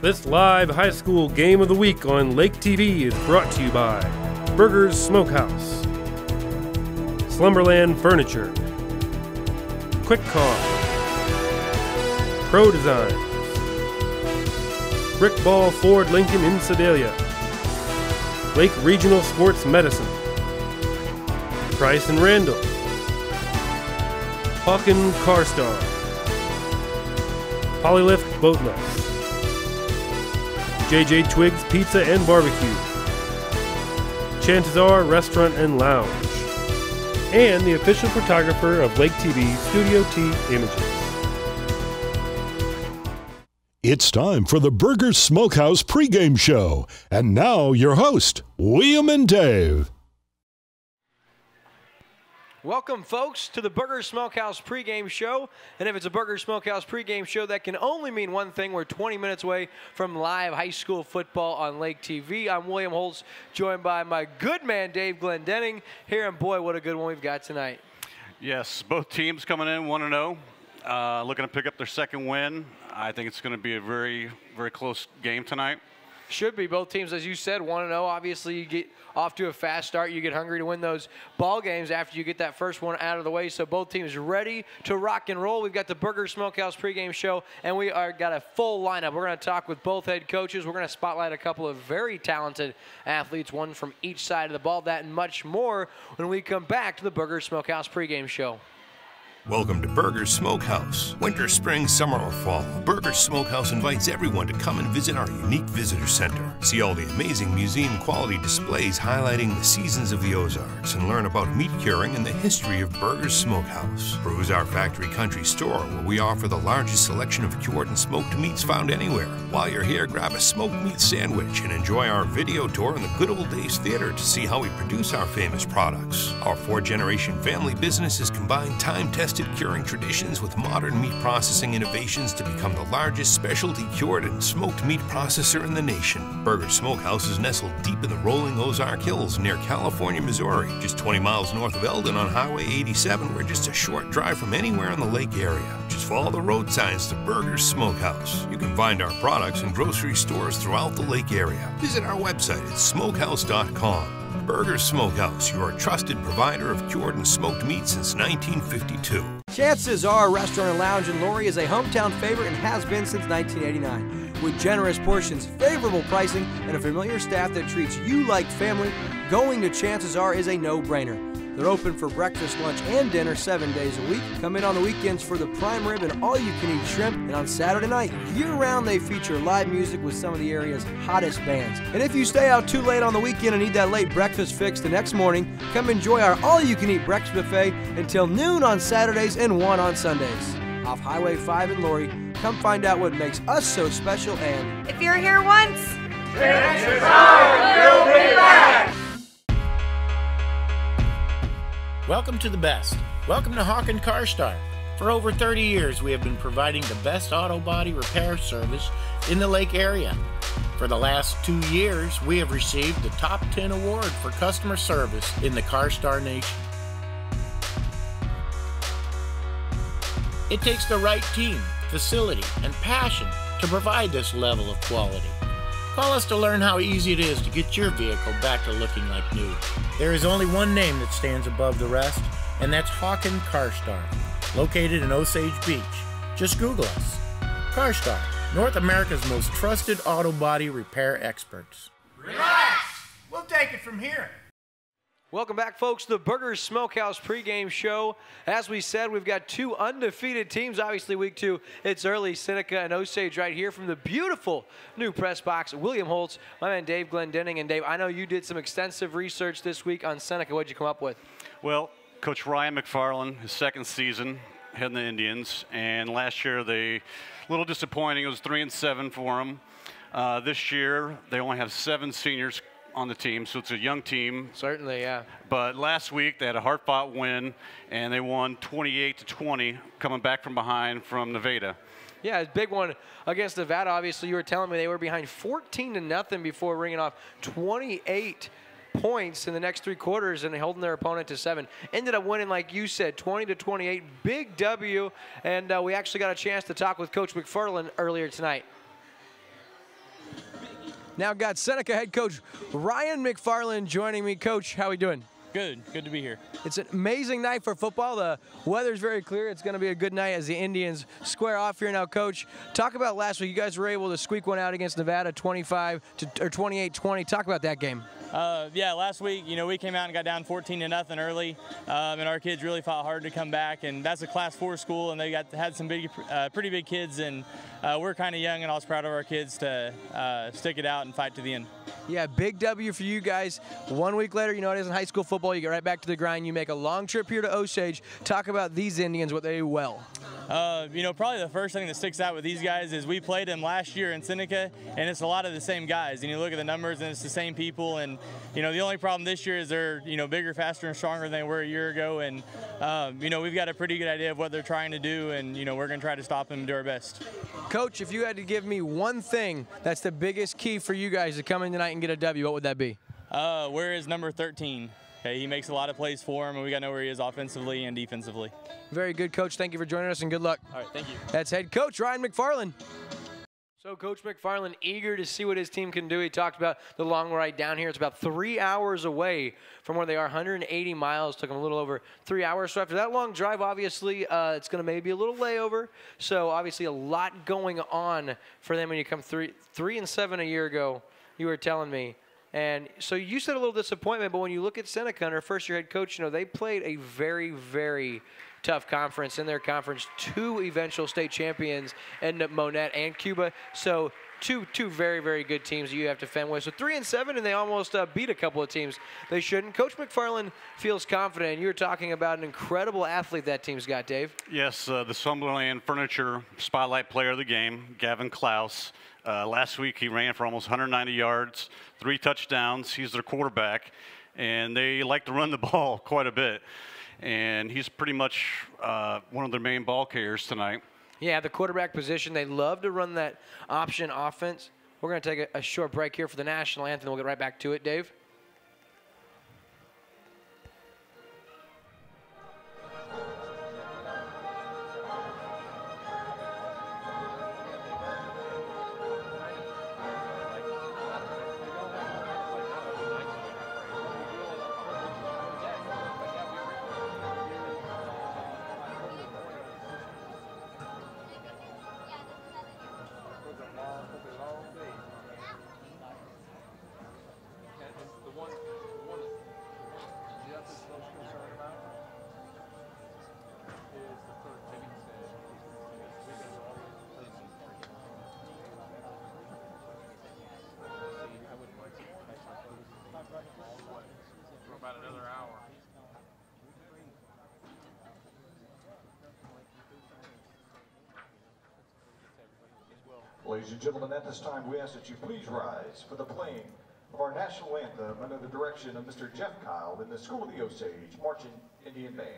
This live high school game of the week on Lake TV is brought to you by Burgers Smokehouse, Slumberland Furniture, Quick Car, Pro Designs, Brickball Ford Lincoln in Sedalia, Lake Regional Sports Medicine, Price and Randall, Hawken Carstar, Polylift Boatless, JJ Twiggs Pizza and Barbecue, Chances Are Restaurant and Lounge, and the official photographer of Lake TV, Studio T Images. It's time for the Burgers Smokehouse pregame show. And now your host, William and Dave. Welcome, folks, to the Burgers Smokehouse pregame show. And if it's a Burgers Smokehouse pregame show, that can only mean one thing. We're 20 minutes away from live high school football on Lake TV. I'm William Holtz, joined by my good man, Dave Glendenning. Here, and boy, what a good one we've got tonight. Yes, both teams coming in 1-0, looking to pick up their second win. I think it's going to be a very, very close game tonight. Should be. Both teams, as you said, 1-0. Obviously, you get off to a fast start. You get hungry to win those ball games after you get that first one out of the way. So both teams ready to rock and roll. We've got the Burgers Smokehouse pregame show, and we are got a full lineup. We're going to talk with both head coaches. We're going to spotlight a couple of very talented athletes, one from each side of the ball. That and much more when we come back to the Burgers Smokehouse pregame show. Welcome to Burgers Smokehouse. Winter, spring, summer, or fall, Burgers Smokehouse invites everyone to come and visit our unique visitor center. See all the amazing museum-quality displays highlighting the seasons of the Ozarks and learn about meat curing and the history of Burgers Smokehouse. Peruse our factory country store where we offer the largest selection of cured and smoked meats found anywhere. While you're here, grab a smoked meat sandwich and enjoy our video tour in the Good Old Days Theater to see how we produce our famous products. Our four-generation family business has combined time-tested curing traditions with modern meat processing innovations to become the largest specialty cured and smoked meat processor in the nation. Burgers Smokehouse is nestled deep in the rolling Ozark Hills near California, Missouri, just 20 miles north of Eldon on Highway 87. We're just a short drive from anywhere in the lake area. Just follow the road signs to Burgers Smokehouse. You can find our products in grocery stores throughout the lake area. Visit our website at smokehouse.com. Burgers Smokehouse, your trusted provider of cured and smoked meat since 1952. Chances Are Restaurant and Lounge in Laurie is a hometown favorite and has been since 1989. With generous portions, favorable pricing, and a familiar staff that treats you like family, going to Chances Are is a no-brainer. They're open for breakfast, lunch, and dinner 7 days a week. Come in on the weekends for the prime rib and all-you-can-eat shrimp. And on Saturday night, year-round, they feature live music with some of the area's hottest bands. And if you stay out too late on the weekend and need that late breakfast fix the next morning, come enjoy our all-you-can-eat breakfast buffet until noon on Saturdays and 1 on Sundays. Off Highway 5 in Laurie, come find out what makes us so special and... If you're here once, chances are you'll be back! Welcome to the best. Welcome to Hawken Carstar. For over 30 years, we have been providing the best auto body repair service in the lake area. For the last 2 years, we have received the Top 10 award for customer service in the Carstar Nation. It takes the right team, facility, and passion to provide this level of quality. Call us to learn how easy it is to get your vehicle back to looking like new. There is only one name that stands above the rest, and that's Hawken Carstar, located in Osage Beach. Just Google us. Carstar, North America's most trusted auto body repair experts. Relax! We'll take it from here. Welcome back, folks, to the Burgers Smokehouse pregame show. As we said, we've got two undefeated teams. Obviously, week 2, it's early. Seneca and Osage right here from the beautiful new press box. William Holtz, my man Dave Glendenning. And Dave, I know you did some extensive research this week on Seneca. What'd you come up with? Well, Coach Ryan McFarland, his second season heading the Indians, and last year a little disappointing. It was 3-7 for them. This year, they only have 7 seniors on the team, so it's a young team. Certainly, yeah. But last week they had a hard-fought win, and they won 28-20, coming back from behind from Nevada. Yeah, a big one against Nevada. Obviously, you were telling me they were behind 14-0 before ringing off 28 points in the next 3 quarters and holding their opponent to 7. Ended up winning, like you said, 20-28. Big W, and we actually got a chance to talk with Coach McFarland earlier tonight. Now got Seneca head coach Ryan McFarland joining me. Coach, how are we doing? Good to be here. It's an amazing night for football. The weather's very clear. It's going to be a good night as the Indians square off here now. Coach, talk about last week. You guys were able to squeak one out against Nevada 28-20. Talk about that game. Yeah, last week, we came out and got down 14-0 early, and our kids really fought hard to come back. And that's a Class 4 school, and they had some pretty big kids, and we're kind of young, and I was proud of our kids to stick it out and fight to the end. Yeah, big W for you guys. 1 week later, it is in high school football. You get right back to the grind. You make a long trip here to Osage. Talk about these Indians, what they do well. Probably the first thing that sticks out with these guys is we played them last year in Seneca, and it's a lot of the same guys. And you look at the numbers, and it's the same people. And the only problem this year is they're bigger, faster, and stronger than they were a year ago. And we've got a pretty good idea of what they're trying to do, and we're going to try to stop them and do our best. Coach, if you had to give me one thing that's the biggest key for you guys to come in tonight and get a W, what would that be? Where is number 13? Okay, he makes a lot of plays for him, and we got to know where he is offensively and defensively. Very good, Coach. Thank you for joining us, and good luck. All right, thank you. That's head coach Ryan McFarland. So Coach McFarland eager to see what his team can do. He talked about the long ride down here. It's about 3 hours away from where they are, 180 miles. Took them a little over 3 hours. So after that long drive, obviously, it's going to maybe be a little layover. So obviously a lot going on for them when you come 3-7 a year ago, you were telling me. And so you said a little disappointment, but when you look at Seneca and our first-year head coach, they played a very, very tough conference. In their conference, 2 eventual state champions in Monette and Cuba. So two very, very good teams that you have to fend with. So 3-7, and they almost beat a couple of teams they shouldn't. Coach McFarland feels confident, and you were talking about an incredible athlete that team's got, Dave. Yes, the Summerland Furniture Spotlight Player of the game, Gavin Klaus. Last week he ran for almost 190 yards, 3 touchdowns. He's their quarterback, and they like to run the ball quite a bit. And he's pretty much one of their main ball carriers tonight. Yeah, the quarterback position, they love to run that option offense. We're going to take a short break here for the national anthem. We'll get right back to it, Dave. Ladies and gentlemen, at this time we ask that you please rise for the playing of our national anthem under the direction of Mr. Jeff Kyle in the School of the Osage Marching Indian Band.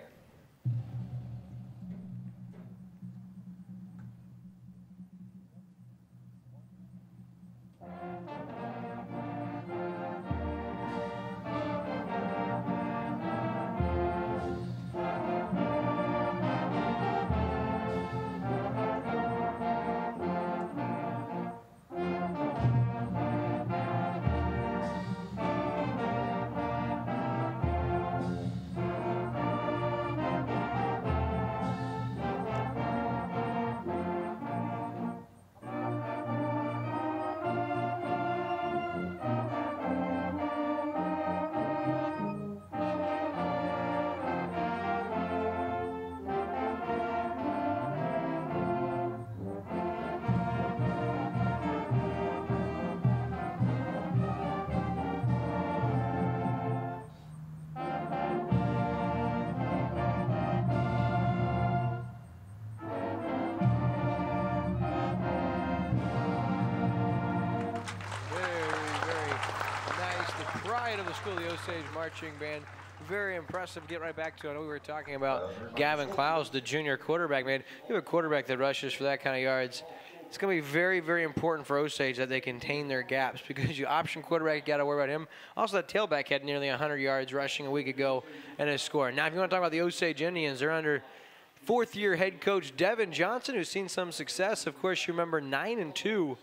Of the School of the Osage Marching Band. Very impressive. Get right back to it. I know we were talking about Gavin Klaus, the junior quarterback, man. You have a quarterback that rushes for that kind of yards. It's going to be very, very important for Osage that they contain their gaps because you option quarterback, you got to worry about him. Also, that tailback had nearly 100 yards rushing a week ago and a score. Now, if you want to talk about the Osage Indians, they're under fourth-year head coach Devin Johnson, who's seen some success. Of course, you remember 9-2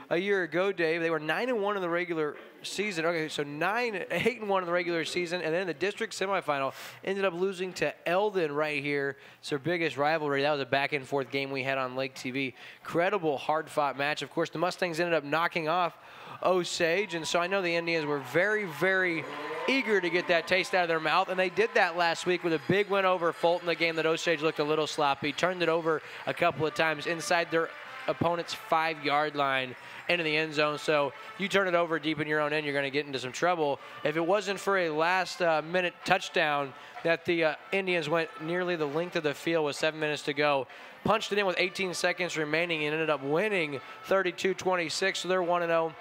a year ago, Dave. They were 9-1 in the regular season. Okay, so 8-1 in the regular season, and then in the district semifinal, ended up losing to Eldon right here. It's their biggest rivalry. That was a back-and-forth game we had on Lake TV. Incredible, hard-fought match. Of course, the Mustangs ended up knocking off Osage, and so I know the Indians were very, very eager to get that taste out of their mouth, and they did that last week with a big win over Fulton, the game that Osage looked a little sloppy, turned it over a couple of times inside their opponent's 5-yard line into the end zone. So you turn it over deep in your own end, you're going to get into some trouble. If it wasn't for a last-minute touchdown that the Indians went nearly the length of the field with 7 minutes to go, punched it in with 18 seconds remaining, and ended up winning 32-26, so they're 1-0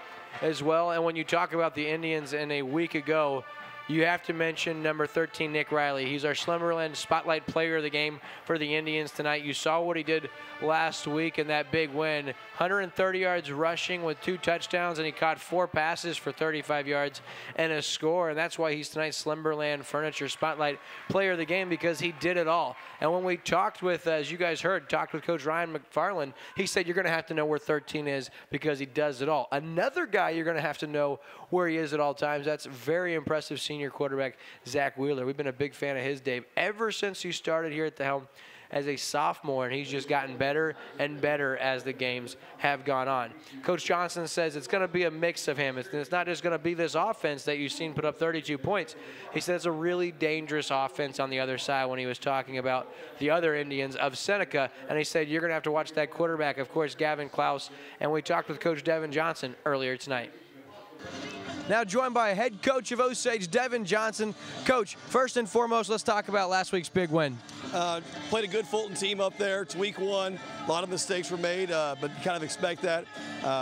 as well. And when you talk about the Indians in a week ago, you have to mention number 13, Nick Riley. He's our Slumberland Spotlight Player of the game for the Indians tonight. You saw what he did last week in that big win. 130 yards rushing with 2 touchdowns, and he caught 4 passes for 35 yards and a score. And that's why he's tonight's Slumberland Furniture Spotlight Player of the game, because he did it all. And when we talked with, as you guys heard, talked with Coach Ryan McFarland, he said you're going to have to know where 13 is because he does it all. Another guy you're going to have to know where he is at all times, that's very impressive senior quarterback Zach Wheeler. We've been a big fan of his, Dave, ever since he started here at the helm as a sophomore, and he's just gotten better and better as the games have gone on. Coach Johnson says it's going to be a mix of him. It's not just going to be this offense that you've seen put up 32 points. He said it's a really dangerous offense on the other side when he was talking about the other Indians of Seneca, and he said you're going to have to watch that quarterback, of course, Gavin Klaus, and we talked with Coach Devin Johnson earlier tonight. Now joined by head coach of Osage, Devin Johnson. Coach, first and foremost, let's talk about last week's big win. Played a good Fulton team up there. It's week 1. A lot of mistakes were made, but you kind of expect that.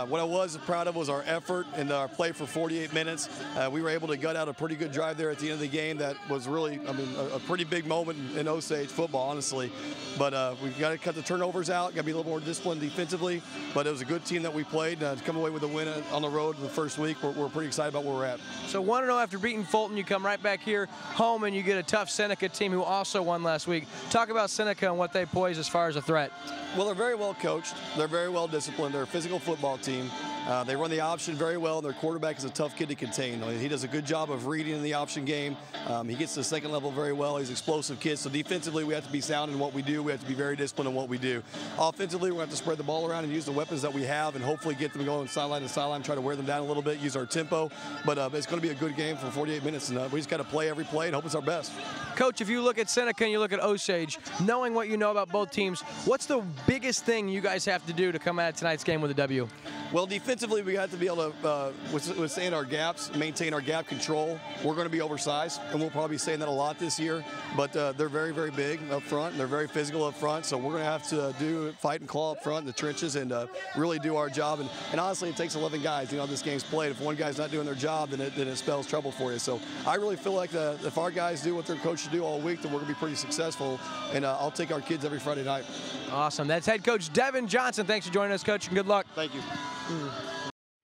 What I was proud of was our effort and our play for 48 minutes. We were able to gut out a pretty good drive there at the end of the game that was really, a pretty big moment in Osage football, honestly. But we've got to cut the turnovers out, got to be a little more disciplined defensively. But it was a good team that we played. To come away with a win on the road the first week, we're pretty excited about where we're at. So 1-0 after beating Fulton, you come right back here home and you get a tough Seneca team who also won last week. Talk about Seneca and what they pose as far as a threat. Well, they're very well coached. They're very well disciplined. They're a physical football team. They run the option very well, and their quarterback is a tough kid to contain. He does a good job of reading in the option game. He gets to the second level very well. He's an explosive kid. So defensively, we have to be sound in what we do. We have to be very disciplined in what we do. Offensively, we have to spread the ball around and use the weapons that we have and hopefully get them going sideline to sideline, try to wear them down a little bit, use our tempo. But it's going to be a good game for 48 minutes, and we just got to play every play and hope it's our best. Coach, if you look at Seneca and you look at Osage, knowing what you know about both teams, what's the biggest thing you guys have to do to come out of tonight's game with a W? Well, defensively, we have to be able to withstand our gaps, maintain our gap control. We're going to be oversized, and we'll probably be saying that a lot this year. But they're very, very big up front, and they're very physical up front. So we're going to have to fight and claw up front in the trenches and really do our job. And honestly, it takes 11 guys. You know, this game's played. If one guy's not doing their job, then it spells trouble for you. So I really feel like if our guys do what they're coached to do all week, then we're going to be pretty successful. And I'll take our kids every Friday night. Awesome. That's head coach Devin Johnson. Thanks for joining us, Coach, and good luck. Thank you.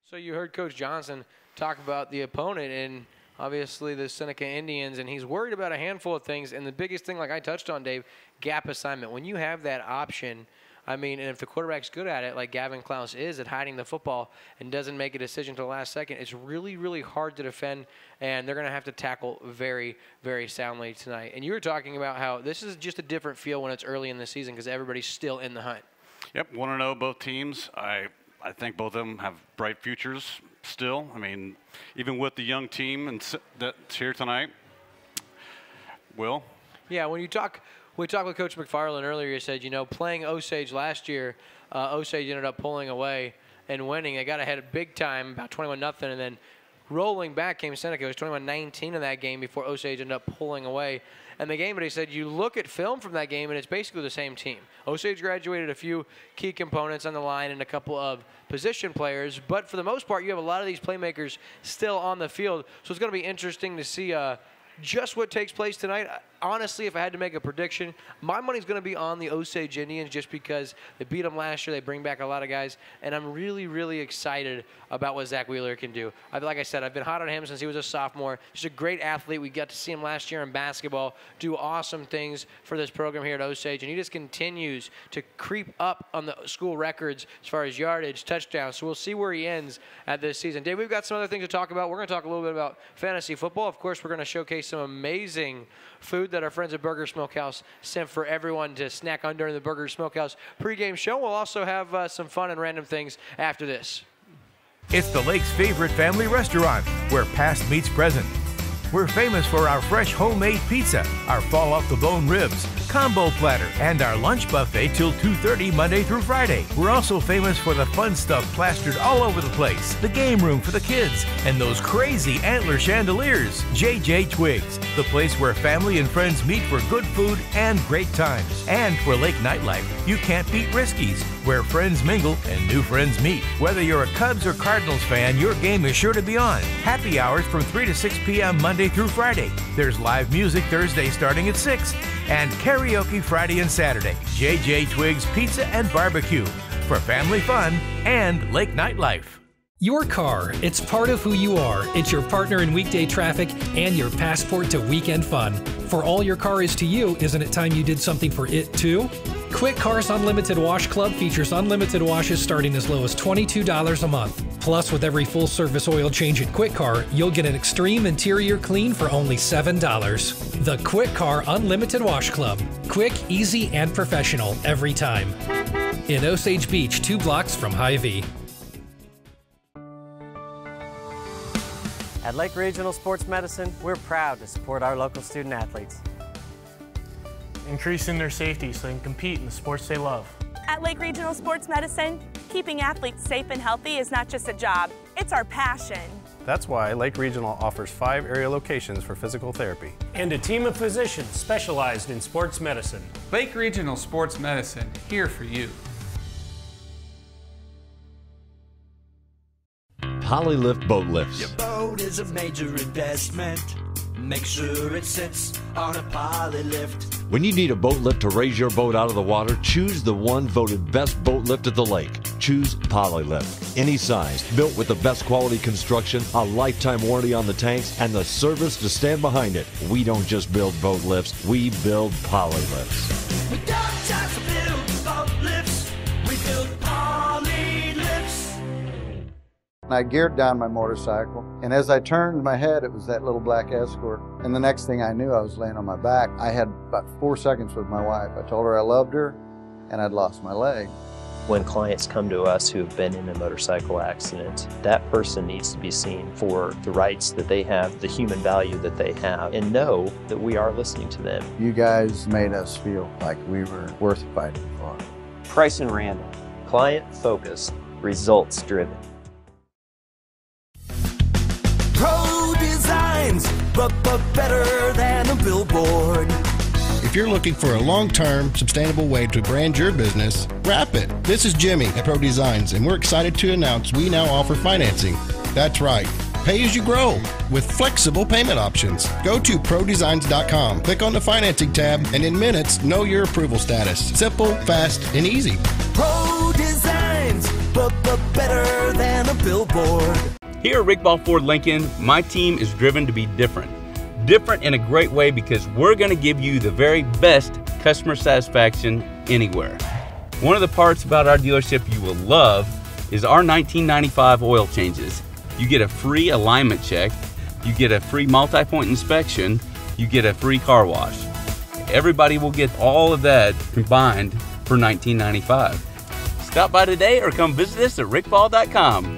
So you heard Coach Johnson talk about the opponent and obviously the Seneca Indians, and he's worried about a handful of things. And the biggest thing, like I touched on, Dave, gap assignment. When you have that option, and if the quarterback's good at it, like Gavin Klaus is at hiding the football and doesn't make a decision until the last second, it's really, really hard to defend, and they're going to have to tackle very, very soundly tonight. And you were talking about how this is just a different feel when it's early in the season because everybody's still in the hunt. Yep, 1-0 both teams. I think both of them have bright futures still. Even with the young team that's here tonight. Will? Yeah, we talked with Coach McFarland earlier. He said, playing Osage last year, Osage ended up pulling away and winning. They got ahead big time, about 21-0, and then rolling back came Seneca. It was 21-19 in that game before Osage ended up pulling away. And the game, but he said, you look at film from that game, and it's basically the same team. Osage graduated a few key components on the line and a couple of position players, but for the most part, you have a lot of these playmakers still on the field. So it's going to be interesting to see just what takes place tonight. honestly, if I had to make a prediction, my money's going to be on the Osage Indians just because they beat them last year. They bring back a lot of guys, and I'm really, really excited about what Zach Wheeler can do. Like I said, I've been hot on him since he was a sophomore. He's a great athlete. We got to see him last year in basketball do awesome things for this program here at Osage, and he just continues to creep up on the school records as far as yardage, touchdowns. So we'll see where he ends at this season. Dave, we've got some other things to talk about. We're going to talk a little bit about fantasy football. Of course, we're going to showcase some amazing food that our friends at Burger Smokehouse sent for everyone to snack on during the Burger Smokehouse pregame show. We'll also have some fun and random things after this. It's the Lake's favorite family restaurant, where past meets present. We're famous for our fresh homemade pizza, our fall-off-the-bone ribs, combo platter, and our lunch buffet till 2:30 Monday through Friday. We're also famous for the fun stuff plastered all over the place, the game room for the kids, and those crazy antler chandeliers. JJ Twigs, the place where family and friends meet for good food and great times. And for Lake nightlife, you can't beat Risky's, where friends mingle and new friends meet. Whether you're a Cubs or Cardinals fan, your game is sure to be on. Happy hours from 3 to 6 p.m. Monday through Friday. There's live music Thursday starting at 6, and karaoke Friday and Saturday. JJ Twigs Pizza and Barbecue for family fun and lake nightlife. Your car, it's part of who you are. It's your partner in weekday traffic and your passport to weekend fun. For all your car is to you, isn't it time you did something for it too? Quick Car's Unlimited Wash Club features unlimited washes starting as low as $22 a month. Plus, with every full-service oil change at Quick Car, you'll get an extreme interior clean for only $7. The Quick Car Unlimited Wash Club. Quick, easy, and professional every time. In Osage Beach, 2 blocks from Hy-Vee. At Lake Regional Sports Medicine, we're proud to support our local student athletes, increasing their safety so they can compete in the sports they love. At Lake Regional Sports Medicine, keeping athletes safe and healthy is not just a job, it's our passion. That's why Lake Regional offers 5 area locations for physical therapy. And a team of physicians specialized in sports medicine. Lake Regional Sports Medicine, here for you. Polylift boat lifts. Your boat is a major investment. Make sure it sits on a Polylift. When you need a boat lift to raise your boat out of the water, choose the one voted best boat lift at the lake. Choose Polylift. Any size, built with the best quality construction, a lifetime warranty on the tanks, and the service to stand behind it. We don't just build boat lifts, we build Polylifts. We don't just build boat lifts, we build Polylifts. I geared down my motorcycle, and as I turned my head, it was that little black Escort. And the next thing I knew, I was laying on my back. I had about 4 seconds with my wife. I told her I loved her, and I'd lost my leg. When clients come to us who have been in a motorcycle accident, that person needs to be seen for the rights that they have, the human value that they have, and know that we are listening to them. You guys made us feel like we were worth fighting for. Price and Randall, client-focused, results-driven. Pro Designs, but better than a billboard. If you're looking for a long-term, sustainable way to brand your business, wrap it. This is Jimmy at Pro Designs, and we're excited to announce we now offer financing. That's right, pay as you grow with flexible payment options. Go to prodesigns.com, click on the financing tab, and in minutes, know your approval status. Simple, fast, and easy. Pro Designs, but better than a billboard. Here at Rick Ball Ford Lincoln, my team is driven to be different. Different in a great way because we're going to give you the very best customer satisfaction anywhere. One of the parts about our dealership you will love is our 1995 oil changes. You get a free alignment check, you get a free multi-point inspection, you get a free car wash. Everybody will get all of that combined for $19.95. Stop by today or come visit us at rickball.com.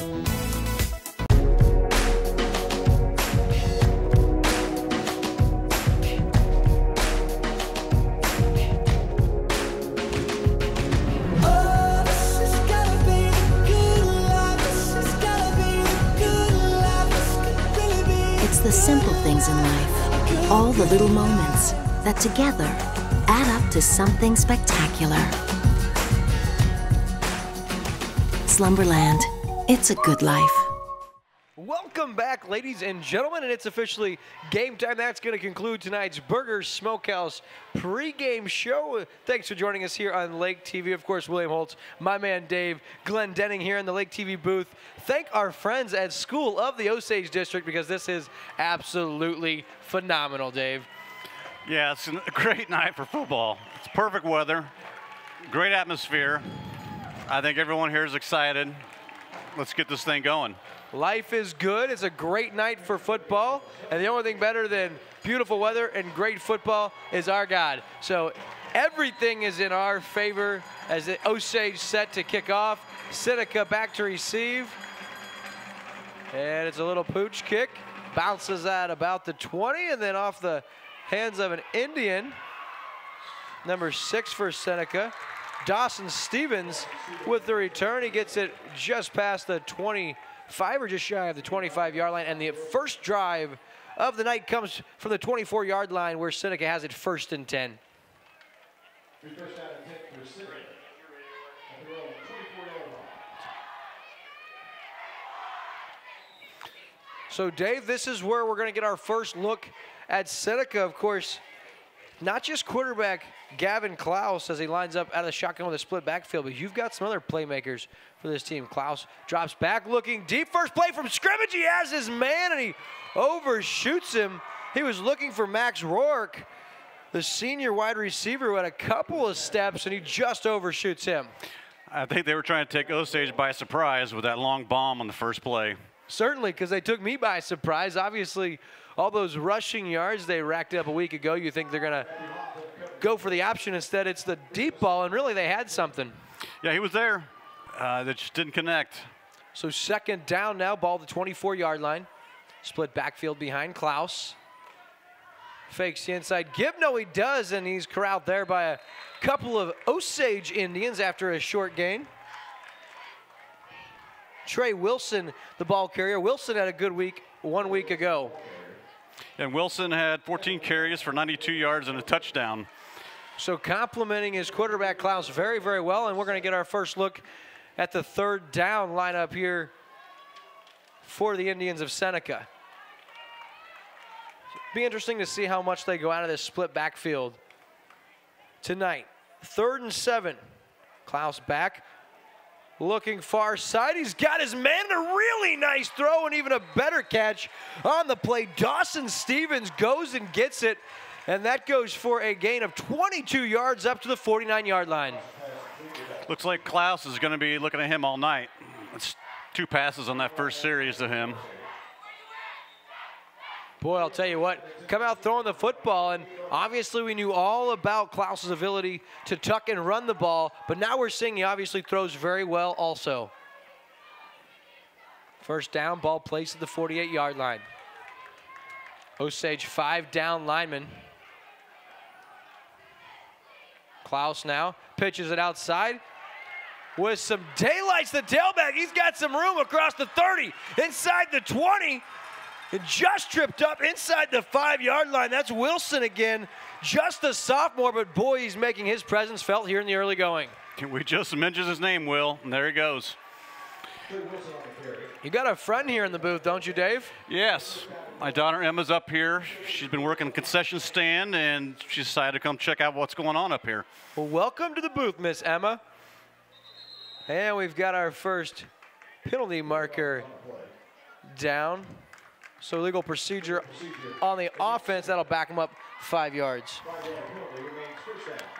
The simple things in life, all the little moments that together add up to something spectacular. Slumberland, it's a good life. Welcome back, ladies and gentlemen, and it's officially game time. That's going to conclude tonight's Burgers Smokehouse pregame show. Thanks for joining us here on Lake TV. Of course, William Holtz, my man Dave, Glenn Denning here in the Lake TV booth. Thank our friends at School of the Osage District because this is absolutely phenomenal, Dave. Yeah, it's a great night for football. It's perfect weather, great atmosphere. I think everyone here is excited. Let's get this thing going. Life is good. It's a great night for football. And the only thing better than beautiful weather and great football is our God. So everything is in our favor as the Osage set to kick off. Seneca back to receive. And it's a little pooch kick. Bounces at about the 20 and then off the hands of an Indian. Number 6 for Seneca. Dawson Stevens with the return. He gets it just past the 25 or just shy of the 25-yard line. And the first drive of the night comes from the 24-yard line where Seneca has it 1st and 10. So, Dave, this is where we're going to get our first look at Seneca. Of course, not just quarterback Gavin Klaus as he lines up out of the shotgun with a split backfield, but you've got some other playmakers for this team. Klaus drops back, looking deep. First play from scrimmage. He has his man, and he overshoots him. He was looking for Max Rourke, the senior wide receiver, who had a couple of steps, and he just overshoots him. I think they were trying to take Osage by surprise with that long bomb on the first play. Certainly, because they took me by surprise. Obviously, all those rushing yards they racked up a week ago, you think they're going to go for the option. Instead, it's the deep ball, and really they had something. Yeah, he was there. That just didn't connect. So 2nd down now, ball to the 24-yard line. Split backfield behind Klaus. Fakes the inside give. No, he does, and he's corralled there by a couple of Osage Indians after a short gain. Trey Wilson, the ball carrier. Wilson had a good week 1 week ago. And Wilson had 14 carries for 92 yards and a touchdown. So complimenting his quarterback Klaus very, very well. And we're going to get our first look at the 3rd down lineup here for the Indians of Seneca. Be interesting to see how much they go out of this split backfield tonight. 3rd and 7. Klaus back. Looking far side, he's got his man, a really nice throw and even a better catch on the play. Dawson Stevens goes and gets it, and that goes for a gain of 22 yards up to the 49-yard line. Looks like Klaus is going to be looking at him all night. It's 2 passes on that first series to him. Boy, I'll tell you what, come out throwing the football, and obviously we knew all about Klaus's ability to tuck and run the ball, but now we're seeing he obviously throws very well also. 1st down, ball placed at the 48-yard line. Osage 5-down lineman. Klaus now pitches it outside with some daylights. The tailback, he's got some room across the 30, inside the 20. And just tripped up inside the 5-yard line. That's Wilson again, just a sophomore, but boy, he's making his presence felt here in the early going. We just mentioned his name, Will, and there he goes. You got a friend here in the booth, don't you, Dave? Yes. My daughter Emma's up here. She's been working a concession stand, and she decided to come check out what's going on up here. Well, welcome to the booth, Miss Emma. And we've got our first penalty marker down. So legal procedure on the offense, that'll back him up 5 yards.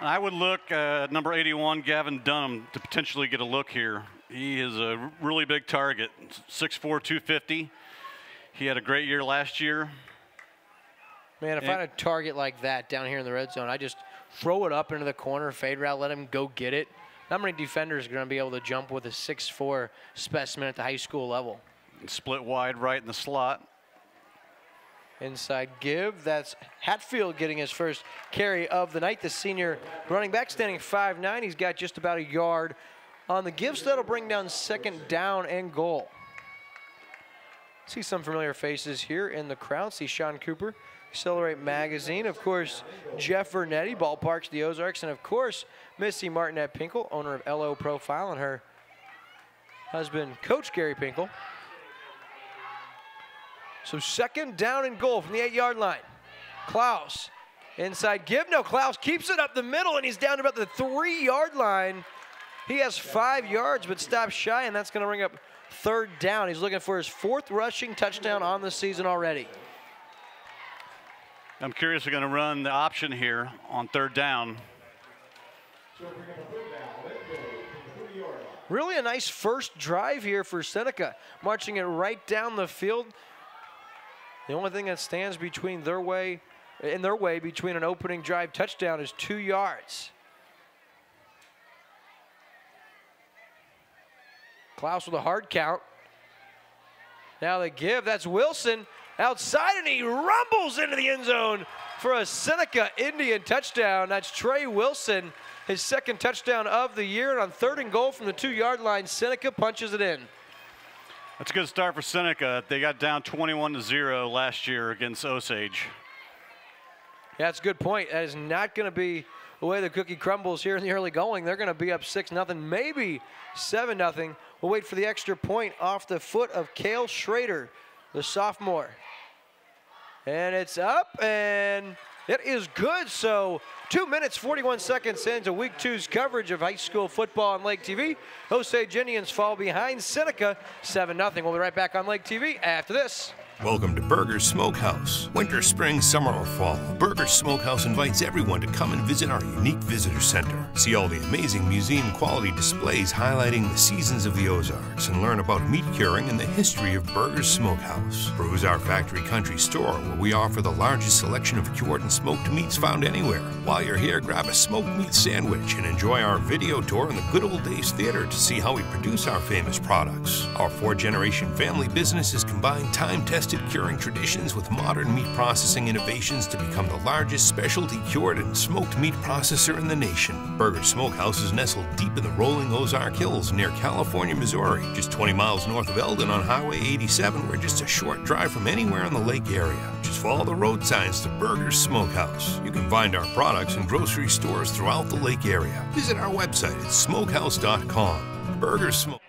I would look at number 81, Gavin Dunham, to potentially get a look here. He is a really big target, 6'4", 250. He had a great year last year. Man, if I had a target like that down here in the red zone, I just throw it up into the corner, fade route, let him go get it. Not many defenders are going to be able to jump with a 6'4" specimen at the high school level. Split wide right in the slot. Inside give, that's Hatfield getting his first carry of the night. The senior running back standing 5'9". He's got just about a yard on the give, so that'll bring down 2nd down and goal. See some familiar faces here in the crowd. See Sean Cooper, Accelerate Magazine. Of course, Jeff Vernetti, Ballparks, the Ozarks. And of course, Missy Martinette Pinkle, owner of LO Profile, and her husband, Coach Gary Pinkle. So 2nd down and goal from the 8-yard line. Klaus, inside give. No, Klaus keeps it up the middle, and he's down to about the 3-yard line. He has 5 yards, but stops shy, and that's going to bring up 3rd down. He's looking for his 4th rushing touchdown on the season already. I'm curious, they're going to run the option here on 3rd down. Really a nice first drive here for Seneca, marching it right down the field. The only thing that stands between their way between an opening drive touchdown is 2 yards. Klaus with a hard count. Now they give, that's Wilson outside, and he rumbles into the end zone for a Seneca Indian touchdown. That's Trey Wilson, his 2nd touchdown of the year. And on 3rd and goal from the 2-yard line, Seneca punches it in. That's a good start for Seneca. They got down 21-0 last year against Osage. Yeah, that's a good point. That is not going to be the way the cookie crumbles here in the early going. They're going to be up 6-0, maybe 7-0. We'll wait for the extra point off the foot of Cale Schrader, the sophomore. And it's up, and it is good. So 2 minutes, 41 seconds into Week 2's coverage of high school football on Lake TV. Osage Indians fall behind Seneca 7-0. We'll be right back on Lake TV after this. Welcome to Burger's Smokehouse. Winter, spring, summer, or fall, Burger's Smokehouse invites everyone to come and visit our unique visitor center. See all the amazing museum-quality displays highlighting the seasons of the Ozarks and learn about meat curing and the history of Burger's Smokehouse. Peruse our factory country store where we offer the largest selection of cured and smoked meats found anywhere. While you're here, grab a smoked meat sandwich and enjoy our video tour in the Good Old Days Theater to see how we produce our famous products. Our 4-generation family business has combined time-tested curing traditions with modern meat processing innovations to become the largest specialty cured and smoked meat processor in the nation. Burger's Smokehouse is nestled deep in the rolling Ozark Hills near California, Missouri, just 20 miles north of Eldon on Highway 87. We're just a short drive from anywhere in the lake area. Just follow the road signs to Burger's Smokehouse. You can find our products in grocery stores throughout the lake area. Visit our website at smokehouse.com. Burger's Smokehouse.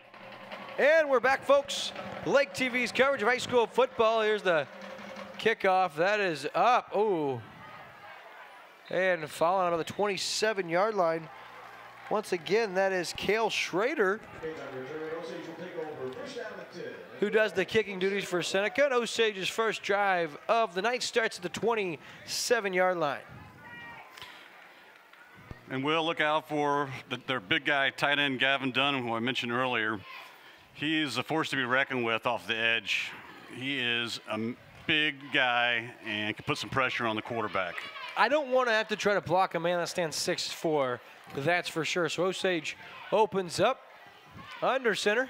And we're back, folks. Lake TV's coverage of high school football. Here's the kickoff. That is up. Oh. And following on the 27-yard line. Once again, that is Cale Schrader, who does the kicking duties for Seneca. And Osage's first drive of the night starts at the 27-yard line. And we'll look out for their big guy, tight end Gavin Dunn, who I mentioned earlier. He is a force to be reckoned with off the edge. He is a big guy and can put some pressure on the quarterback. I don't want to have to try to block a man that stands 6'4", that's for sure. So Osage opens up under center.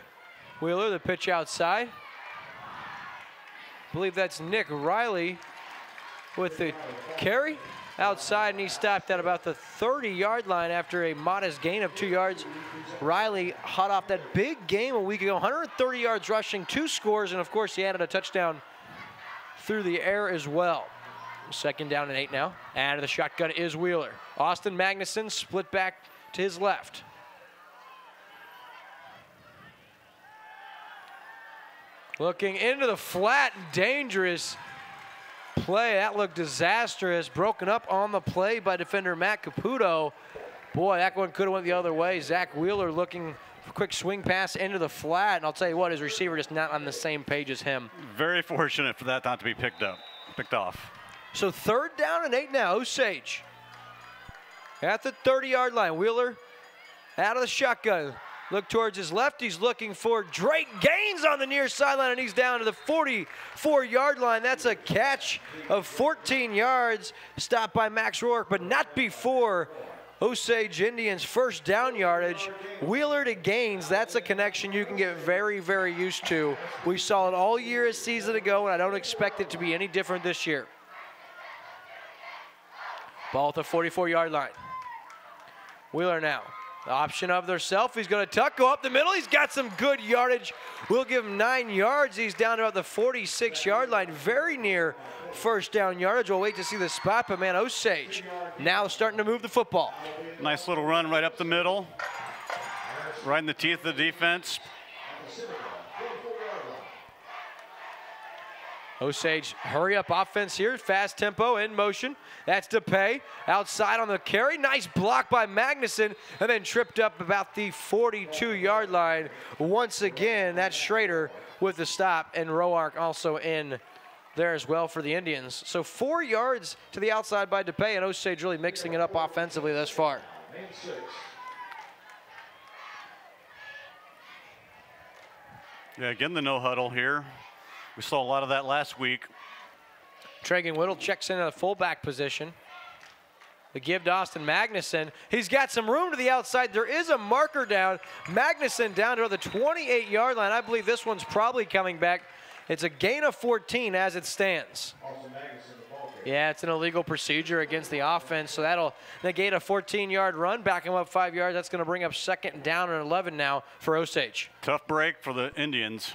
Wheeler, the pitch outside. I believe that's Nick Riley with the carry. Outside, and he stopped at about the 30-yard line after a modest gain of 2 yards. Riley, hot off that big game a week ago, 130 yards rushing, 2 scores, and of course he added a touchdown through the air as well. 2nd down and 8 now. Out of the shotgun is Wheeler. Austin Magnuson split back to his left. Looking into the flat, dangerous play. That looked disastrous. Broken up on the play by defender Matt Caputo. Boy, that one could have went the other way. Zach Wheeler looking for a quick swing pass into the flat. And I'll tell you what, his receiver just not on the same page as him. Very fortunate for that not to be picked off. So 3rd down and 8 now. Osage at the 30-yard line. Wheeler out of the shotgun. Look towards his left. He's looking for Drake Gaines on the near sideline, and he's down to the 44-yard line. That's a catch of 14 yards. Stopped by Max Rourke, but not before Osage Indians' first down yardage. Wheeler to Gaines, that's a connection you can get very, very used to. We saw it all year a season ago, and I don't expect it to be any different this year. Ball at the 44-yard line. Wheeler now. The option of theirself. He's going to tuck, go up the middle. He's got some good yardage. We'll give him 9 yards. He's down to about the 46-yard line, very near first down yardage. We'll wait to see the spot, but man, Osage now starting to move the football. Nice little run right up the middle, right in the teeth of the defense. Osage, hurry up offense here, fast tempo, in motion. That's DePay, outside on the carry. Nice block by Magnuson, and then tripped up about the 42-yard line. Once again, that's Schrader with the stop, and Roark also in there as well for the Indians. So 4 yards to the outside by DePay, and Osage really mixing it up offensively thus far. Yeah, again, the no huddle here. We saw a lot of that last week. Pregame Whittle checks in at a fullback position. The give to Austin Magnuson. He's got some room to the outside. There is a marker down. Magnuson down to the 28-yard line. I believe this one's probably coming back. It's a gain of 14 as it stands. Yeah, it's an illegal procedure against the offense, so that'll negate a 14-yard run, back him up 5 yards. That's going to bring up 2nd down and 11 now for Osage. Tough break for the Indians.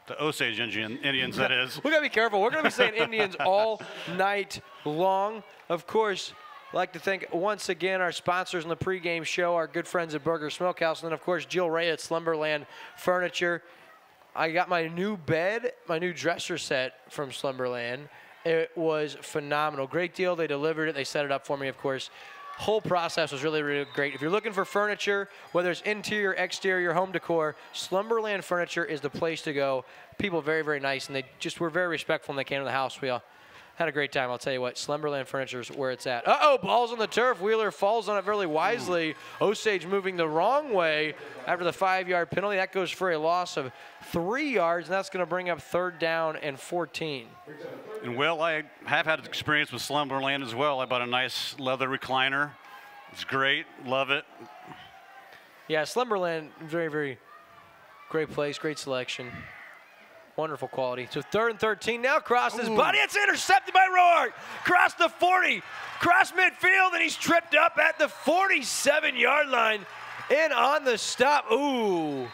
The Osage Indians, that is. We got to be careful. We're going to be saying Indians all night long. Of course, I'd like to thank once again our sponsors in the pregame show, our good friends at Burger Smokehouse, and then, of course, Jill Ray at Slumberland Furniture. I got my new bed, my new dresser set from Slumberland. It was phenomenal. Great deal. They delivered it. They set it up for me, of course. Whole process was really, really great. If you're looking for furniture, whether it's interior, exterior, home decor, Slumberland Furniture is the place to go. People very, very nice, and they just were very respectful when they came to the house. We all had a great time. I'll tell you what, Slumberland Furniture is where it's at. Uh-oh, ball's on the turf. Wheeler falls on it very wisely. Osage moving the wrong way after the 5-yard penalty. That goes for a loss of 3 yards, and that's going to bring up 3rd down and 14. And, Will, I have had experience with Slumberland as well. I bought a nice leather recliner. It's great. Love it. Yeah, Slumberland, very, very great place, great selection. Wonderful quality. So 3rd and 13 now. Cross his body. It's intercepted by Roark. Cross the 40. Cross midfield, and he's tripped up at the 47-yard line. In on the stop. Ooh.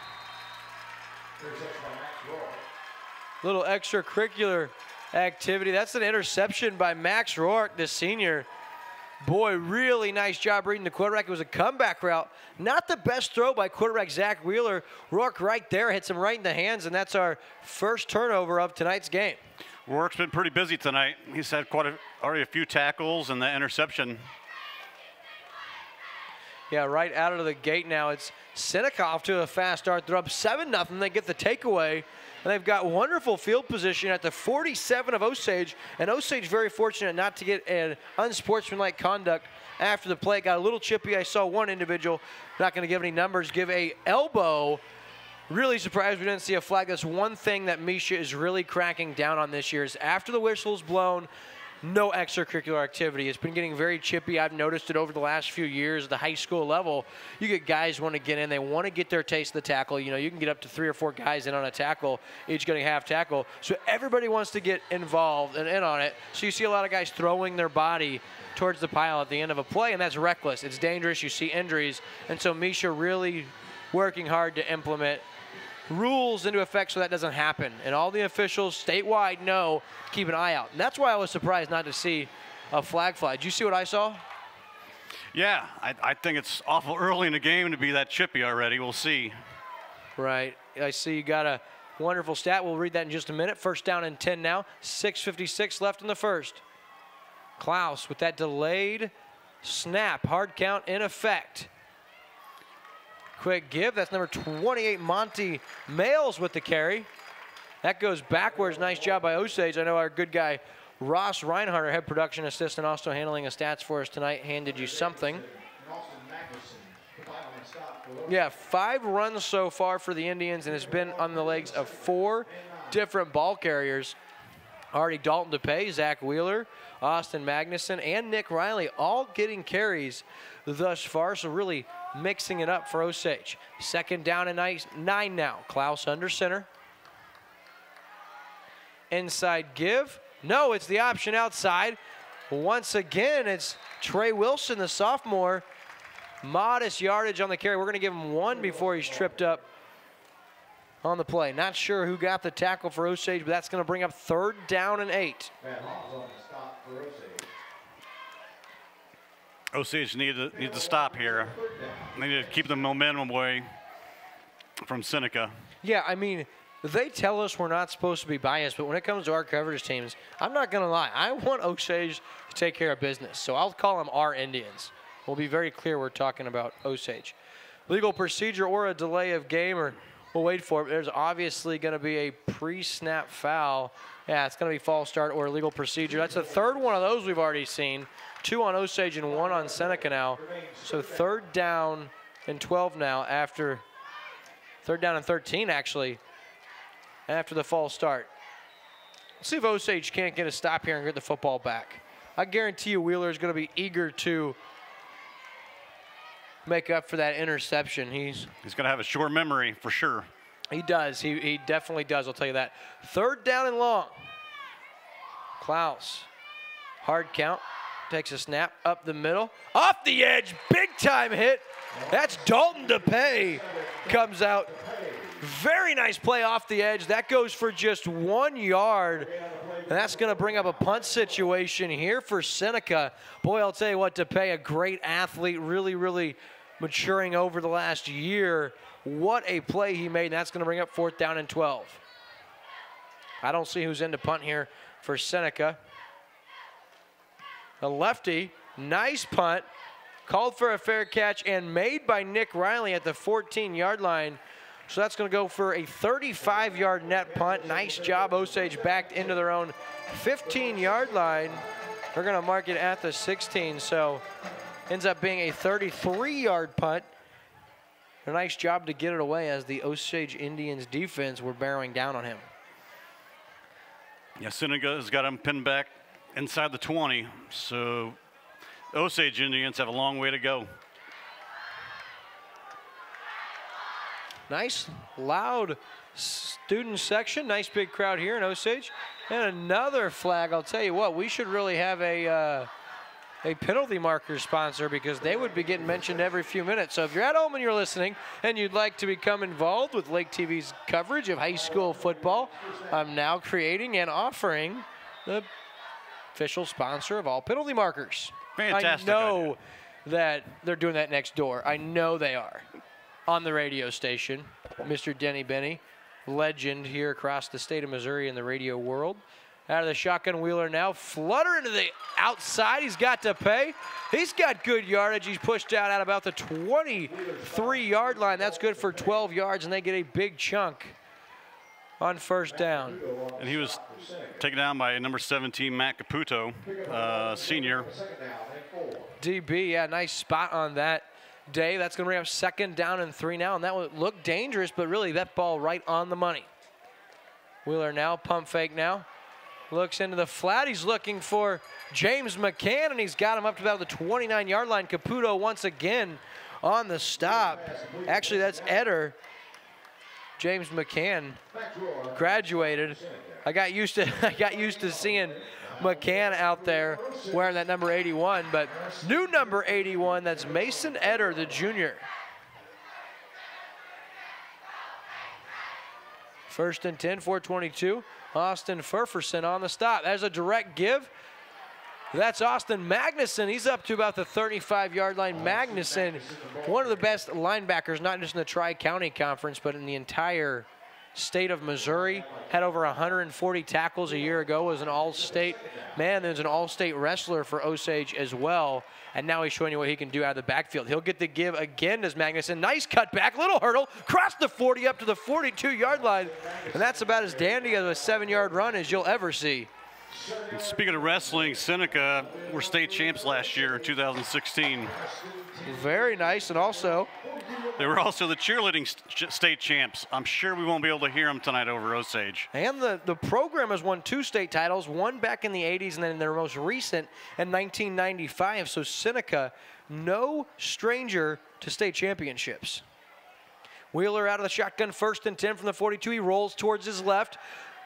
Little extracurricular activity. That's an interception by Max Roark, the senior. Boy, really nice job reading the quarterback. It was a comeback route. Not the best throw by quarterback Zach Wheeler. Roark right there hits him right in the hands, and that's our first turnover of tonight's game. Roark's been pretty busy tonight. He's had already a few tackles and the interception. Yeah, right out of the gate now. It's Seneca off to a fast start. They're up 7-0. They get the takeaway. And they've got wonderful field position at the 47 of Osage. And Osage very fortunate not to get an unsportsmanlike conduct after the play. Got a little chippy. I saw one individual, not going to give any numbers, give a elbow. Really surprised we didn't see a flag. That's one thing that Misha is really cracking down on this year is after the whistle's blown, no extracurricular activity. It's been getting very chippy. I've noticed it over the last few years at the high school level. You get guys want to get in. They want to get their taste of the tackle. You know, you can get up to 3 or 4 guys in on a tackle, each getting half tackle. So everybody wants to get involved and in on it. So you see a lot of guys throwing their body towards the pile at the end of a play, and that's reckless. It's dangerous. You see injuries. And so Misha really working hard to implement rules into effect so that doesn't happen. And all the officials statewide know to keep an eye out. And that's why I was surprised not to see a flag fly. Did you see what I saw? Yeah, I think it's awful early in the game to be that chippy already. We'll see. Right. I see you got a wonderful stat. We'll read that in just a minute. 1st down and 10 now. 6:56 left in the first. Klaus with that delayed snap. Hard count in effect. Quick give. That's number 28, Monty Males with the carry. That goes backwards. Nice job by Osage. I know our good guy, Ross Reinhardt, our head production assistant, also handling the stats for us tonight, handed you something. Yeah, 5 runs so far for the Indians, and it's been on the legs of 4 different ball carriers. Already Dalton DePay, Zach Wheeler, Austin Magnuson, and Nick Riley all getting carries thus far, so really mixing it up for Osage. 2nd down and 9 now. Klaus under center. Inside give. No, it's the option outside. Once again, it's Trey Wilson, the sophomore. Modest yardage on the carry. We're going to give him 1 before he's tripped up on the play. Not sure who got the tackle for Osage, but that's going to bring up 3rd down and 8. Osage need to stop here. They need to keep the momentum away from Seneca. Yeah, I mean, they tell us we're not supposed to be biased, but when it comes to our coverage teams, I'm not going to lie. I want Osage to take care of business, so I'll call them our Indians. We'll be very clear we're talking about Osage. Legal procedure or a delay of game, or we'll wait for it. There's obviously going to be a pre-snap foul. Yeah, it's going to be false start or legal procedure. That's the third one of those we've already seen. 2 on Osage and 1 on Seneca now. So 3rd down and 12 now after 3rd down and 13 actually after the false start. Let's see if Osage can't get a stop here and get the football back. I guarantee you Wheeler is going to be eager to make up for that interception. He's going to have a short memory for sure. He does. He definitely does, I'll tell you that. 3rd down and long. Klaus, hard count, takes a snap up the middle. Off the edge, big time hit. That's Dalton DePay comes out. Very nice play off the edge. That goes for just 1 yard. And that's going to bring up a punt situation here for Seneca. Boy, I'll tell you what, DePay, a great athlete, really, really maturing over the last year. What a play he made, and that's going to bring up 4th down and 12. I don't see who's in to punt here for Seneca. A lefty, nice punt, called for a fair catch and made by Nick Riley at the 14-yard line. So that's going to go for a 35-yard net punt. Nice job, Osage backed into their own 15-yard line. They're going to mark it at the 16, so ends up being a 33-yard punt. A nice job to get it away as the Osage Indians defense were bearing down on him. Yeah, Seneca has got him pinned back inside the 20, so Osage Indians have a long way to go. Nice, loud student section. Nice big crowd here in Osage. And another flag. I'll tell you what, we should really have a penalty marker sponsor because they would be getting mentioned every few minutes. So if you're at home and you're listening and you'd like to become involved with Lake TV's coverage of high school football, I'm now creating and offering the official sponsor of all penalty markers. Fantastic. I know that they're doing that next door. I know they are. On the radio station, Mr. Denny Benny, legend here across the state of Missouri in the radio world. Out of the shotgun, Wheeler now fluttering to the outside. He's got to pay. He's got good yardage. He's pushed out at about the 23-yard line. That's good for 12 yards, and they get a big chunk on 1st down. And he was taken down by number 17, Matt Caputo, senior. DB, yeah, nice spot on that day. That's going to bring up 2nd down and 3 now, and that would look dangerous, but really that ball right on the money. Wheeler now, pump fake now. Looks into the flat. He's looking for James McCann, and he's got him up to about the 29-yard line. Caputo once again on the stop. Actually, that's Eder. James McCann graduated. I got used to seeing McCann out there wearing that number 81, but new number 81, that's Mason Eder, the junior. 1st and 10, 4:22. Austin Furferson on the stop. There's a direct give. That's Austin Magnuson. He's up to about the 35-yard line. Magnuson, one of the best linebackers, not just in the Tri-County Conference, but in the entire state of Missouri. Had over 140 tackles a year ago, was an all-state. Man, there's an all-state wrestler for Osage as well. And now he's showing you what he can do out of the backfield. He'll get the give again as Magnuson. Nice cutback, little hurdle, cross the 40 up to the 42-yard line. And that's about as dandy of a 7-yard run as you'll ever see. And speaking of wrestling, Seneca were state champs last year in 2016. Very nice, and also they were also the cheerleading state champs. I'm sure we won't be able to hear them tonight over Osage. And the program has won 2 state titles, one back in the 80s and then their most recent in 1995. So Seneca, no stranger to state championships. Wheeler out of the shotgun, 1st and 10 from the 42. He rolls towards his left.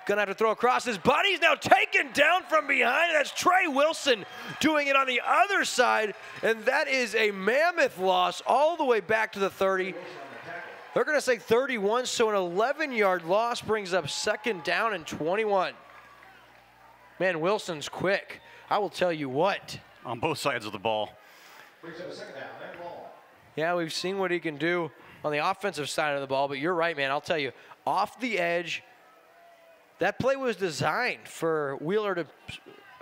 Gonna have to throw across his body. He's now taken down from behind. That's Trey Wilson doing it on the other side. And that is a mammoth loss all the way back to the 30. They're gonna say 31, so an 11-yard loss brings up 2nd down and 21. Man, Wilson's quick. I will tell you what. On both sides of the ball. Yeah, we've seen what he can do on the offensive side of the ball, but you're right, man. I'll tell you, off the edge. That play was designed for Wheeler to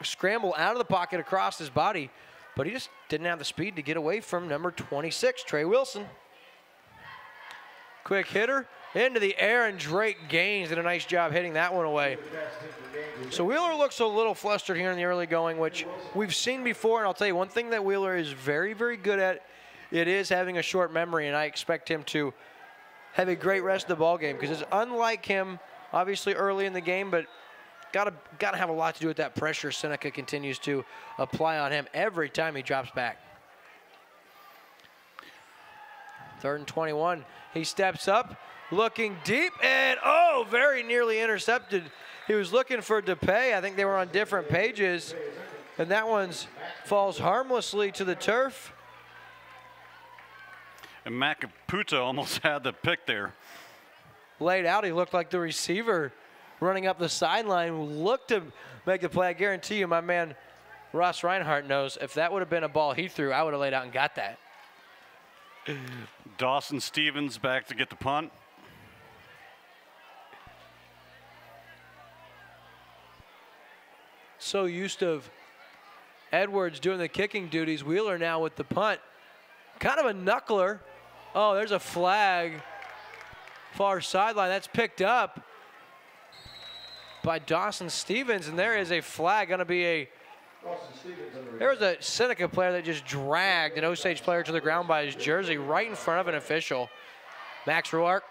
scramble out of the pocket across his body, but he just didn't have the speed to get away from number 26, Trey Wilson. Quick hitter into the air, and Drake Gaines did a nice job hitting that one away. So Wheeler looks a little flustered here in the early going, which we've seen before, and I'll tell you one thing that Wheeler is very, very good at, it is having a short memory, and I expect him to have a great rest of the ball game, because it's unlike him, obviously early in the game, but gotta have a lot to do with that pressure Seneca continues to apply on him every time he drops back. 3rd and 21. He steps up, looking deep, and oh, very nearly intercepted. He was looking for DePay. I think they were on different pages, and that one falls harmlessly to the turf. And Matt Caputo almost had the pick there. Laid out, he looked like the receiver running up the sideline, looked to make the play. I guarantee you, my man Ross Reinhardt knows if that would have been a ball he threw, I would have laid out and got that. Dawson Stevens back to get the punt. So used to Edwards doing the kicking duties. Wheeler now with the punt. Kind of a knuckler. Oh, there's a flag. Far sideline. That's picked up by Dawson Stevens, and there is a flag. Going to be a. There was a Seneca player that just dragged an Osage player to the ground by his jersey right in front of an official. Max Ruark.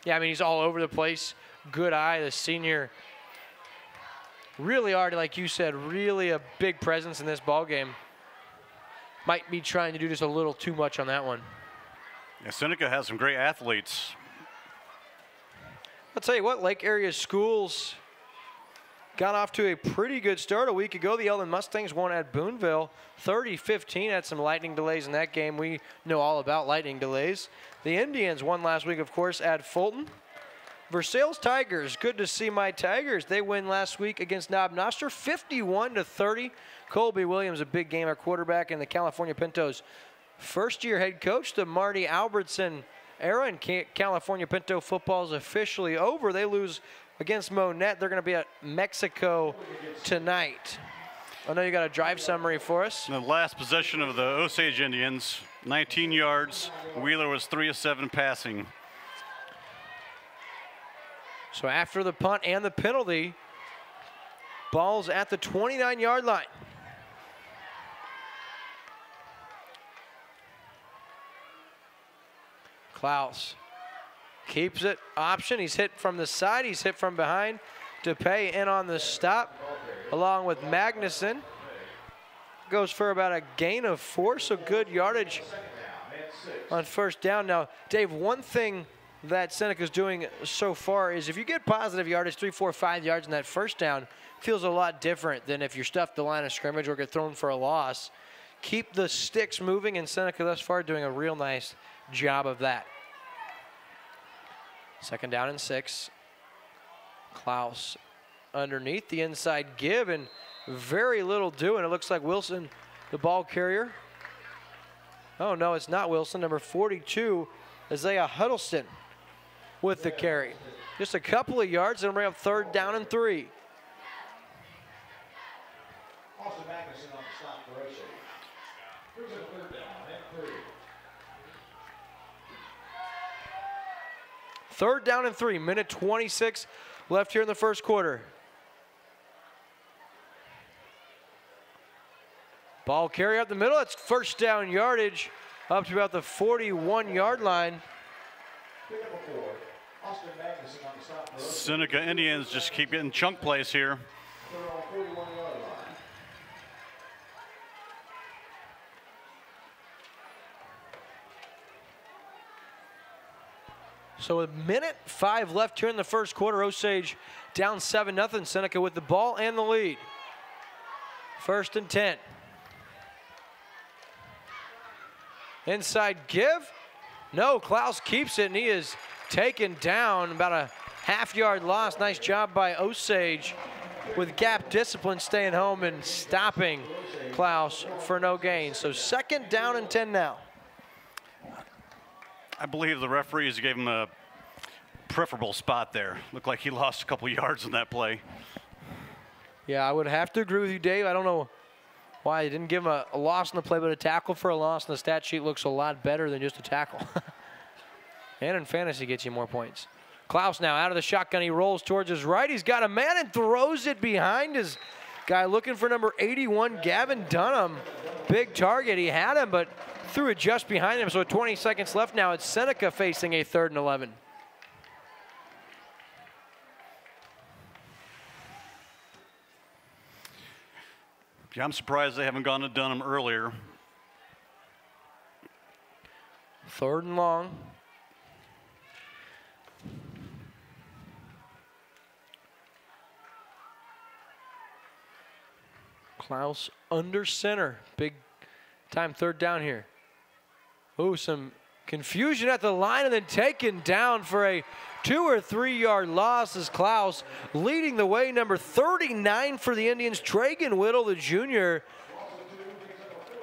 Yeah, I mean, he's all over the place. Good eye, the senior. Really already, like you said, really a big presence in this ball game. Might be trying to do just a little too much on that one. Yeah, Seneca has some great athletes. I'll tell you what, Lake area schools got off to a pretty good start a week ago. The Ellen Mustangs won at Boonville 30-15. Had some lightning delays in that game. We know all about lightning delays. The Indians won last week, of course, at Fulton. Versailles Tigers, good to see my Tigers. They win last week against Knob Noster 51-30. Colby Williams, a big game at quarterback, and the California Pintos first-year head coach. The Marty Albertson era in California Pinto football is officially over. They lose against Monette. They're going to be at Mexico tonight. I know you got a drive summary for us. The last possession of the Osage Indians, 19 yards. Wheeler was 3 of 7 passing. So after the punt and the penalty, ball's at the 29-yard line. Klaus keeps it option. He's hit from the side. He's hit from behind. DePay in on the stop along with Magnuson. Goes for about a gain of 4, so good yardage on first down. Now, Dave, one thing that Seneca's doing so far is if you get positive yardage, 3, 4, 5 yards in that first down, feels a lot different than if you're stuffed the line of scrimmage or get thrown for a loss. Keep the sticks moving, and Seneca thus far doing a real nice job of that. 2nd down and 6. Klaus underneath the inside give, and very little doing. It looks like Wilson, the ball carrier. Oh, no, it's not Wilson. Number 42, Isaiah Huddleston with the carry. Just a couple of yards, and bring up 3rd down and 3. Austin Magnuson on the stop for Osage. Here's a 3rd down and 3. 3rd down and 3, minute 26 left here in the first quarter. Ball carry up the middle. It's first down yardage up to about the 41-yard line. Seneca Indians just keep getting chunk plays here. So a minute 5 left here in the first quarter. Osage down 7-0. Seneca with the ball and the lead. 1st and 10. Inside give. No, Klaus keeps it, and he is taken down. About a half-yard loss. Nice job by Osage with gap discipline staying home and stopping Klaus for no gain. So 2nd down and 10 now. I believe the referees gave him a preferable spot there. Looked like he lost a couple yards in that play. Yeah, I would have to agree with you, Dave. I don't know why they didn't give him a loss in the play, but a tackle for a loss in the stat sheet looks a lot better than just a tackle. And in fantasy gets you more points. Klaus now out of the shotgun. He rolls towards his right. He's got a man and throws it behind his guy looking for number 81, Gavin Dunham. Big target. He had him, but threw it just behind him. So 20 seconds left now. It's Seneca facing a 3rd and 11. Yeah, I'm surprised they haven't gone to Dunham earlier. 3rd and long. Klaus under center. Big time 3rd down here. Oh, some confusion at the line and then taken down for a 2 or 3 yard loss as Klaus leading the way. Number 39 for the Indians, Tragan Whittle, the junior.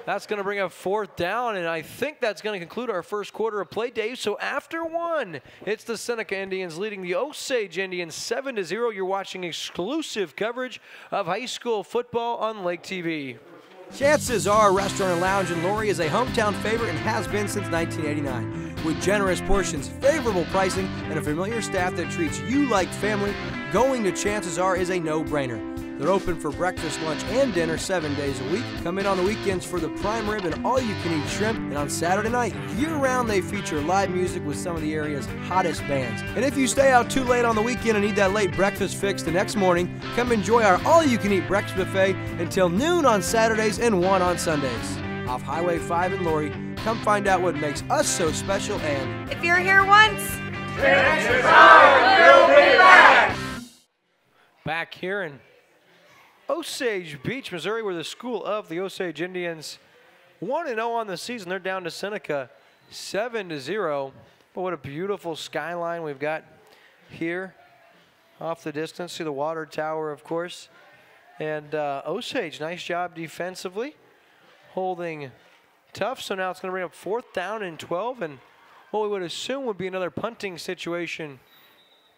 That's going to bring up 4th down, and I think that's going to conclude our first quarter of play, Dave. So after 1, it's the Seneca Indians leading the Osage Indians 7-0. You're watching exclusive coverage of high school football on Lake TV. Chances are Restaurant and Lounge in Laurie is a hometown favorite and has been since 1989. With generous portions, favorable pricing, and a familiar staff that treats you like family, going to Chances Are is a no-brainer. They're open for breakfast, lunch, and dinner 7 days a week. Come in on the weekends for the prime rib and all-you-can-eat shrimp. And on Saturday night, year-round, they feature live music with some of the area's hottest bands. And if you stay out too late on the weekend and need that late breakfast fix the next morning, come enjoy our all-you-can-eat breakfast buffet until noon on Saturdays and 1 on Sundays. Off Highway 5 in Laurie, come find out what makes us so special and... If you're here once, Chances are you'll be back! Back here in Osage Beach, Missouri, where the school of the Osage Indians 1-0 on the season. They're down to Seneca 7-0. But what a beautiful skyline we've got here off the distance. See the water tower, of course. And Osage, nice job defensively, holding tough. So now it's going to bring up 4th down and 12. And what we would assume would be another punting situation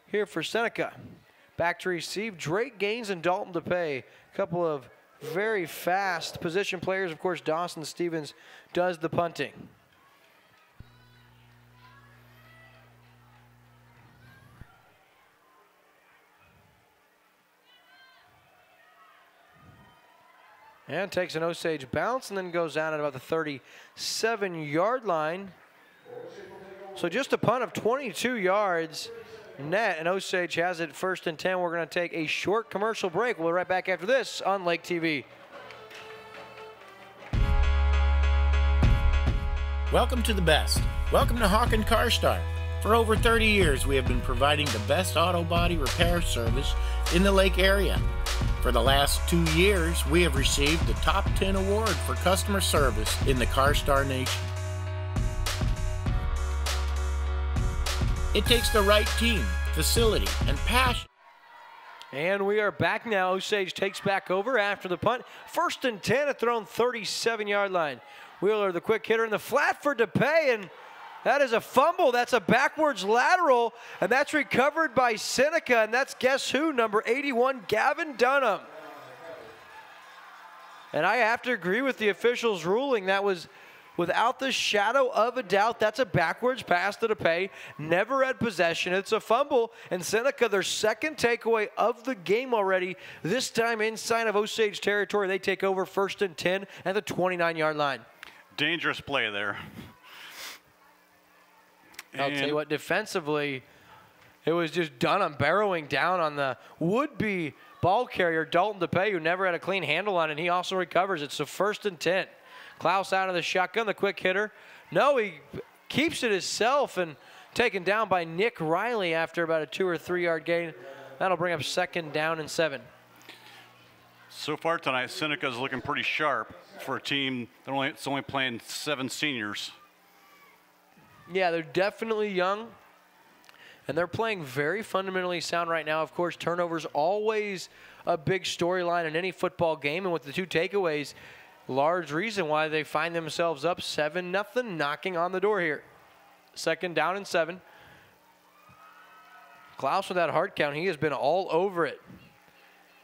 here for Seneca. Back to receive, Drake Gaines and Dalton DePay. A couple of very fast position players. Of course, Dawson Stevens does the punting. And takes an Osage bounce and then goes out at about the 37-yard line. So just a punt of 22 yards. Net, and Osage has it 1st and 10. We're going to take a short commercial break. We'll be right back after this on Lake TV. Welcome to the best. Welcome to Hawken Car Star. For over 30 years, we have been providing the best auto body repair service in the Lake area. For the last 2 years, we have received the Top 10 award for customer service in the Car Star Nation. It takes the right team, facility, and passion. And we are back now. Osage takes back over after the punt. 1st and 10 at their own 37-yard line. Wheeler, the quick hitter in the flat for DePay, and that is a fumble. That's a backwards lateral, and that's recovered by Seneca, and that's guess who? Number 81, Gavin Dunham. And I have to agree with the officials' ruling. That was, without the shadow of a doubt, that's a backwards pass to DePay. Never had possession. It's a fumble. And Seneca, their 2nd takeaway of the game already. This time inside of Osage territory. They take over 1st and 10 at the 29-yard line. Dangerous play there. I'll tell you what, defensively, it was just Dunham barrowing down on the would-be ball carrier, Dalton DePay, who never had a clean handle on it, and he also recovers it. So 1st and 10. Klaus out of the shotgun, the quick hitter. No, he keeps it himself and taken down by Nick Riley after about a 2 or 3 yard gain. That'll bring up 2nd down and 7. So far tonight, Seneca's looking pretty sharp for a team that's only playing 7 seniors. Yeah, they're definitely young, and they're playing very fundamentally sound right now. Of course, turnovers always a big storyline in any football game, and with the 2 takeaways, large reason why they find themselves up 7-0, knocking on the door here. 2nd down and 7. Klaus with that hard count. He has been all over it.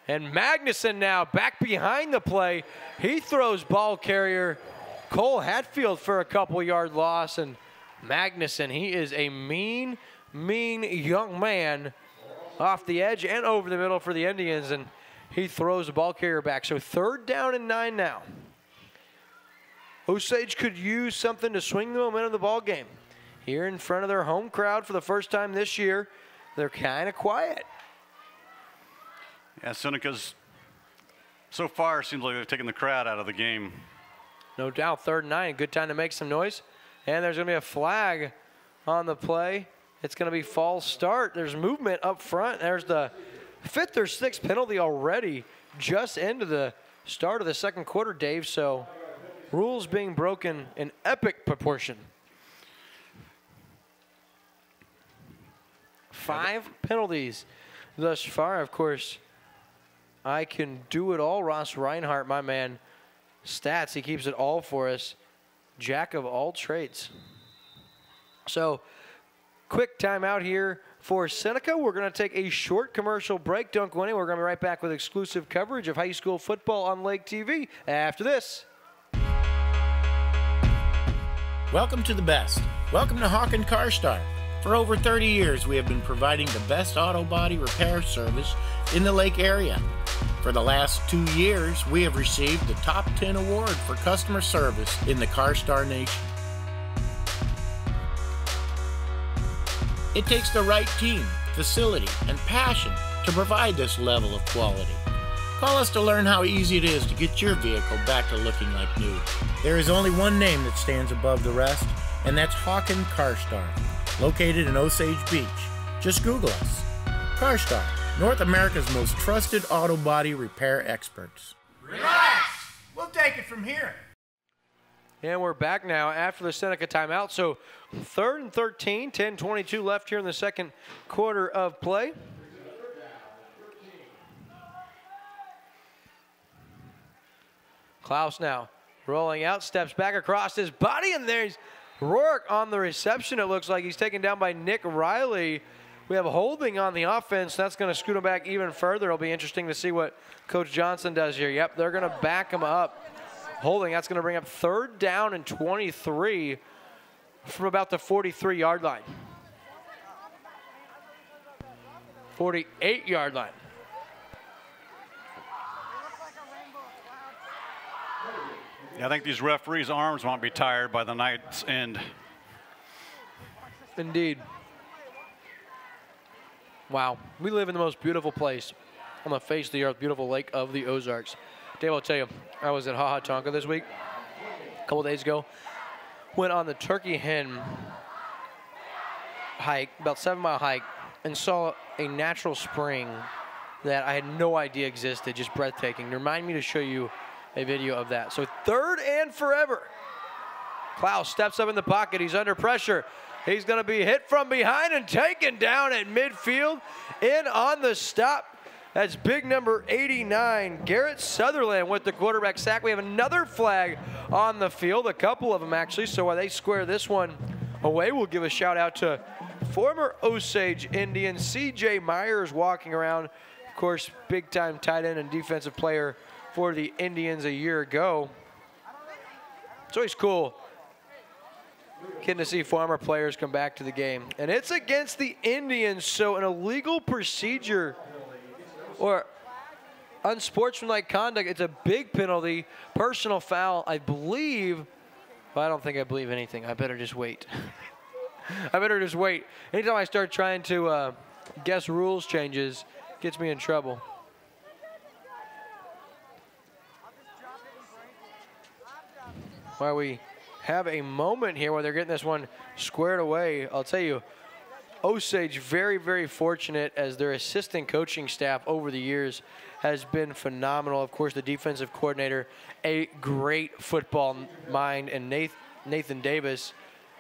And Magnuson now back behind the play. He throws ball carrier Cole Hatfield for a couple-yard loss. And Magnuson, he is a mean young man off the edge and over the middle for the Indians. And he throws the ball carrier back. So 3rd down and 9 now. Osage could use something to swing the momentum of the ball game. Here in front of their home crowd for the first time this year, they're kind of quiet. Yeah, Seneca's so far seems like they've taken the crowd out of the game. No doubt, 3rd and 9, good time to make some noise. And there's going to be a flag on the play. It's going to be false start. There's movement up front. There's the 5th or 6th penalty already just into the start of the 2nd quarter, Dave. So rules being broken in epic proportion. 5 penalties thus far. Of course, I can do it all. Ross Reinhart, my man, stats, he keeps it all for us. Jack of all trades. So, quick timeout here for Seneca. We're going to take a short commercial break. Don't go anywhere. We're going to be right back with exclusive coverage of high school football on Lake TV after this. Welcome to the best. Welcome to Hawken Car Star. For over 30 years, we have been providing the best auto body repair service in the Lake area. For the last 2 years, we have received the Top 10 award for customer service in the Car Star Nation. It takes the right team, facility, and passion to provide this level of quality. Call us to learn how easy it is to get your vehicle back to looking like new. There is only one name that stands above the rest, and that's Hawken Car Star, located in Osage Beach. Just Google us. Car Star, North America's most trusted auto body repair experts. Relax! We'll take it from here. And we're back now after the Seneca timeout. So 3rd and 13, 10:22 left here in the 2nd quarter of play. Klaus now rolling out, steps back across his body, and there's Rourke on the reception. It looks like he's taken down by Nick Riley. We have holding on the offense. That's going to scoot him back even further. It'll be interesting to see what Coach Johnson does here. Yep, they're going to back him up. Holding, that's going to bring up 3rd down and 23 from about the 43-yard line. 48-yard line. Yeah, I think these referees' arms won't be tired by the night's end. Indeed. Wow, we live in the most beautiful place on the face of the earth, beautiful lake of the Ozarks. Dave, I'll tell you, I was at Ha Ha Tonka this week, a couple days ago. Went on the Turkey Hen hike, about 7-mile hike, and saw a natural spring that I had no idea existed, just breathtaking. Remind me to show you a video of that. So 3rd and forever. Klaus steps up in the pocket. He's under pressure. He's going to be hit from behind and taken down at midfield. In on the stop. That's big number 89, Garrett Sutherland with the quarterback sack. We have another flag on the field, a couple of them actually. So while they square this one away, we'll give a shout out to former Osage Indian C.J. Myers walking around. Of course, big-time tight end and defensive player for the Indians a year ago. It's always cool getting to see former players come back to the game. And it's against the Indians, so an illegal procedure or unsportsmanlike conduct, it's a big penalty. Personal foul, I believe. Well, I don't think I believe anything. I better just wait. I better just wait. Anytime I start trying to guess rules changes, it gets me in trouble. While we have a moment here where they're getting this one squared away, I'll tell you, Osage very, very fortunate as their assistant coaching staff over the years has been phenomenal. Of course, the defensive coordinator, a great football mind, and Nathan Davis.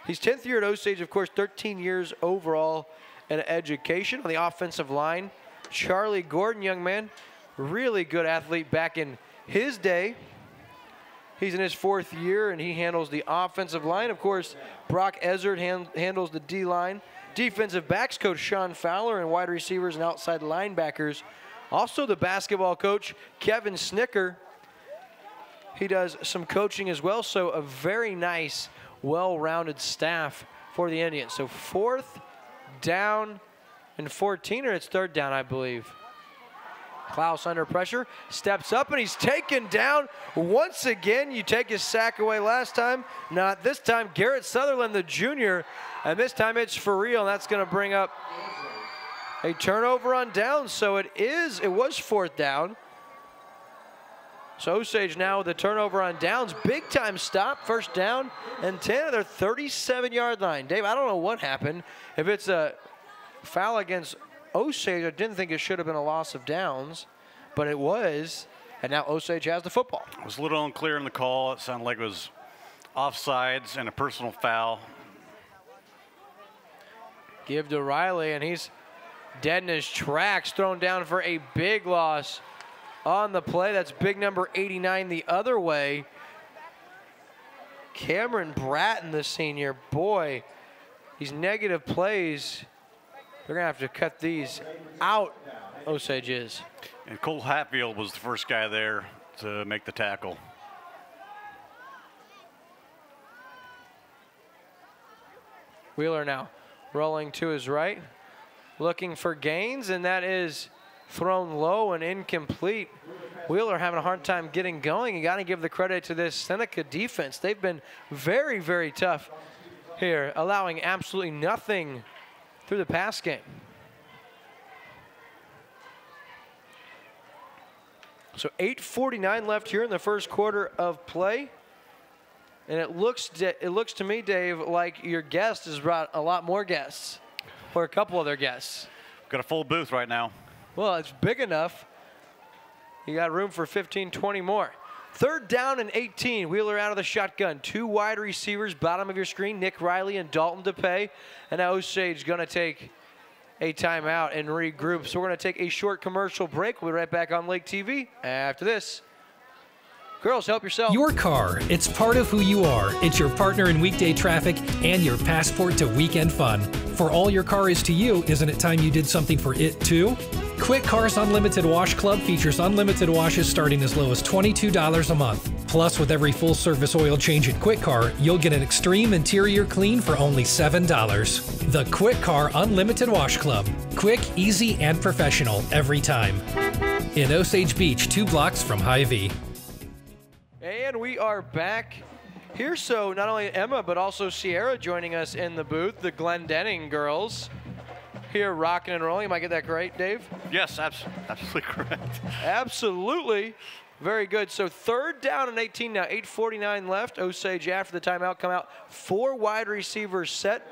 He's 10th year at Osage, of course, 13 years overall in education. On the offensive line, Charlie Gordon, young man, really good athlete back in his day. He's in his 4th year, and he handles the offensive line. Of course, Brock Ezzard handles the D-line. defensive backs coach Sean Fowler and wide receivers and outside linebackers. Also the basketball coach, Kevin Snicker. He does some coaching as well, so a very nice, well-rounded staff for the Indians. So 4th down and 14, or it's 3rd down, I believe. Klaus under pressure, steps up, and he's taken down once again. You take his sack away last time. Not this time. Garrett Sutherland, the junior, and this time it's for real, and that's going to bring up a turnover on downs. So it was 4th down. So Osage now with a turnover on downs. Big time stop, 1st down and 10 at their 37-yard line. Dave, I don't know what happened. If it's a foul against Osage, I didn't think it should have been a loss of downs, but it was, and now Osage has the football. It was a little unclear in the call. It sounded like it was offsides and a personal foul. Give to Riley, and he's dead in his tracks, thrown down for a big loss on the play. That's big number 89 the other way. Cameron Bratton, the senior. Boy, these negative plays, they're going to have to cut these out, Osage is. And Cole Hatfield was the first guy there to make the tackle. Wheeler now rolling to his right, looking for gains, and that is thrown low and incomplete. Wheeler having a hard time getting going. You got to give the credit to this Seneca defense. They've been very, very tough here, allowing absolutely nothing through the pass game. So 8:49 left here in the first quarter of play. And it looks to me, Dave, like your guest has brought a lot more guests, or a couple of their guests. Got a full booth right now. Well, it's big enough. You got room for 15, 20 more. 3rd down and 18. Wheeler out of the shotgun. 2 wide receivers, bottom of your screen, Nick Riley and Dalton DePay. And now Osage going to take a timeout and regroup. So we're going to take a short commercial break. We'll be right back on Lake TV after this. Girls, help yourself. Your car, it's part of who you are. It's your partner in weekday traffic and your passport to weekend fun. For all your car is to you, isn't it time you did something for it too? Quick Cars Unlimited Wash Club features unlimited washes starting as low as $22 a month. Plus, with every full-service oil change at Quick Car, you'll get an extreme interior clean for only $7. The Quick Car Unlimited Wash Club. Quick, easy, and professional every time. In Osage Beach, 2 blocks from Hy-Vee. And we are back here. So not only Emma, but also Sierra joining us in the booth. The Glendenning girls here rocking and rolling. Am I get that correct, Dave? Yes, absolutely correct. Absolutely. Very good. So 3rd down and 18 now. 8:49 left. Osage after the timeout come out. 4 wide receivers set.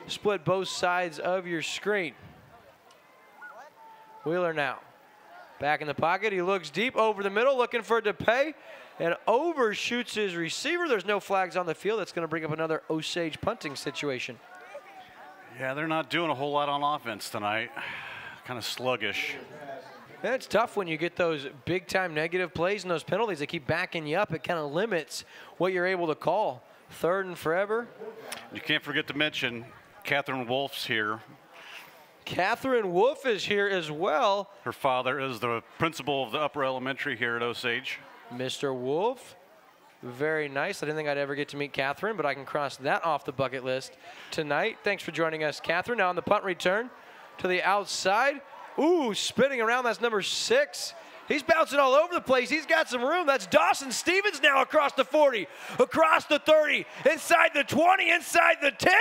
Split both sides of your screen. Wheeler now. Back in the pocket. He looks deep over the middle, looking for DePay, and overshoots his receiver. There's no flags on the field. That's going to bring up another Osage punting situation. Yeah, they're not doing a whole lot on offense tonight. Kind of sluggish. And it's tough when you get those big-time negative plays and those penalties that keep backing you up. It kind of limits what you're able to call. 3rd and forever. You can't forget to mention Catherine Wolf's here. Catherine Wolf is here as well. Her father is the principal of the upper elementary here at Osage. Mr. Wolf, very nice. I didn't think I'd ever get to meet Catherine, but I can cross that off the bucket list tonight. Thanks for joining us, Catherine. Now on the punt return to the outside. Ooh, spinning around, that's number 6. He's bouncing all over the place. He's got some room. That's Dawson Stevens now across the 40, across the 30, inside the 20, inside the 10,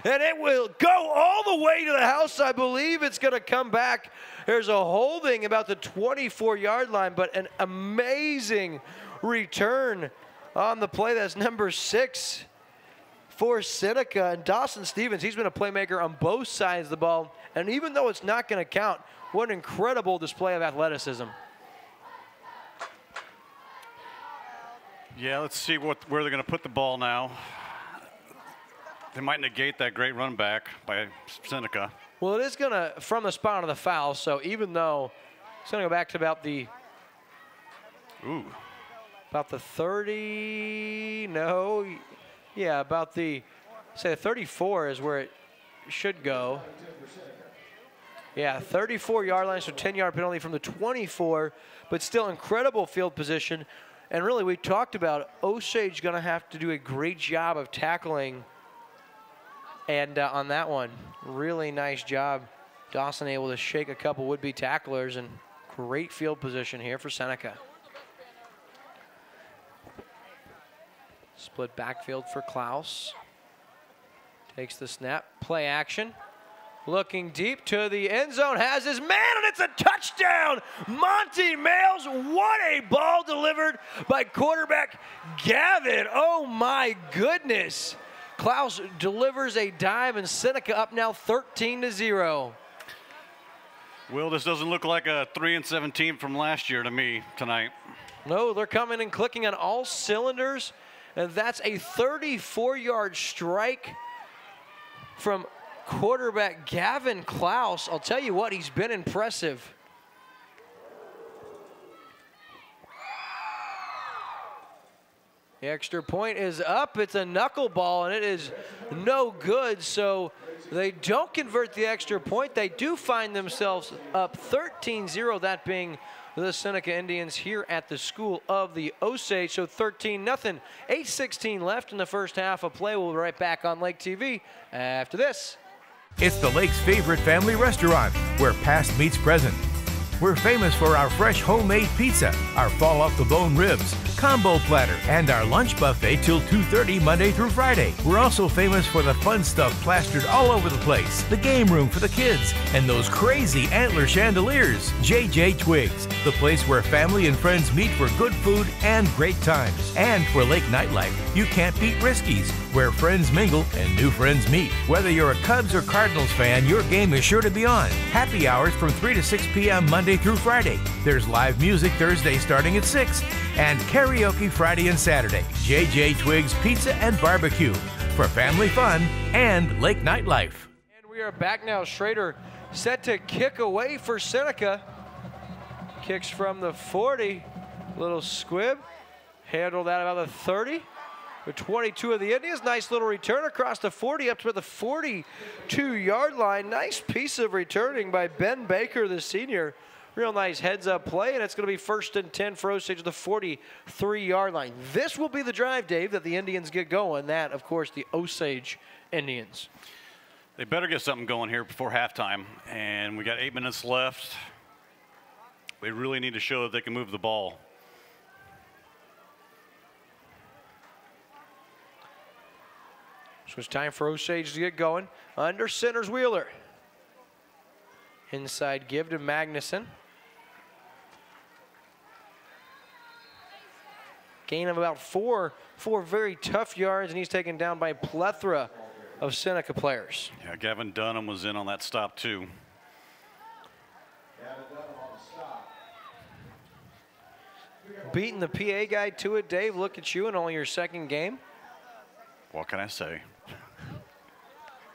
and it will go all the way to the house. I believe it's going to come back. There's a holding about the 24-yard line, but an amazing return on the play. That's number 6 for Seneca. And Dawson Stevens, he's been a playmaker on both sides of the ball, and even though it's not going to count, what an incredible display of athleticism. Yeah, let's see where they're going to put the ball now. They might negate that great run back by Seneca. Well, it is going to, from the spot of the foul, so even though it's going to go back to about the, about the 30, no, yeah, about the, say the 34 is where it should go. Yeah, 34-yard line, so 10-yard penalty from the 24, but still incredible field position. And really, we talked about Osage going to have to do a great job of tackling. And on that one, really nice job. Dawson able to shake a couple would-be tacklers, and great field position here for Seneca. Split backfield for Klaus. Takes the snap, play action. Looking deep to the end zone, has his man, and it's a touchdown! Monty Males, what a ball delivered by quarterback Gavin. Oh my goodness. Klaus delivers a dime, and Seneca up now 13-0. Will, this doesn't look like a 3-17 from last year to me tonight. No, they're coming and clicking on all cylinders, and that's a 34-yard strike from quarterback Gavin Klaus. I'll tell you what, he's been impressive. The extra point is up. It's a knuckleball, and it is no good. So they don't convert the extra point. They do find themselves up 13-0, that being the Seneca Indians here at the School of the Osage. So 13-0, 8:16 left in the first half of play. We'll be right back on Lake TV after this. It's the Lake's favorite family restaurant, where past meets present. We're famous for our fresh homemade pizza, our fall-off-the-bone ribs, combo platter, and our lunch buffet till 2:30 Monday through Friday. We're also famous for the fun stuff plastered all over the place, the game room for the kids, and those crazy antler chandeliers. JJ Twigs, the place where family and friends meet for good food and great times. And for Lake nightlife, you can't beat Risky's, where friends mingle and new friends meet. Whether you're a Cubs or Cardinals fan, your game is sure to be on. Happy hours from 3 to 6 p.m. Monday through Friday. There's live music Thursday starting at 6, and karaoke Friday and Saturday. JJ Twigs Pizza and Barbecue for family fun and lake nightlife. And we are back now. Schrader set to kick away for Seneca. Kicks from the 40. Little squib. Handled that about the 30. The 22 of the Indians. Nice little return across the 40 up to the 42-yard line. Nice piece of returning by Ben Baker, the senior. Real nice heads-up play, and it's going to be 1st and 10 for Osage at the 43-yard line. This will be the drive, Dave, that the Indians get going. That, of course, the Osage Indians. They better get something going here before halftime, and we got 8 minutes left. We really need to show that they can move the ball. So it's time for Osage to get going. Under center's Wheeler. Inside give to Magnuson. Gain of about four very tough yards, and he's taken down by a plethora of Seneca players. Yeah, Gavin Dunham was in on that stop too. Beating the PA guy to it, Dave. Look at you in only your second game. What can I say?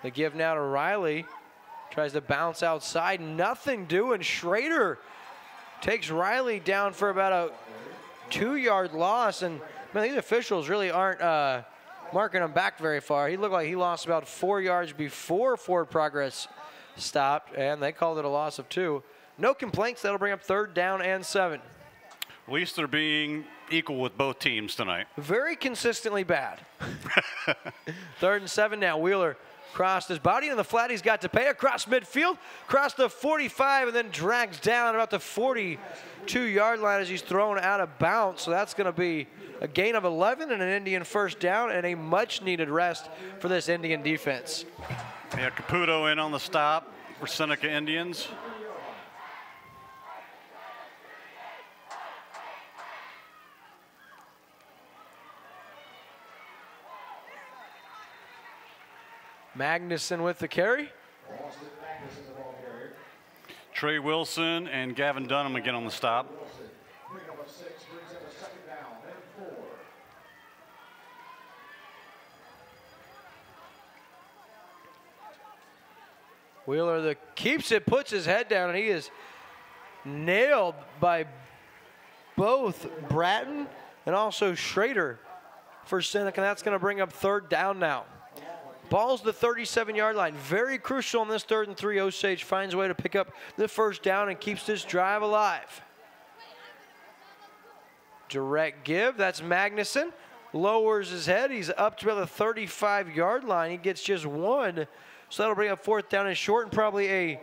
The give now to Riley. Tries to bounce outside. Nothing doing. Schrader takes Riley down for about a 2-yard loss. And man, these officials really aren't marking him back very far. He looked like he lost about 4 yards before forward progress stopped, and they called it a loss of 2. No complaints. That'll bring up 3rd down and 7. At least they're being equal with both teams tonight. Very consistently bad. 3rd and 7 now. Wheeler crossed his body in the flat. He's got to pay across midfield, across the 45, and then drags down about the 42-yard line as he's thrown out of bounds. So that's going to be a gain of 11 and an Indian 1st down, and a much-needed rest for this Indian defense. Yeah, Caputo in on the stop for Seneca Indians. Magnuson with the carry. Trey Wilson and Gavin Dunham again on the stop. Wheeler keeps it, puts his head down, and he is nailed by both Bratton and also Schrader for Seneca. That's going to bring up 3rd down now. Ball's the 37-yard line. Very crucial on this 3rd and 3. Osage finds a way to pick up the first down and keeps this drive alive. Direct give, that's Magnuson. Lowers his head, he's up to about the 35-yard line. He gets just 1, so that'll bring up 4th down and short, and probably a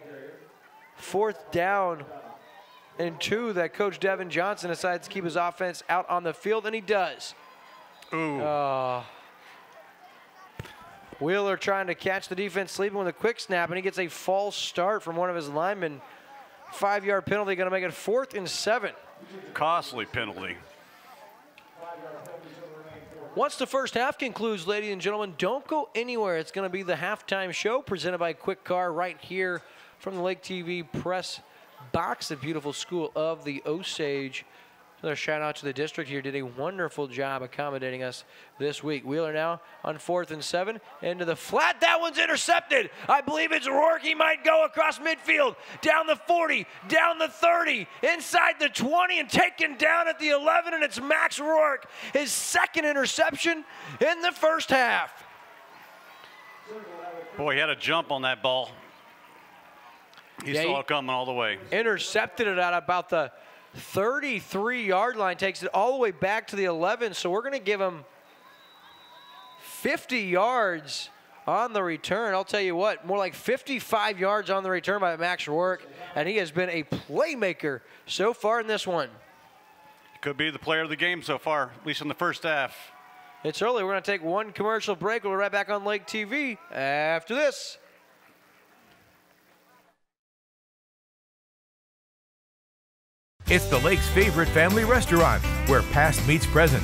4th down and 2 that Coach Devin Johnson decides to keep his offense out on the field, and he does. Ooh. Wheeler trying to catch the defense sleeping with a quick snap, and he gets a false start from one of his linemen. 5-yard penalty, going to make it 4th and 7. Costly penalty. Once the first half concludes, ladies and gentlemen, don't go anywhere. It's going to be the halftime show presented by Quick Car right here from the Lake TV press box, the beautiful school of the Osage. Another shout out to the district here. Did a wonderful job accommodating us this week. Wheeler now on 4th and 7. Into the flat. That one's intercepted. I believe it's Rourke. He might go across midfield. Down the 40. Down the 30. Inside the 20 and taken down at the 11. And it's Max Rourke. His 2nd interception in the first half. Boy, he had a jump on that ball. He saw it coming all the way. Intercepted it at about the 33-yard line, takes it all the way back to the 11, so we're going to give him 50 yards on the return. I'll tell you what, more like 55 yards on the return by Max Rourke, and he has been a playmaker so far in this one. Could be the player of the game so far, at least in the first half. It's early. We're going to take one commercial break. We'll be right back on Lake TV after this. It's the Lake's favorite family restaurant, where past meets present.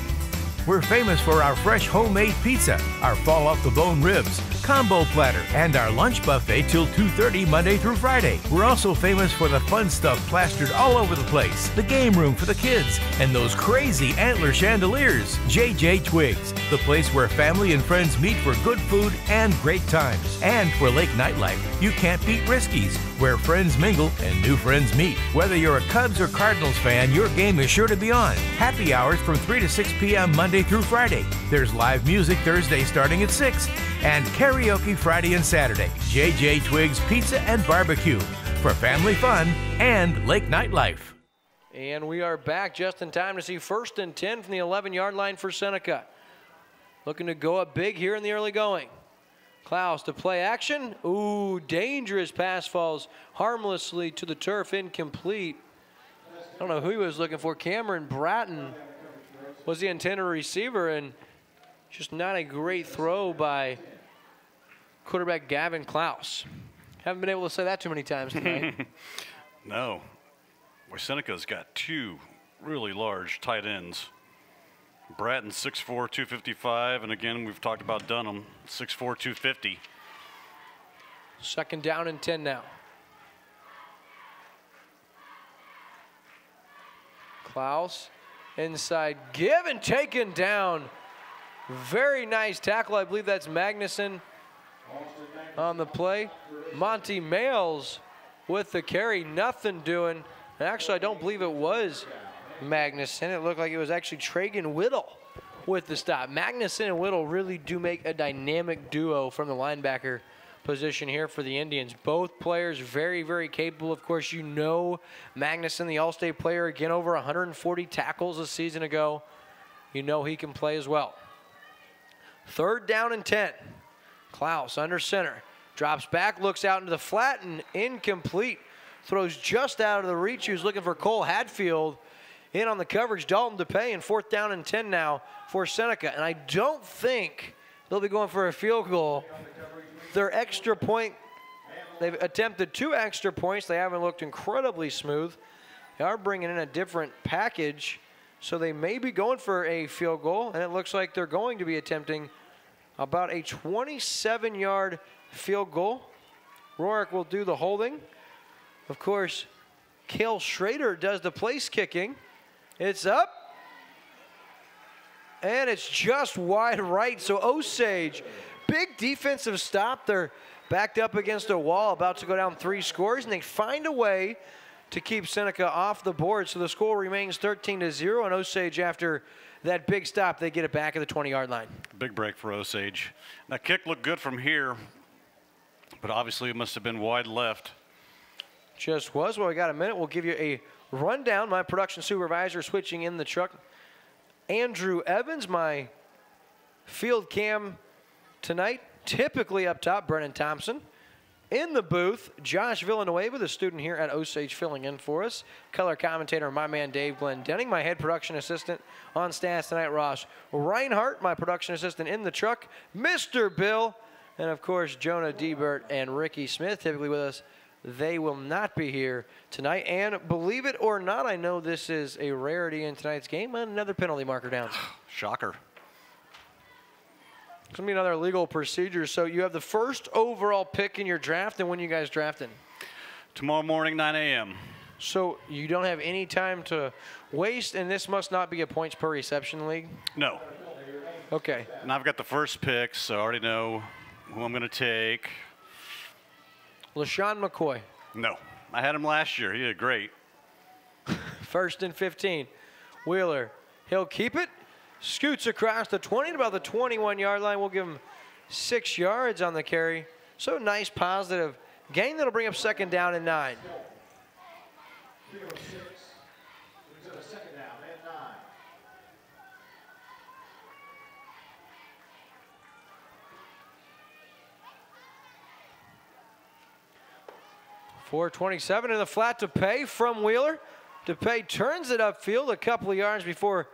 We're famous for our fresh homemade pizza, our fall-off-the-bone ribs, combo platter, and our lunch buffet till 2:30 Monday through Friday. We're also famous for the fun stuff plastered all over the place, the game room for the kids, and those crazy antler chandeliers. JJ Twigs, the place where family and friends meet for good food and great times. And for Lake nightlife, you can't beat Risky's, where friends mingle and new friends meet. Whether you're a Cubs or Cardinals fan, your game is sure to be on. Happy hours from 3 to 6 p.m. Monday through Friday. There's live music Thursday starting at 6, and karaoke Friday and Saturday. JJ Twigs Pizza and Barbecue for family fun and lake nightlife. And we are back just in time to see 1st and 10 from the 11-yard line for Seneca. Looking to go up big here in the early going. Klaus to play action. Ooh, dangerous pass falls harmlessly to the turf, incomplete. I don't know who he was looking for. Cameron Bratton was the intended receiver, and just not a great throw by quarterback Gavin Klaus. Haven't been able to say that too many times tonight. No. Boy, Seneca's got 2 really large tight ends. Bratton 6'4", 255, and again, we've talked about Dunham, 6'4", 250. 2nd down and 10 now. Klaus inside, give and taken down. Very nice tackle. I believe that's Magnuson on the play. Monty Males with the carry, nothing doing. Actually, I don't believe it was Magnuson. It looked like it was actually Tragan Whittle with the stop. Magnuson and Whittle really do make a dynamic duo from the linebacker position here for the Indians. Both players very, very capable. Of course, you know Magnuson, the All-State player, again over 140 tackles a season ago. You know he can play as well. 3rd down and 10. Klaus under center. Drops back, looks out into the flat, and incomplete. Throws just out of the reach. He was looking for Cole Hadfield. In on the coverage, Dalton DePay, and 4th down and 10 now for Seneca. And I don't think they'll be going for a field goal. Their extra point, they've attempted 2 extra points. They haven't looked incredibly smooth. They are bringing in a different package, so they may be going for a field goal, and it looks like they're going to be attempting about a 27-yard field goal. Rourke will do the holding. Of course, Cale Schrader does the place kicking. It's up, and it's just wide right. So Osage, big defensive stop. They're backed up against a wall, about to go down 3 scores, and they find a way to keep Seneca off the board. So the score remains 13-0, and Osage, after that big stop, they get it back at the 20-yard line. Big break for Osage. That kick looked good from here, but obviously it must have been wide left. Just was. Well, we got a minute. We'll give you a rundown. My production supervisor switching in the truck, Andrew Evans. My field cam tonight, typically up top, Brennan Thompson. In the booth, Josh Villanueva, the student here at Osage, filling in for us. Color commentator, my man Dave Glendenning. My head production assistant on stats tonight, Ross Reinhardt. My production assistant in the truck, Mr. Bill. And, of course, Jonah Debert and Ricky Smith, typically with us. They will not be here tonight. And believe it or not, I know this is a rarity in tonight's game. Another penalty marker down. Shocker. It's going to be another legal procedure. So you have the first overall pick in your draft, and when you guys drafting? Tomorrow morning, 9 a.m. So you don't have any time to waste, and this must not be a points per reception league? No. Okay. And I've got the first pick, so I already know who I'm going to take. LaShawn McCoy. No. I had him last year. He did great. First and 15. Wheeler. He'll keep it. Scoots across the 20 to about the 21-yard line. We'll give him 6 yards on the carry. So nice positive gain that'll bring up second down and 9. .427 in the flat to Pay from Wheeler. DePay turns it upfield a couple of yards before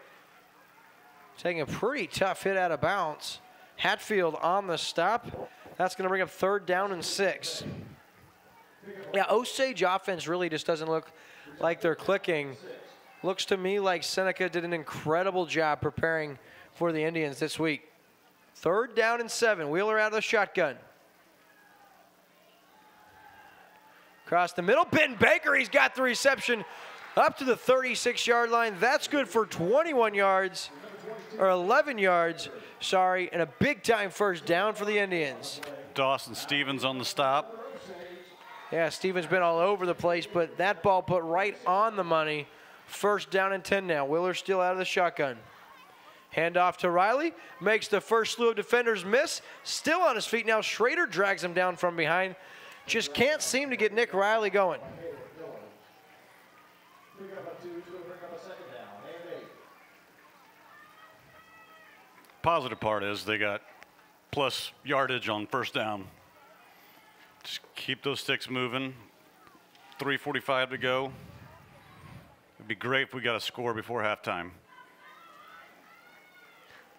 taking a pretty tough hit out of bounds. Hatfield on the stop. That's going to bring up third down and 6. Yeah, Osage offense really just doesn't look like they're clicking. Looks to me like Seneca did an incredible job preparing for the Indians this week. Third down and 7. Wheeler out of the shotgun. Across the middle, Ben Baker, he's got the reception up to the 36-yard line. That's good for 21 yards, or 11 yards, sorry, and a big-time first down for the Indians. Dawson Stevens on the stop. Yeah, Stevens been all over the place, but that ball put right on the money. First down and 10 now. Wheeler still out of the shotgun. Handoff to Riley, makes the first slew of defenders miss. Still on his feet now. Schrader drags him down from behind. Just can't seem to get Nick Riley going. Positive part is they got plus yardage on first down. Just keep those sticks moving. 3:45 to go. It'd be great if we got a score before halftime.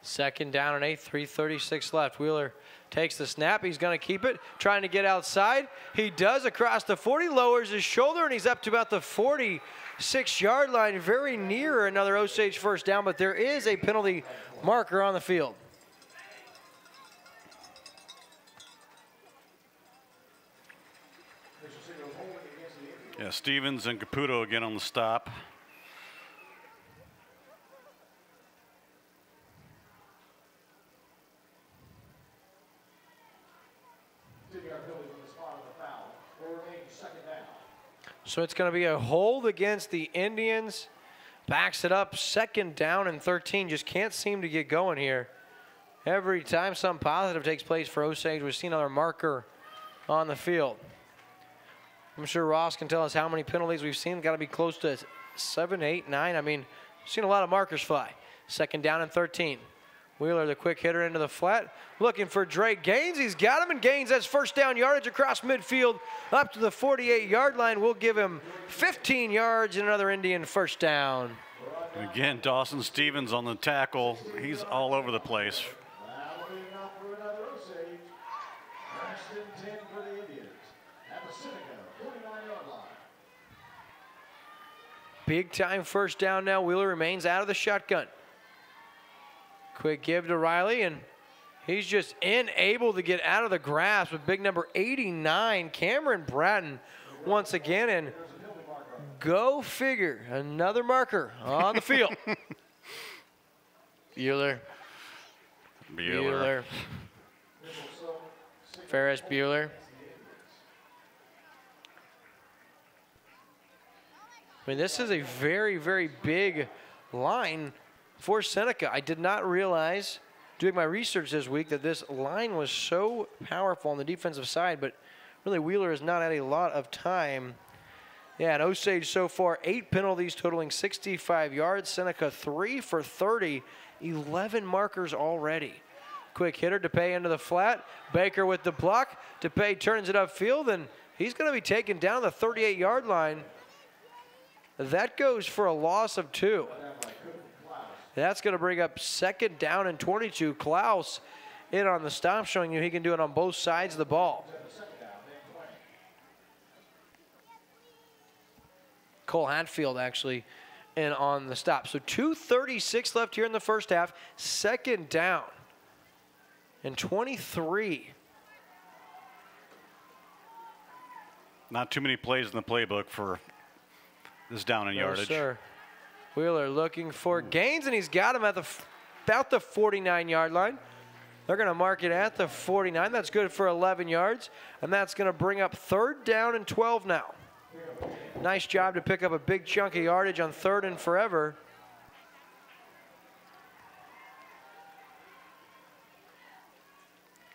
Second down and 8, 3:36 left. Wheeler takes the snap. He's going to keep it, trying to get outside. He does across the 40, lowers his shoulder, and he's up to about the 46-yard line, very near another Osage first down, but there is a penalty marker on the field. Yeah, Stevens and Caputo again on the stop. So it's going to be a hold against the Indians. Backs it up, second down and 13. Just can't seem to get going here. Every time something positive takes place for Osage, we've seen another marker on the field. I'm sure Ross can tell us how many penalties we've seen. Got to be close to 7, 8, 9. I mean, seen a lot of markers fly. Second down and 13. Wheeler, the quick hitter into the flat, looking for Drake Gaines. He's got him, and Gaines has first down yardage across midfield up to the 48-yard line. We'll give him 15 yards and another Indian first down. Again, Dawson Stevens on the tackle. He's all over the place. Big time first down now. Wheeler remains out of the shotgun. Quick give to Riley, and he's just unable to get out of the grasp with big number 89, Cameron Bratton, once again. And go figure, another marker on the field. Bueller. Ferris Bueller. I mean, this is a very, very big line for Seneca. I did not realize, doing my research this week, that this line was so powerful on the defensive side, but really Wheeler has not had a lot of time. Yeah, and Osage so far, 8 penalties totaling 65 yards. Seneca 3 for 30, 11 markers already. Quick hitter, DePay into the flat. Baker with the block. DePay turns it upfield, and he's going to be taken down the 38-yard line. That goes for a loss of 2. That's going to bring up 2nd down and 22. Klaus in on the stop, showing you he can do it on both sides of the ball. Cole Hatfield actually in on the stop. So 2:36 left here in the first half. 2nd down and 23. Not too many plays in the playbook for this down in yardage. Sir. Wheeler looking for gains, and he's got him at about the 49-yard line. They're going to mark it at the 49. That's good for 11 yards, and that's going to bring up 3rd down and 12 now. Nice job to pick up a big chunk of yardage on 3rd and forever.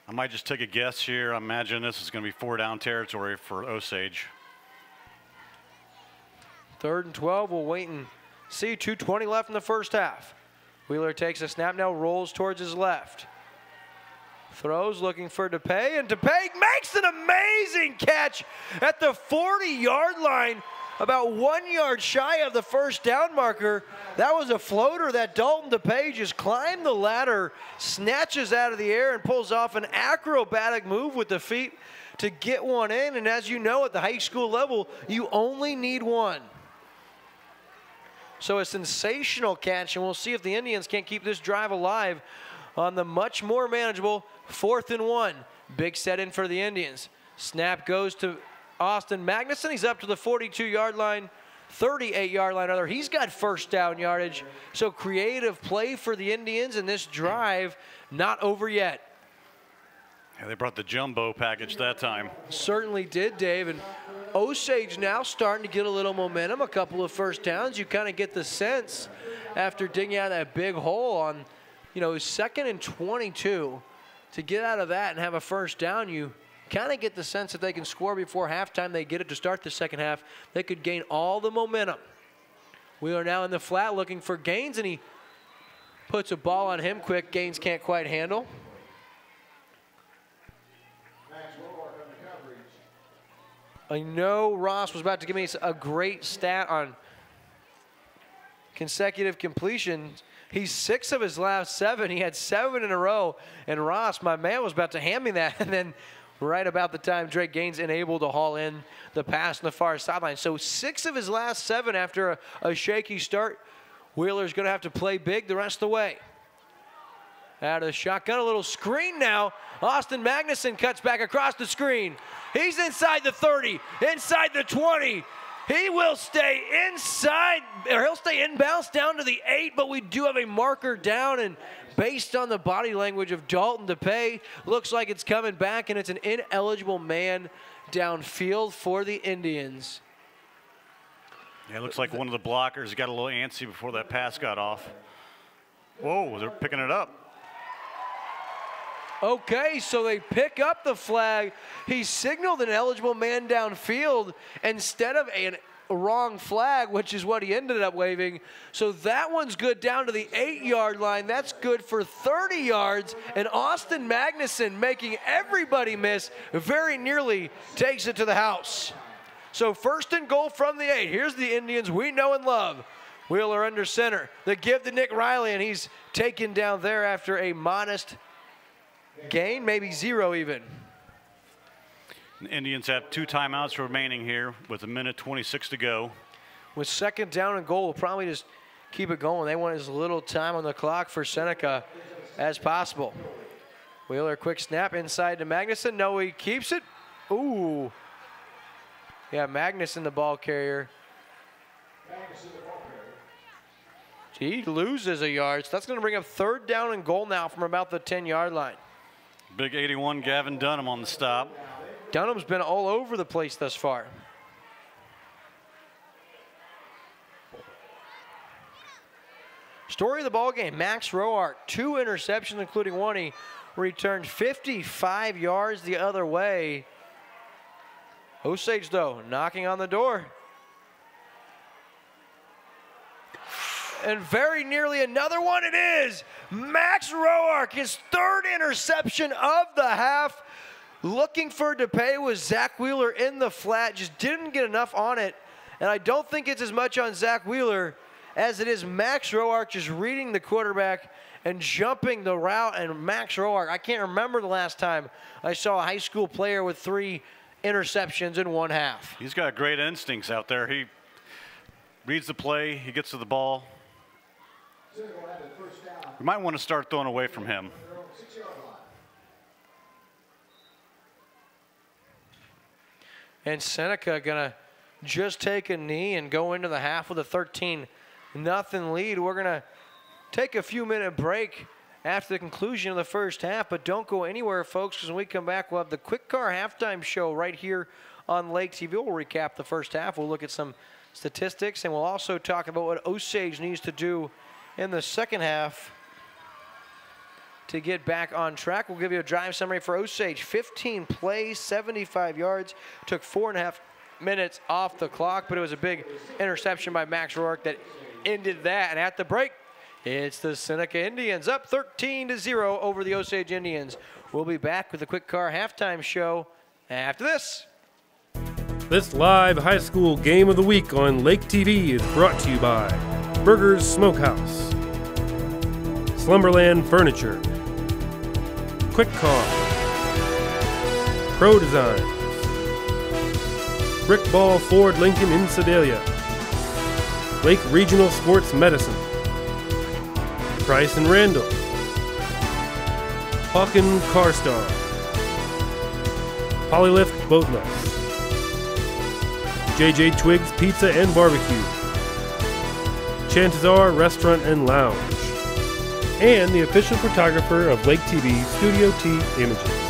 I might just take a guess here. I imagine this is going to be 4-down territory for Osage. 3rd and 12. We'll wait and see. 2:20 left in the first half. Wheeler takes a snap now, rolls towards his left. Throws, looking for DePay, and DePay makes an amazing catch at the 40-yard line, about 1 yard shy of the 1st down marker. That was a floater that Dalton DePay just climbed the ladder, snatches out of the air, and pulls off an acrobatic move with the feet to get one in. And as you know, at the high school level, you only need one. So a sensational catch, and we'll see if the Indians can't keep this drive alive on the much more manageable 4th and 1. Big set in for the Indians. Snap goes to Austin Magnuson. He's up to the 42-yard line, 38-yard line rather. He's got 1st down yardage. So creative play for the Indians in this drive. Not over yet. Yeah, they brought the jumbo package that time. Certainly did, Dave. And Osage now starting to get a little momentum. A couple of 1st downs. You kind of get the sense after digging out that big hole on, 2nd and 22. To get out of that and have a 1st down, you kind of get the sense that they can score before halftime. They get it to start the second half. They could gain all the momentum. Wheeler now in the flat looking for Gaines, and he puts a ball on him quick. Gaines can't quite handle. I know Ross was about to give me a great stat on consecutive completions. He's 6 of his last 7. He had 7 in a row. And Ross, my man, was about to hand me that. And then right about the time Drake Gaines enabled to haul in the pass on the far sideline. So 6 of his last 7 after a shaky start. Wheeler's going to have to play big the rest of the way. Out of the shotgun, a little screen now. Austin Magnuson cuts back across the screen. He's inside the 30, inside the 20. He will stay inside, or he'll stay inbounds down to the 8, but we do have a marker down, and based on the body language of Dalton DePay, looks like it's coming back, and it's an ineligible man downfield for the Indians. Yeah, it looks like one of the blockers got a little antsy before that pass got off. Whoa, they're picking it up. Okay, so they pick up the flag. He signaled an eligible man downfield instead of a wrong flag, which is what he ended up waving. So that one's good down to the 8-yard line. That's good for 30 yards. And Austin Magnuson, making everybody miss, very nearly takes it to the house. So 1st and goal from the 8. Here's the Indians we know and love. Wheeler under center. The give to Nick Riley, and he's taken down there after a modest gain, maybe 0 even. The Indians have 2 timeouts remaining here with 1:26 to go. With 2nd down and goal, we'll probably just keep it going. They want as little time on the clock for Seneca as possible. Wheeler, quick snap inside to Magnuson. No, he keeps it. Ooh. Yeah, Magnuson, the ball carrier. He loses a yard, so that's going to bring up 3rd down and goal now from about the 10-yard line. Big 81 Gavin Dunham on the stop. Dunham's been all over the place thus far. Story of the ball game, Max Roark, 2 interceptions, including one he returned 55 yards the other way. Osage, though, knocking on the door. And very nearly another one it is. Max Roark, his 3rd interception of the half. Looking for DePay with Zach Wheeler in the flat. Just didn't get enough on it. And I don't think it's as much on Zach Wheeler as it is Max Roark just reading the quarterback and jumping the route. And Max Roark, I can't remember the last time I saw a high school player with 3 interceptions in one half. He's got great instincts out there. He reads the play, he gets to the ball. We might want to start throwing away from him. And Seneca gonna just take a knee and go into the half with a 13-0 lead. We're gonna take a few minute break after the conclusion of the first half, but don't go anywhere, folks, because when we come back, we'll have the Quick Car Halftime Show right here on Lake TV. We'll recap the first half. We'll look at some statistics, and we'll also talk about what Osage needs to do in the second half to get back on track. We'll give you a drive summary for Osage. 15 plays, 75 yards, took 4.5 minutes off the clock, but it was a big interception by Max Roark that ended that. And at the break, it's the Seneca Indians up 13-0 over the Osage Indians. We'll be back with the Quick Car Halftime Show after this. This live high school game of the week on Lake TV is brought to you by Burgers Smokehouse, Slumberland Furniture, Quick Car, Pro Designs, Brick Ball Ford Lincoln in Sedalia, Lake Regional Sports Medicine, Price and Randall, Hawken Car Star, Polylift Boatless, JJ Twiggs Pizza and Barbecue, Chances Are Restaurant and Lounge, and the official photographer of Lake TV, Studio T Images.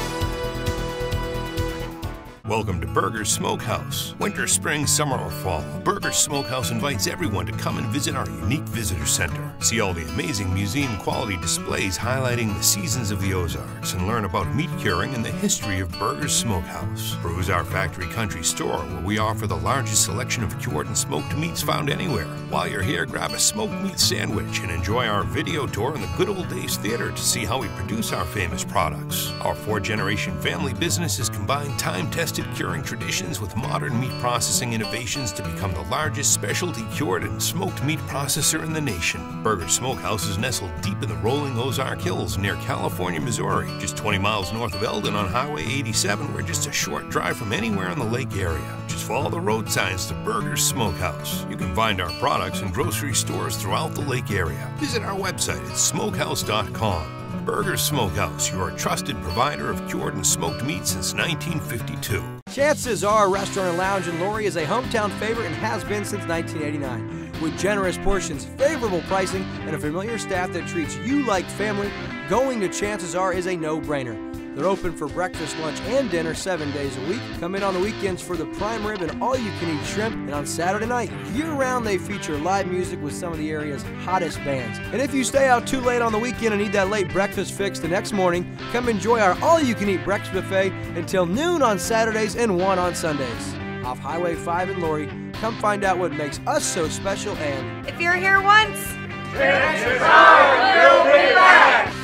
Welcome to Burgers Smokehouse. Winter, spring, summer, or fall, Burgers Smokehouse invites everyone to come and visit our unique visitor center. See all the amazing museum-quality displays highlighting the seasons of the Ozarks and learn about meat curing and the history of Burgers Smokehouse. Peruse our factory country store where we offer the largest selection of cured and smoked meats found anywhere. While you're here, grab a smoked meat sandwich and enjoy our video tour in the Good Old Days Theater to see how we produce our famous products. Our 4-generation family business has combined time-tested curing traditions with modern meat processing innovations to become the largest specialty cured and smoked meat processor in the nation. Burgers Smokehouse is nestled deep in the rolling Ozark Hills near California, Missouri, just 20 miles north of Eldon on Highway 87. We're just a short drive from anywhere in the lake area. Just follow the road signs to Burgers Smokehouse. You can find our products in grocery stores throughout the lake area. Visit our website at smokehouse.com. Burgers Smokehouse, your trusted provider of cured and smoked meat since 1952. Chances Are Restaurant and Lounge in Laurie is a hometown favorite and has been since 1989. With generous portions, favorable pricing, and a familiar staff that treats you like family, going to Chances Are is a no-brainer. They're open for breakfast, lunch, and dinner 7 days a week. Come in on the weekends for the prime rib and all-you-can-eat shrimp. And on Saturday night, year-round, they feature live music with some of the area's hottest bands. And if you stay out too late on the weekend and need that late breakfast fix the next morning, come enjoy our all-you-can-eat breakfast buffet until noon on Saturdays and 1 on Sundays. Off Highway 5 in Laurie, come find out what makes us so special and... If you're here once, Chances are you'll be back!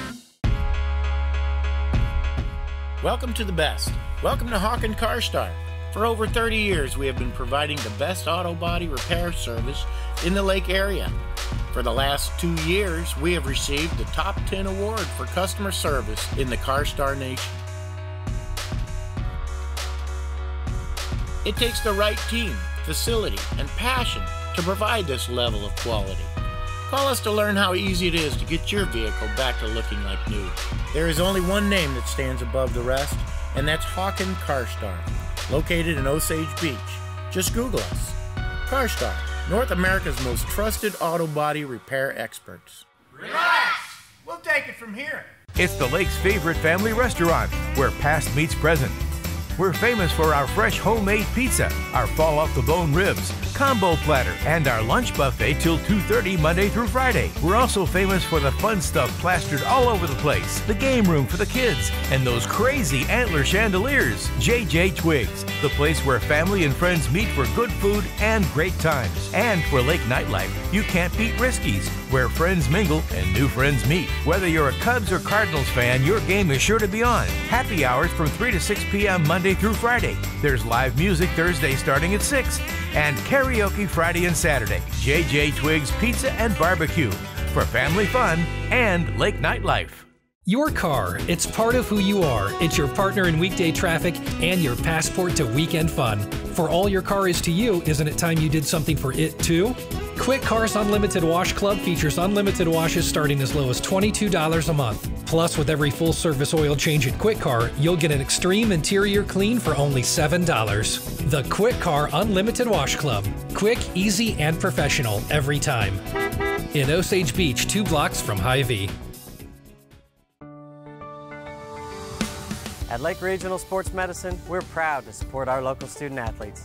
Welcome to the best. Welcome to Hawken Car Star. For over 30 years, we have been providing the best auto body repair service in the lake area. For the last 2 years, we have received the Top 10 award for customer service in the Car Star Nation. It takes the right team, facility, and passion to provide this level of quality. Call us to learn how easy it is to get your vehicle back to looking like new. There is only one name that stands above the rest, and that's Hawken Car Star, located in Osage Beach. Just Google us. Car Star, North America's most trusted auto body repair experts. Relax! We'll take it from here. It's the lake's favorite family restaurant, where past meets present. We're famous for our fresh homemade pizza, our fall off the bone ribs, combo platter, and our lunch buffet till 2:30 Monday through Friday. We're also famous for the fun stuff plastered all over the place, the game room for the kids, and those crazy antler chandeliers. JJ Twigs, the place where family and friends meet for good food and great times. And for lake nightlife, you can't beat Risky's, where friends mingle and new friends meet. Whether you're a Cubs or Cardinals fan, your game is sure to be on. Happy hours from 3 to 6 p.m. Monday through Friday. There's live music Thursday starting at 6, and karaoke Friday and Saturday. JJ Twigs Pizza and Barbecue for family fun and lake nightlife. Your car, it's part of who you are. It's your partner in weekday traffic and your passport to weekend fun. For all your car is to you, isn't it time you did something for it too? Quick Cars Unlimited Wash Club features unlimited washes starting as low as $22 a month. Plus, with every full-service oil change at Quick Car, you'll get an extreme interior clean for only $7. The Quick Car Unlimited Wash Club. Quick, easy, and professional every time. In Osage Beach, 2 blocks from Hy-Vee. At Lake Regional Sports Medicine, we're proud to support our local student athletes,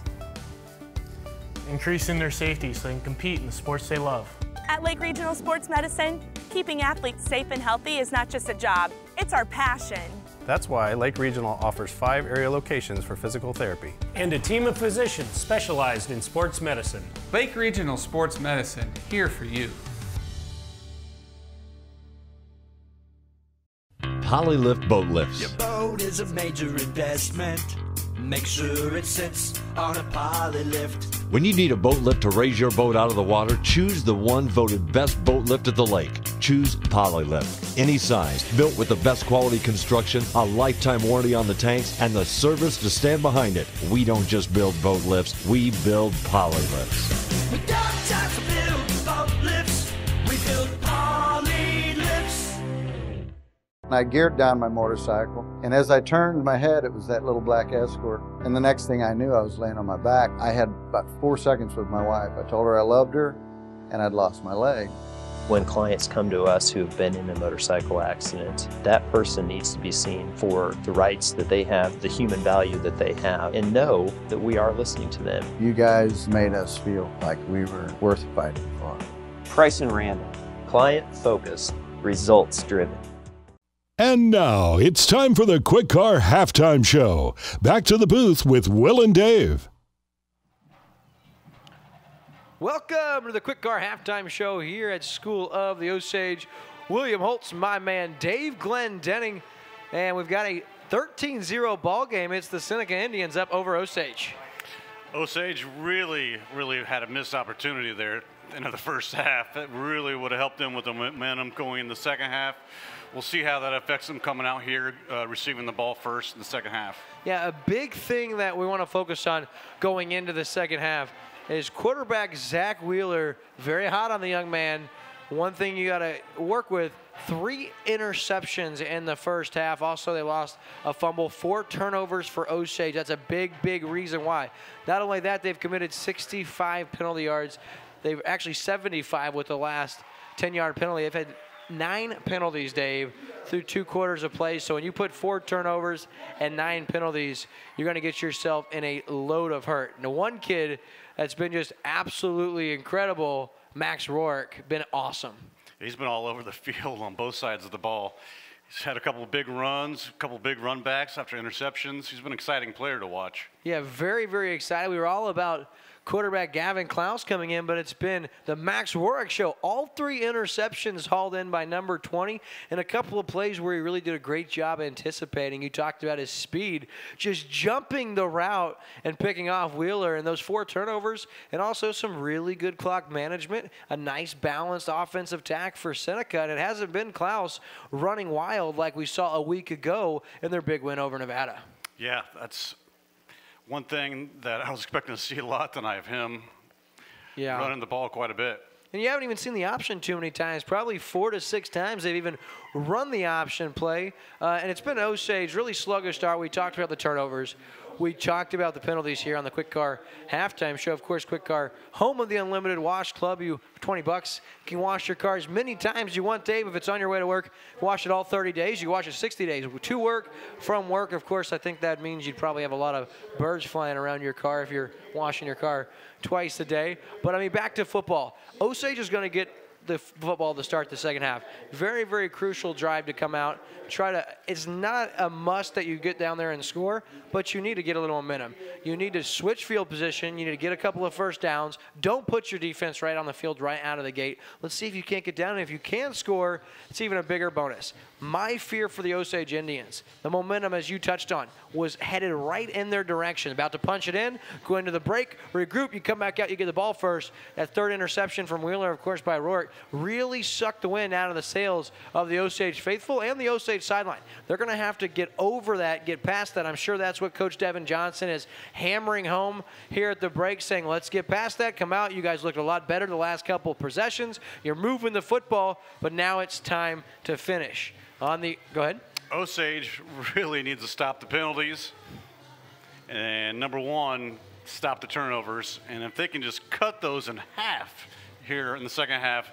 increasing their safety so they can compete in the sports they love. At Lake Regional Sports Medicine, keeping athletes safe and healthy is not just a job, it's our passion. That's why Lake Regional offers 5 area locations for physical therapy. And a team of physicians specialized in sports medicine. Lake Regional Sports Medicine, here for you. Polylift boat lifts. Your boat is a major investment. Make sure it sits on a Polylift. When you need a boat lift to raise your boat out of the water, choose the one voted best boat lift at the lake. Choose Polylift. Any size, built with the best quality construction, a lifetime warranty on the tanks, and the service to stand behind it. We don't just build boat lifts, we build Polylifts. We don't just build boat lifts, we build Polylifts. I geared down my motorcycle, and as I turned my head, it was that little black Escort. And the next thing I knew, I was laying on my back. I had about 4 seconds with my wife. I told her I loved her, and I'd lost my leg. When clients come to us who've been in a motorcycle accident, that person needs to be seen for the rights that they have, the human value that they have, and know that we are listening to them. You guys made us feel like we were worth fighting for. Price and Randall, client-focused, results-driven. And now it's time for the Quick Car Halftime Show. Back to the booth with Will and Dave. Welcome to the Quick Car Halftime Show here at School of the Osage. William Holtz, my man, Dave Glendenning, and we've got a 13-0 ball game. It's the Seneca Indians up over Osage. Osage really had a missed opportunity there in the first half. It really would have helped them with the momentum going in the second half. We'll see how that affects them coming out here, receiving the ball first in the second half. Yeah, a big thing that we want to focus on going into the second half is quarterback Zach Wheeler, very hot on the young man. One thing you got to work with, 3 interceptions in the first half. Also, they lost a fumble, 4 turnovers for Osage. That's a big reason why. Not only that, they've committed 65 penalty yards. They've actually 75 with the last 10-yard penalty. They've had 9 penalties, Dave, through 2 quarters of play. So when you put 4 turnovers and 9 penalties, you're going to get yourself in a load of hurt. Now, one kid that's been just absolutely incredible, Max Rourke, been awesome. He's been all over the field on both sides of the ball. He's had a couple of big runs, a couple of big run backs after interceptions. He's been an exciting player to watch. Yeah, very excited. We were all about quarterback Gavin Klaus coming in, but it's been the Max Rourke show. All 3 interceptions hauled in by number 20, and a couple of plays where he really did a great job anticipating. You talked about his speed, just jumping the route and picking off Wheeler, and those 4 turnovers, and also some really good clock management, a nice balanced offensive tack for Seneca, and it hasn't been Klaus running wild like we saw a week ago in their big win over Nevada. Yeah, that's one thing that I was expecting to see a lot tonight of him running the ball quite a bit. And you haven't even seen the option too many times. Probably 4 to 6 times they've even run the option play. And it's been Osage, really sluggish start. We talked about the turnovers. We talked about the penalties here on the Quick Car halftime show. Of course, Quick Car, home of the Unlimited Wash Club. You, for $20, can wash your car as many times as you want, Dave. If it's on your way to work, wash it all 30 days. You can wash it 60 days to work, from work. Of course, I think that means you'd probably have a lot of birds flying around your car if you're washing your car twice a day. But, I mean, back to football. Osage is going to get the football to start the second half. Very, very crucial drive to come out. It's not a must that you get down there and score, but you need to get a little momentum. You need to switch field position. You need to get a couple of first downs. Don't put your defense right on the field right out of the gate. Let's see if you can't get down. And if you can score, it's even a bigger bonus. My fear for the Osage Indians, the momentum, as you touched on, was headed right in their direction. About to punch it in, go into the break, regroup, you come back out, you get the ball first. That third interception from Wheeler, of course, by Rourke, really sucked the wind out of the sails of the Osage faithful and the Osage sideline. They're going to have to get over that, get past that. I'm sure that's what Coach Devin Johnson is hammering home here at the break, saying, let's get past that, come out. You guys looked a lot better the last couple of possessions. You're moving the football, but now it's time to finish. Go ahead. Osage really needs to stop the penalties. And number one, stop the turnovers. And if they can just cut those in half here in the second half,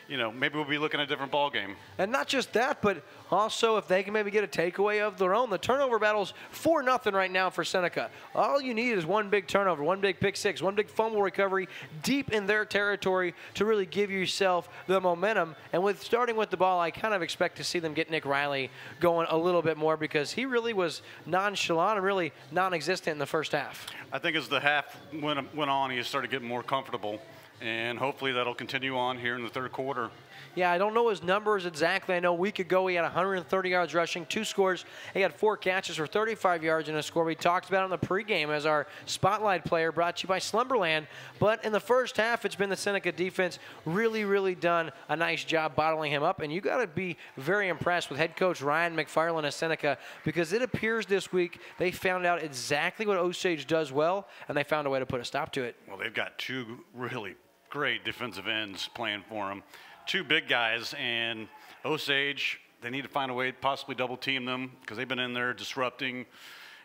you know, maybe we'll be looking at a different ball game. And not just that, but also if they can maybe get a takeaway of their own. The turnover battle's 4-0 right now for Seneca. All you need is one big turnover, one big pick six, one big fumble recovery deep in their territory to really give yourself the momentum. And with starting with the ball, I kind of expect to see them get Nick Riley going a little bit more because he really was nonchalant and really non-existent in the first half. I think as the half went on, he started getting more comfortable. And hopefully that'll continue on here in the third quarter. Yeah, I don't know his numbers exactly. I know a week ago he had 130 yards rushing, 2 scores. He had 4 catches for 35 yards in a score. We talked about it in the pregame as our spotlight player brought to you by Slumberland. But in the first half, it's been the Seneca defense really, really done a nice job bottling him up. And you got to be very impressed with head coach Ryan McFarland of Seneca because it appears this week they found out exactly what Osage does well, and they found a way to put a stop to it. Well, they've got 2 really great defensive ends playing for them. 2 big guys, and Osage, they need to find a way to possibly double team them because they've been in there disrupting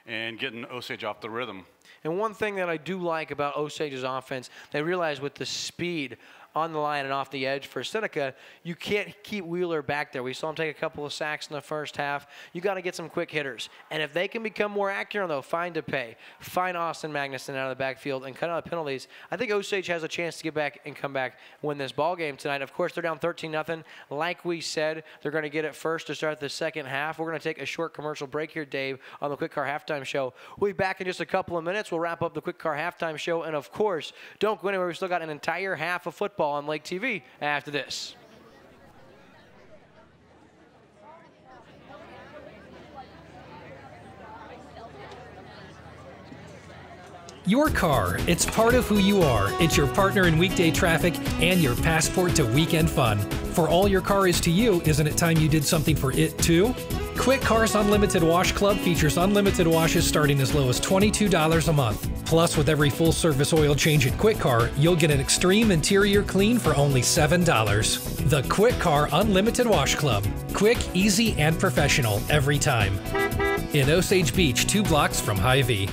and getting Osage off the rhythm. And one thing that I do like about Osage's offense, they realize with the speed on the line and off the edge for Seneca, you can't keep Wheeler back there. We saw him take a couple of sacks in the first half. You got to get some quick hitters. And if they can become more accurate, though, find DePay, find Austin Magnuson out of the backfield and cut out the penalties, I think Osage has a chance to get back and come back, win this ball game tonight. Of course, they're down 13-0. Like we said, they're going to get it first to start the second half. We're going to take a short commercial break here, Dave, on the Quick Car Halftime Show. We'll be back in just a couple of minutes. We'll wrap up the Quick Car Halftime Show. And, of course, don't go anywhere. We've still got an entire half of football on Lake TV after this. Your car, it's part of who you are. It's your partner in weekday traffic and your passport to weekend fun. For all your car is to you, isn't it time you did something for it too? Quick Car's Unlimited Wash Club features unlimited washes starting as low as $22 a month. Plus, with every full-service oil change at Quick Car, you'll get an extreme interior clean for only $7. The Quick Car Unlimited Wash Club. Quick, easy, and professional every time. In Osage Beach, 2 blocks from Hy-Vee.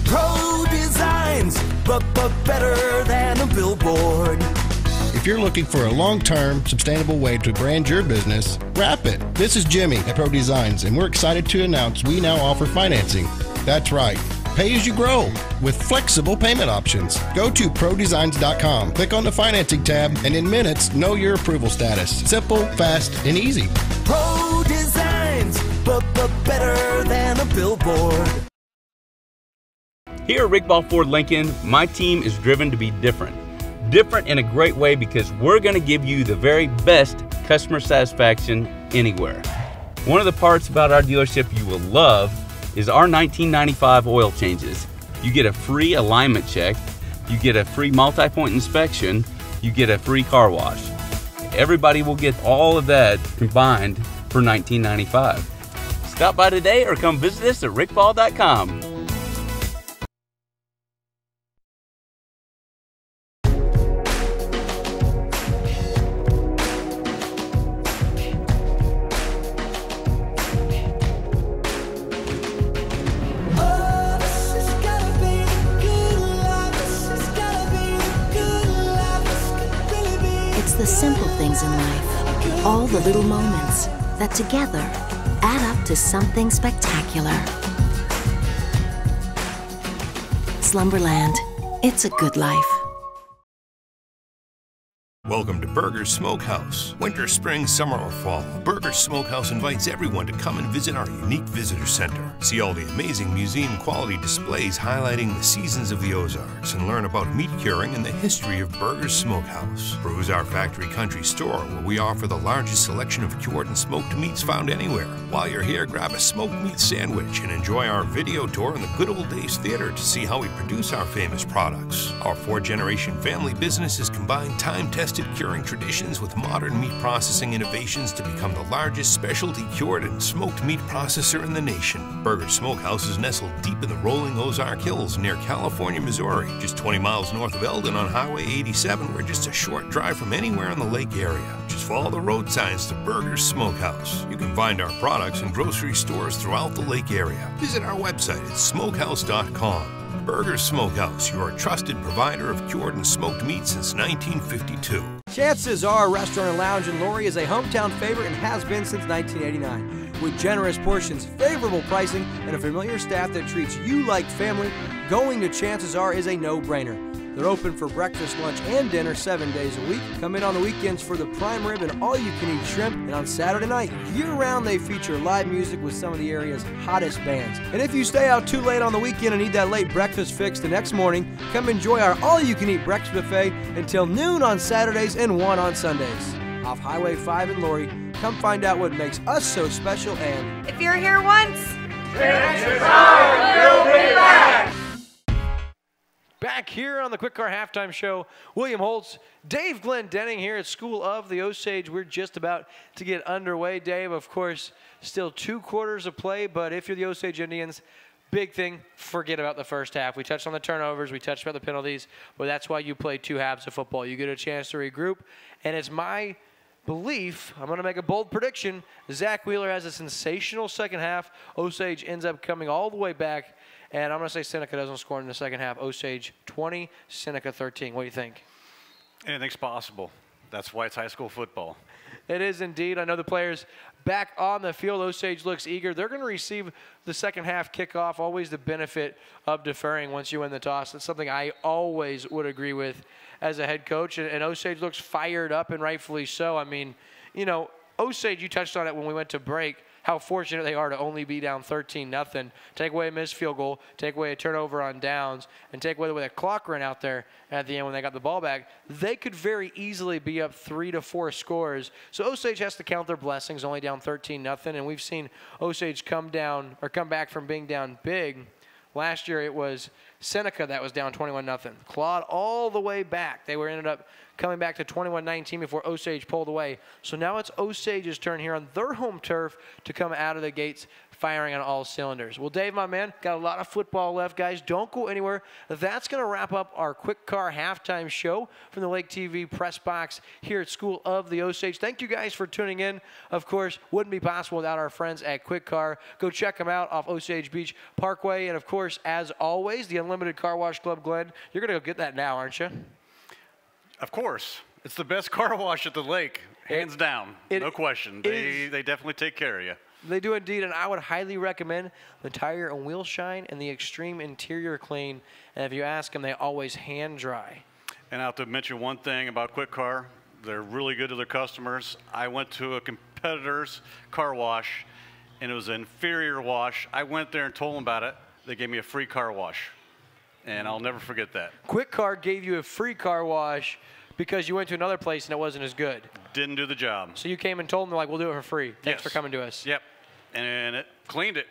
Pro Designs, but better than a billboard. If you're looking for a long-term, sustainable way to brand your business, wrap it. This is Jimmy at Pro Designs, and we're excited to announce we now offer financing. That's right. Pay as you grow with flexible payment options. Go to ProDesigns.com, click on the financing tab, and in minutes, know your approval status. Simple, fast, and easy. Pro Designs, but better than a billboard. Here at Rick Ball Ford Lincoln, my team is driven to be different. Different in a great way because we're going to give you the very best customer satisfaction anywhere. One of the parts about our dealership you will love is our 1995 oil changes. You get a free alignment check, you get a free multi-point inspection, you get a free car wash. Everybody will get all of that combined for $19.95. Stop by today or come visit us at rickball.com. It's the simple things in life, all the little moments that together add up to something spectacular. Slumberland, it's a good life. Welcome to Burger's Smokehouse. Winter, spring, summer, or fall, Burger's Smokehouse invites everyone to come and visit our unique visitor center. See all the amazing museum-quality displays highlighting the seasons of the Ozarks and learn about meat curing and the history of Burger's Smokehouse. Peruse our factory country store where we offer the largest selection of cured and smoked meats found anywhere. While you're here, grab a smoked meat sandwich and enjoy our video tour in the Good Old Days Theater to see how we produce our famous products. Our four-generation family business has combined time-tested curing traditions with modern meat processing innovations to become the largest specialty cured and smoked meat processor in the nation. Burger's Smokehouse is nestled deep in the rolling Ozark Hills near California, Missouri, just 20 miles north of Eldon on Highway 87. We're just a short drive from anywhere in the lake area. Just follow the road signs to Burger's Smokehouse. You can find our products in grocery stores throughout the lake area. Visit our website at smokehouse.com. Burger's Smokehouse, your trusted provider of cured and smoked meat since 1952. Chances are Restaurant and Lounge in Laurie is a hometown favorite and has been since 1989. With generous portions, favorable pricing, and a familiar staff that treats you like family, going to Chances Are is a no-brainer. They're open for breakfast, lunch, and dinner 7 days a week. Come in on the weekends for the prime rib and all-you-can-eat shrimp. And on Saturday night, year-round, they feature live music with some of the area's hottest bands. And if you stay out too late on the weekend and need that late breakfast fix the next morning, come enjoy our all-you-can-eat breakfast buffet until noon on Saturdays and 1 on Sundays. Off Highway 5 in Laurie, come find out what makes us so special and... If you're here once, Chances are you'll be back. Back here on the Quick Car Halftime Show, William Holtz, Dave Glendenning here at School of the Osage. We're just about to get underway. Dave, of course, still 2 quarters of play, but if you're the Osage Indians, big thing, forget about the first half. We touched on the turnovers, we touched about the penalties, but that's why you play 2 halves of football. You get a chance to regroup, and it's my belief, I'm going to make a bold prediction, Zach Wheeler has a sensational second half. Osage ends up coming all the way back. And I'm going to say Seneca doesn't score in the second half. Osage 20, Seneca 13. What do you think? Anything's possible. That's why it's high school football. It is indeed. I know the players back on the field. Osage looks eager. They're going to receive the second half kickoff. Always the benefit of deferring once you win the toss. That's something I always would agree with as a head coach. And Osage looks fired up, and rightfully so. I mean, you know, Osage, you touched on it when we went to break, how fortunate they are to only be down 13-0. Take away a missed field goal, take away a turnover on downs, and take away the way the clock ran out there at the end when they got the ball back. They could very easily be up 3 to 4 scores. So Osage has to count their blessings, only down 13-0. And we've seen Osage come back from being down big. Last year it was Seneca that was down 21-0. Clawed all the way back. They ended up coming back to 21-19 before Osage pulled away. So now it's Osage's turn here on their home turf to come out of the gates firing on all cylinders. Well, Dave, my man, got a lot of football left, guys. Don't go anywhere. That's going to wrap up our Quick Car Halftime Show from the Lake TV press box here at School of the Osage. Thank you guys for tuning in. Of course, wouldn't be possible without our friends at Quick Car. Go check them out off Osage Beach Parkway. And, of course, as always, the Unlimited Car Wash Club, Glenn. You're going to go get that now, aren't you? Of course. It's the best car wash at the lake, hands down. No question. They definitely take care of you. They do indeed, and I would highly recommend the tire and wheel shine and the extreme interior clean. And if you ask them, they always hand dry. And I have to mention one thing about Quick Car. They're really good to their customers. I went to a competitor's car wash, and it was an inferior wash. I went there and told them about it. They gave me a free car wash, and I'll never forget that. Quick Car gave you a free car wash because you went to another place and it wasn't as good. Didn't do the job. So you came and told them, like, we'll do it for free. Thanks for coming to us. Yep. And it cleaned it.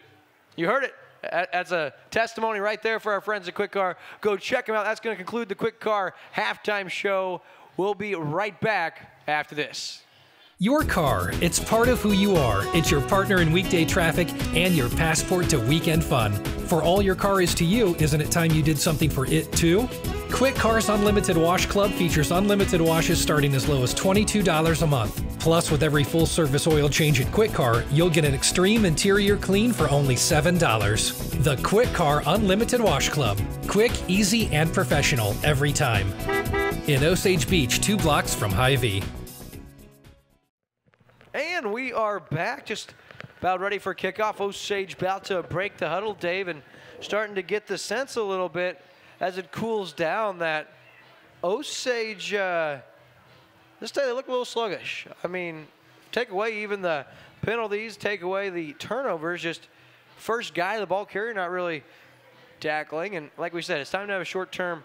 You heard it. That's a testimony right there for our friends at Quick Car. Go check them out. That's going to conclude the Quick Car Halftime Show. We'll be right back after this. Your car, it's part of who you are. It's your partner in weekday traffic and your passport to weekend fun. For all your car is to you, isn't it time you did something for it too? Quick Car's Unlimited Wash Club features unlimited washes starting as low as $22 a month. Plus, with every full-service oil change at Quick Car, you'll get an extreme interior clean for only $7. The Quick Car Unlimited Wash Club. Quick, easy, and professional every time. in Osage Beach, 2 blocks from Hy-Vee. And we are back, just about ready for kickoff. Osage about to break the huddle, Dave, and starting to get the sense a little bit as it cools down that Osage, this day they look a little sluggish. I mean, take away even the penalties, take away the turnovers, just first guy the ball carrier not really tackling. And like we said, it's time to have a short-term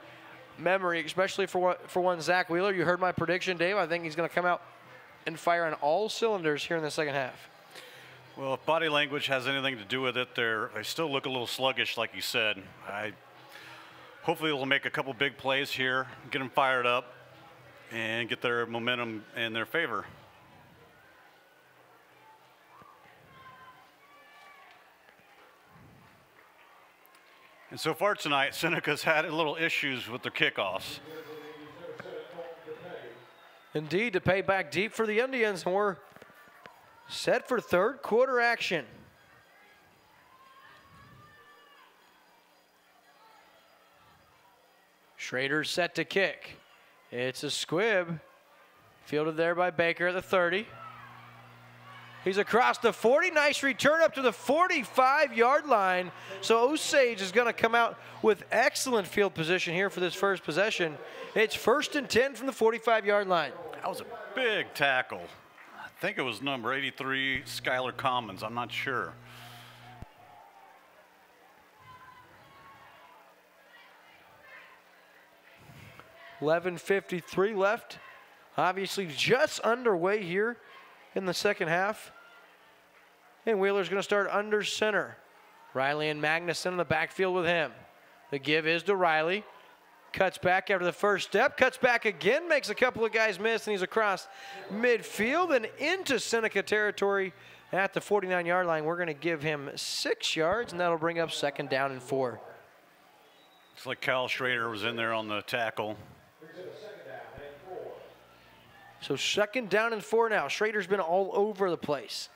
memory, especially for one Zach Wheeler. You heard my prediction, Dave. I think he's going to come out and fire on all cylinders here in the second half. Well, if body language has anything to do with it, they still look a little sluggish, like you said. Hopefully they'll make a couple big plays here, get them fired up, and get their momentum in their favor. And so far tonight, Seneca's had a little issues with their kickoffs. Indeed, to pay back deep for the Indians, and we're set for third quarter action. Schrader's set to kick. It's a squib. Fielded there by Baker at the 30. He's across the 40. Nice return up to the 45-yard line. So Osage is going to come out with excellent field position here for this first possession. It's 1st and 10 from the 45-yard line. That was a big tackle. I think it was number 83, Skylar Commons. I'm not sure. $11:53 left. Obviously just underway here in the second half. And Wheeler's going to start under center. Riley and Magnuson in the backfield with him. The give is to Riley. Cuts back after the first step. Cuts back again. Makes a couple of guys miss. And he's across midfield and into Seneca territory at the 49-yard line. We're going to give him 6 yards. And that'll bring up 2nd down and 4. Looks like Kyle Schrader was in there on the tackle. So 2nd down and 4 now. Schrader's been all over the place.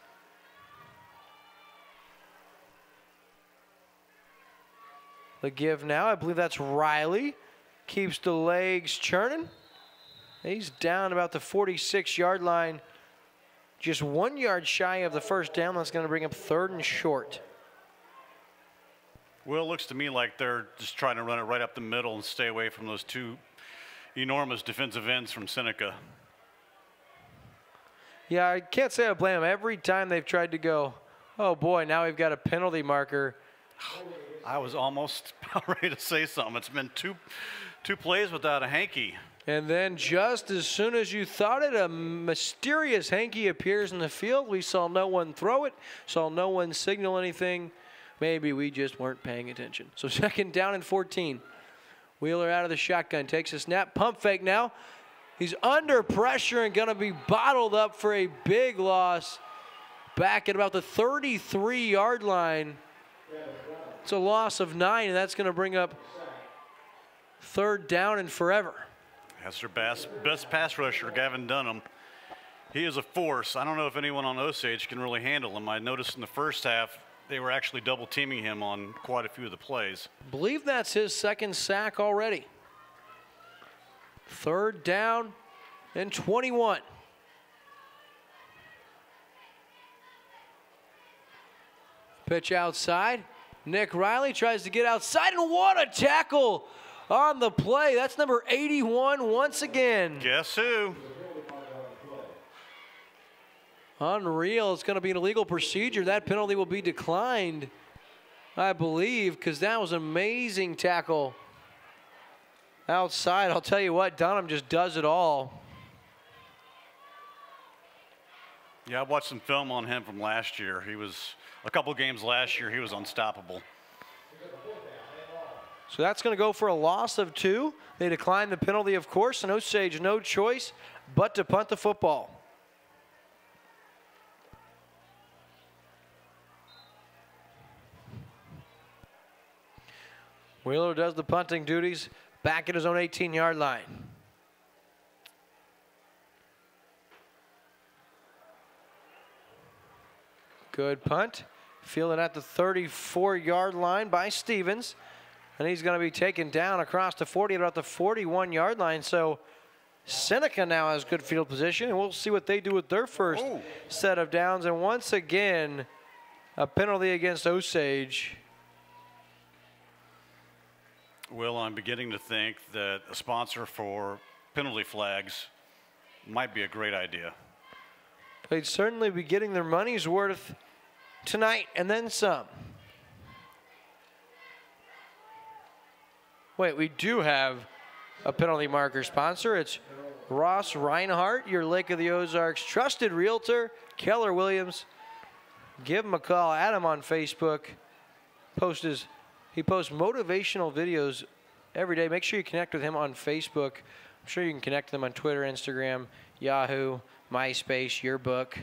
The give now, I believe that's Riley. Keeps the legs churning. He's down about the 46-yard line. Just 1 yard shy of the first down. That's going to bring up 3rd and short. Well, it looks to me like they're just trying to run it right up the middle and stay away from those 2 enormous defensive ends from Seneca. Yeah, I can't say I blame them. Every time they've tried to go, oh boy, now we've got a penalty marker. I was almost about ready to say something. It's been two plays without a hanky. And then just as soon as you thought it, a mysterious hanky appears in the field. We saw no one throw it, saw no one signal anything. Maybe we just weren't paying attention. So 2nd down and 14. Wheeler out of the shotgun, takes a snap, pump fake now. He's under pressure and going to be bottled up for a big loss back at about the 33-yard line. It's a loss of 9, and that's going to bring up 3rd down and forever. That's their best pass rusher, Gavin Dunham. He is a force. I don't know if anyone on Osage can really handle him. I noticed in the first half they were actually double teaming him on quite a few of the plays. I believe that's his 2nd sack already. 3rd down and 21. Pitch outside. Nick Riley tries to get outside, and what a tackle on the play. That's number 81 once again. Guess who? Unreal. It's going to be an illegal procedure. That penalty will be declined, I believe, because that was an amazing tackle outside. I'll tell you what, Dunham just does it all. Yeah, I watched some film on him from last year. He was, a couple games last year, he was unstoppable. So that's going to go for a loss of 2. They decline the penalty, of course, and Osage no choice but to punt the football. Wheeler does the punting duties back at his own 18-yard line. Good punt. Fielded at the 34-yard line by Stevens. And he's going to be taken down across the 40 at about the 41-yard line. So Seneca now has good field position, and we'll see what they do with their first set of downs. And once again, a penalty against Osage. Well, I'm beginning to think that a sponsor for penalty flags might be a great idea. They'd certainly be getting their money's worth tonight and then some. Wait, we do have a penalty marker sponsor. It's Ross Reinhardt, your Lake of the Ozarks trusted realtor, Keller Williams. Give him a call. Add him on Facebook. He posts motivational videos every day. Make sure you connect with him on Facebook. I'm sure you can connect with him on Twitter, Instagram, Yahoo, MySpace, Yearbook,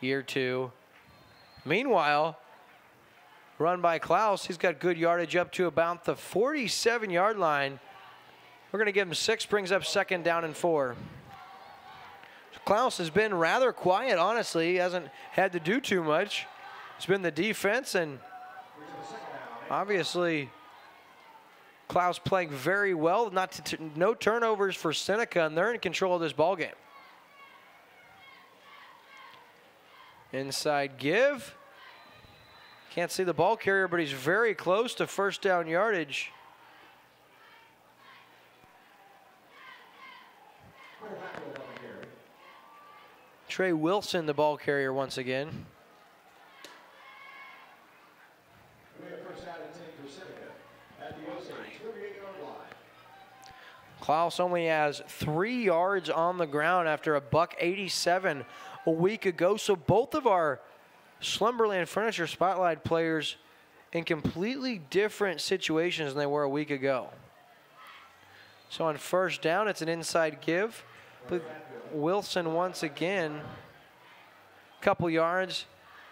Year 2. Meanwhile, run by Klaus. He's got good yardage up to about the 47-yard line. We're going to give him 6, brings up 2nd down and 4. Klaus has been rather quiet, honestly. He hasn't had to do too much. It's been the defense, and obviously Klaus playing very well. No turnovers for Seneca, and they're in control of this ball game. Inside give. Can't see the ball carrier, but he's very close to first down yardage. Trey Wilson, the ball carrier once again. Klaus only has 3 yards on the ground after a $187 a week ago. So both of our Slumberland Furniture Spotlight players in completely different situations than they were a week ago. So on first down, it's an inside give. But Wilson once again, couple yards,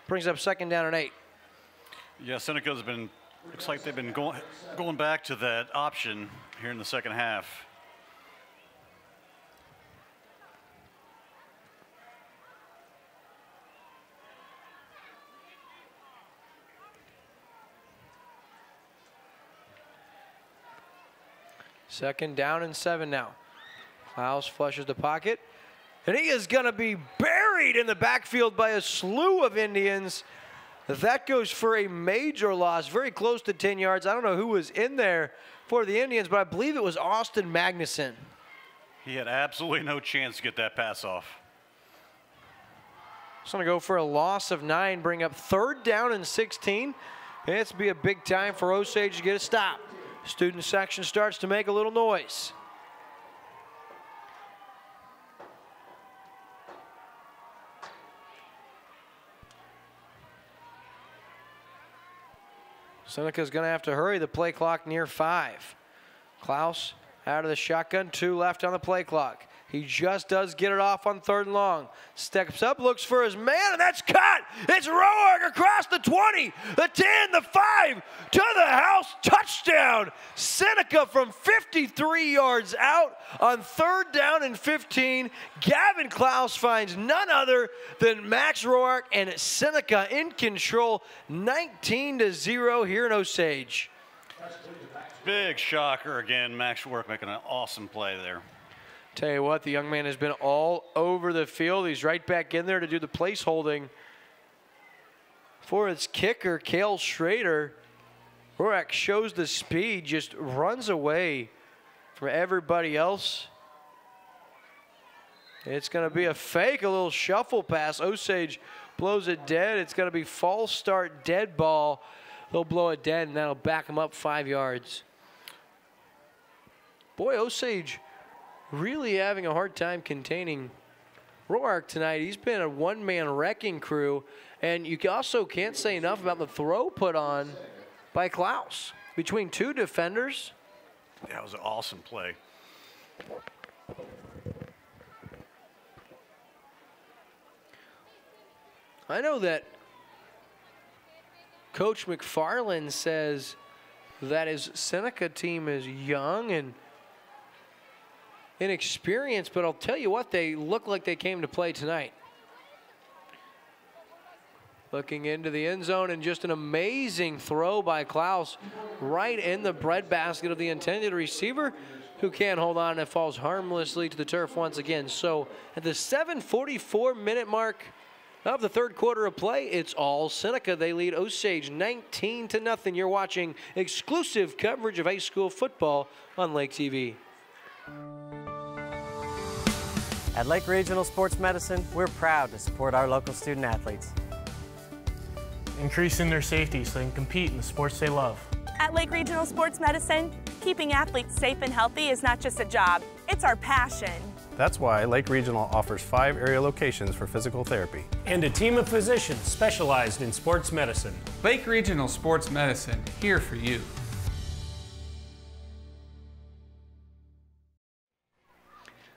brings up 2nd down and 8. Yeah, Seneca's been, looks like they've been going back to that option here in the second half. Second down and 7 now. Klaus flushes the pocket, and he is going to be buried in the backfield by a slew of Indians. That goes for a major loss, very close to 10 yards. I don't know who was in there for the Indians, but I believe it was Austin Magnuson. He had absolutely no chance to get that pass off. It's going to go for a loss of 9, bring up 3rd down and 16. It's be a big time for Osage to get a stop. Student section starts to make a little noise. Seneca's going to have to hurry. The play clock near 5. Klaus out of the shotgun, 2 left on the play clock. He just does get it off on 3rd and long. Steps up, looks for his man, and that's caught. It's Roark across the 20, the 10, the 5, to the house. Touchdown. Seneca from 53 yards out on 3rd down and 15. Gavin Klaus finds none other than Max Roark, and Seneca in control, 19-0 here in Osage. Big shocker again. Max Roark making an awesome play there. Tell you what, the young man has been all over the field. He's right back in there to do the place holding for his kicker, Cale Schrader. Roark shows the speed, just runs away from everybody else. It's going to be a fake, a little shuffle pass. Osage blows it dead. It's going to be false start, dead ball. They'll blow it dead, and that'll back them up 5 yards. Boy, Osage really having a hard time containing Roark tonight. He's been a one-man wrecking crew, and you also can't say enough about the throw put on by Klaus. Between 2 defenders. That was an awesome play. I know that Coach McFarland says that his Seneca team is young and inexperienced, but I'll tell you what, they look like they came to play tonight. Looking into the end zone, and just an amazing throw by Klaus right in the breadbasket of the intended receiver, who can't hold on, and it falls harmlessly to the turf once again. So at the 7:44-minute mark of the third quarter of play, it's all Seneca. They lead Osage 19-0. You're watching exclusive coverage of high school football on Lake TV. At Lake Regional Sports Medicine, we're proud to support our local student athletes. Increasing their safety so they can compete in the sports they love. At Lake Regional Sports Medicine, keeping athletes safe and healthy is not just a job, it's our passion. That's why Lake Regional offers 5 area locations for physical therapy. And a team of physicians specialized in sports medicine. Lake Regional Sports Medicine, here for you.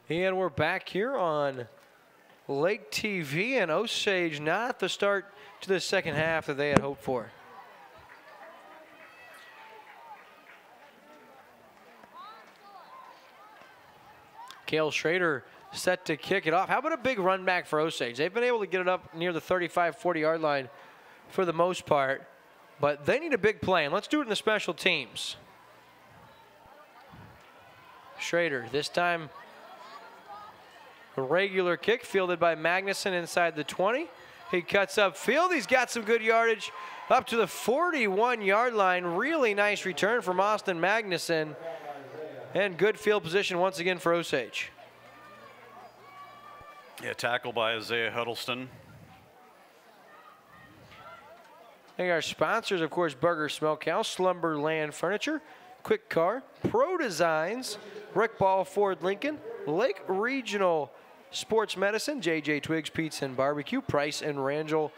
And we're back here on Lake TV, and Osage not the start to the second half that they had hoped for. Cale Schrader set to kick it off. How about a big run back for Osage? They've been able to get it up near the 35-40 yard line for the most part, but they need a big play, and let's do it in the special teams. Schrader, this time a regular kick fielded by Magnuson inside the 20. He cuts upfield. He's got some good yardage up to the 41 yard line. Really nice return from Austin Magnuson. And good field position once again for Osage. Yeah, tackle by Isaiah Huddleston. And our sponsors, of course, Burger Smokehouse, Slumberland Furniture, Quick Car, Pro Designs, Rick Ball Ford Lincoln, Lake Regional Sports Medicine, JJ Twiggs Pizza and Barbecue, Price and Randall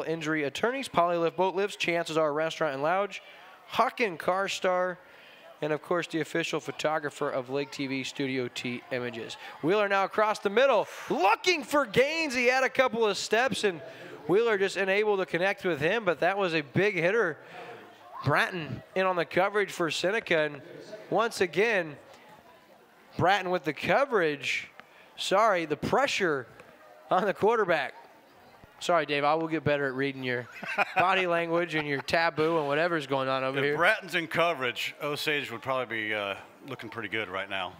Injury Attorneys, Polylift Boat Lifts, Chances Are Restaurant and Lounge, Hawken Car Star, and of course the official photographer of Lake TV, Studio T Images. Wheeler now across the middle, looking for Gaines. He had a couple of steps, and Wheeler just unable to connect with him, but that was a big hitter. Bratton in on the coverage for Seneca, and once again, Bratton with the coverage. Sorry, the pressure on the quarterback. Sorry, Dave, I will get better at reading your body language and your taboo and whatever's going on over here. If Bratton's in coverage, Osage would probably be looking pretty good right now.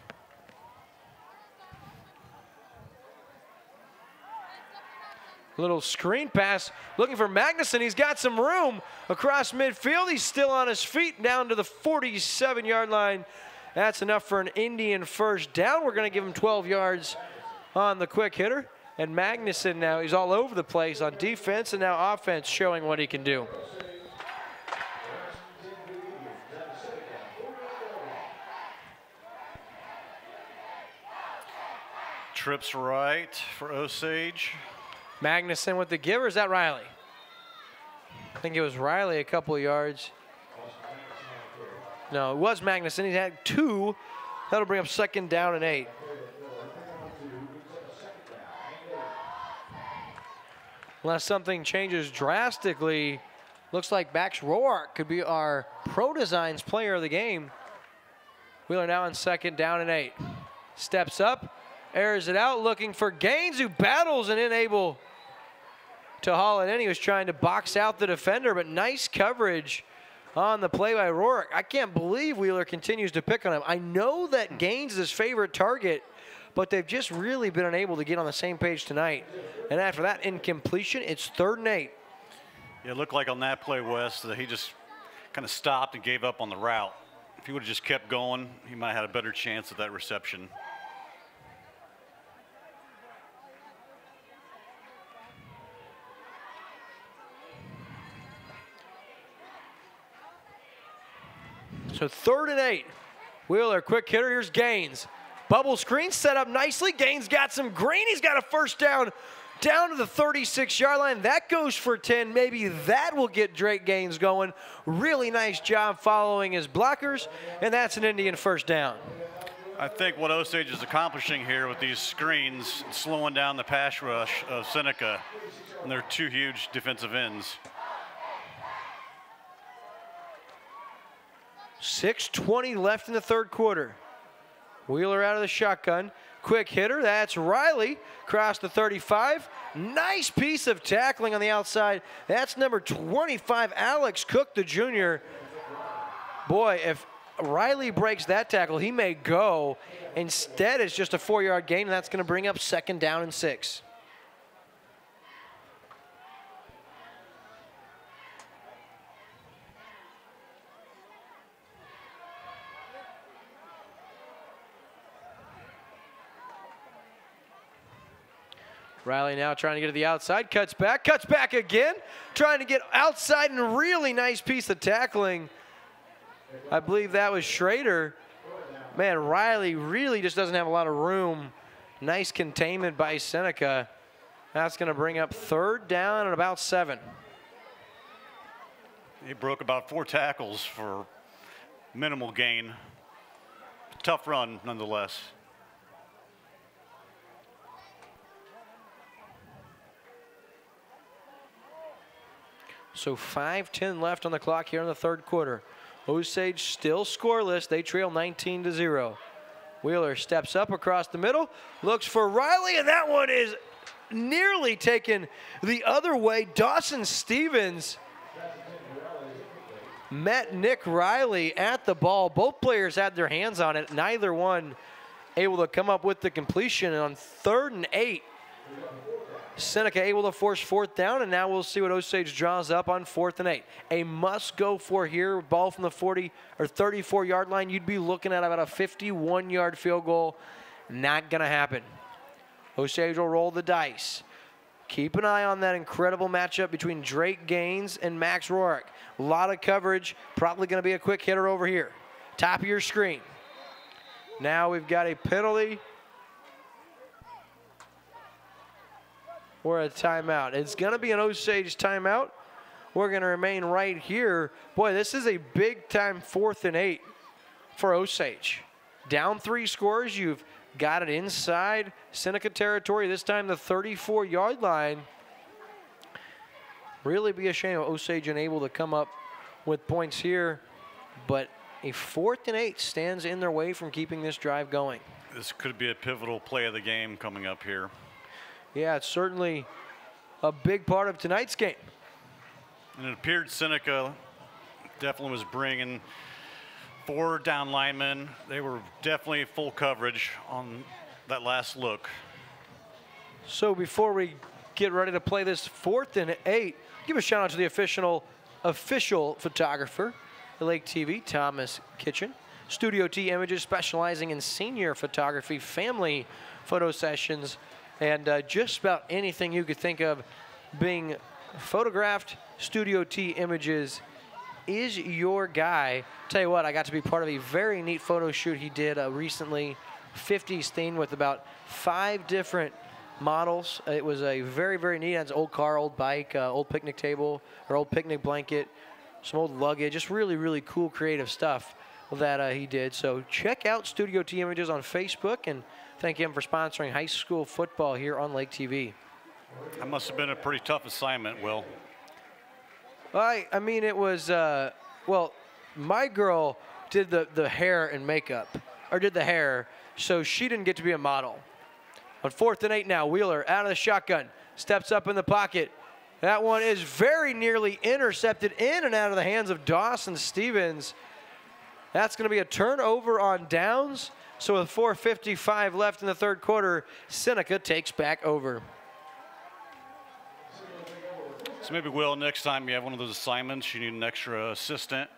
Little screen pass, looking for Magnuson. He's got some room across midfield. He's still on his feet down to the 47 yard line. That's enough for an Indian first down. We're going to give him 12 yards on the quick hitter. And Magnuson now, he's all over the place on defense and now offense, showing what he can do. Trips right for Osage. Magnuson with the give, or is that Riley? I think it was Riley a couple of yards. No, it was Magnuson. He had 2. That'll bring up 2nd down and 8. Unless something changes drastically, looks like Max Roark could be our Pro Designs player of the game. Wheeler now on 2nd down and 8. Steps up, airs it out, looking for Gaines, who battles and unable to haul it in. He was trying to box out the defender, but nice coverage on the play by Roark. I can't believe Wheeler continues to pick on him. I know that Gaines is his favorite target, but they've just really been unable to get on the same page tonight. And after that incompletion, it's 3rd and 8. Yeah, it looked like on that play, Wes, that he just kind of stopped and gave up on the route. If he would have just kept going, he might have had a better chance at that reception. So 3rd and 8. Wheeler, quick hitter. Here's Gaines. Bubble screen set up nicely. Gaines got some green. He's got a first down to the 36-yard line. That goes for 10. Maybe that will get Drake Gaines going. Really nice job following his blockers, and that's an Indian first down. I think what Osage is accomplishing here with these screens, slowing down the pass rush of Seneca, and they're 2 huge defensive ends. 6:20 left in the 3rd quarter. Wheeler out of the shotgun. Quick hitter, that's Riley. Across the 35. Nice piece of tackling on the outside. That's number 25, Alex Cook, the junior. Boy, if Riley breaks that tackle, he may go. Instead, it's just a 4-yard gain, and that's going to bring up 2nd down and 6. Riley now trying to get to the outside, cuts back again, trying to get outside, and really nice piece of tackling. I believe that was Schrader. Man, Riley really just doesn't have a lot of room. Nice containment by Seneca. That's going to bring up 3rd down and about 7. He broke about 4 tackles for minimal gain. Tough run, nonetheless. So 5:10 left on the clock here in the 3rd quarter. Osage still scoreless. They trail 19-0. Wheeler steps up across the middle, looks for Riley, and that one is nearly taken the other way. Dawson Stevens met Nick Riley at the ball. Both players had their hands on it. Neither one able to come up with the completion. And on 3rd and 8, Seneca able to force 4th down, and now we'll see what Osage draws up on 4th and 8. A must-go for here, ball from the 40 or 34-yard line. You'd be looking at about a 51-yard field goal. Not going to happen. Osage will roll the dice. Keep an eye on that incredible matchup between Drake Gaines and Max Rourke. A lot of coverage. Probably going to be a quick hitter over here. Top of your screen. Now we've got a penalty or a timeout. It's going to be an Osage timeout. We're going to remain right here. Boy, this is a big-time 4th and 8 for Osage. Down 3 scores. You've got it inside Seneca territory, this time the 34-yard line. Really be a shame of Osage unable to come up with points here, but a 4th and 8 stands in their way from keeping this drive going. This could be a pivotal play of the game coming up here. Yeah, it's certainly a big part of tonight's game. And it appeared Seneca definitely was bringing 4 down linemen. They were definitely full coverage on that last look. So before we get ready to play this 4th and 8, give a shout out to the official photographer at Lake TV, Thomas Kitchen. Studio T Images, specializing in senior photography, family photo sessions, and just about anything you could think of being photographed. Studio T Images is your guy. Tell you what, I got to be part of a very neat photo shoot he did recently, 50s theme with about 5 different models. It was a very, very neat. It has an old car, old bike, old picnic table, or old picnic blanket, some old luggage, just really, really cool creative stuff that he did. So check out Studio T Images on Facebook, and thank him for sponsoring high school football here on Lake TV. That must have been a pretty tough assignment, Will. I mean, it was, well, my girl did the hair and makeup, or did the hair, so she didn't get to be a model. On 4th and 8 now, Wheeler out of the shotgun, steps up in the pocket. That one is very nearly intercepted in and out of the hands of Dawson Stevens. That's going to be a turnover on downs. So with 4:55 left in the 3rd quarter, Seneca takes back over. So maybe, Will, next time you have one of those assignments, you need an extra assistant,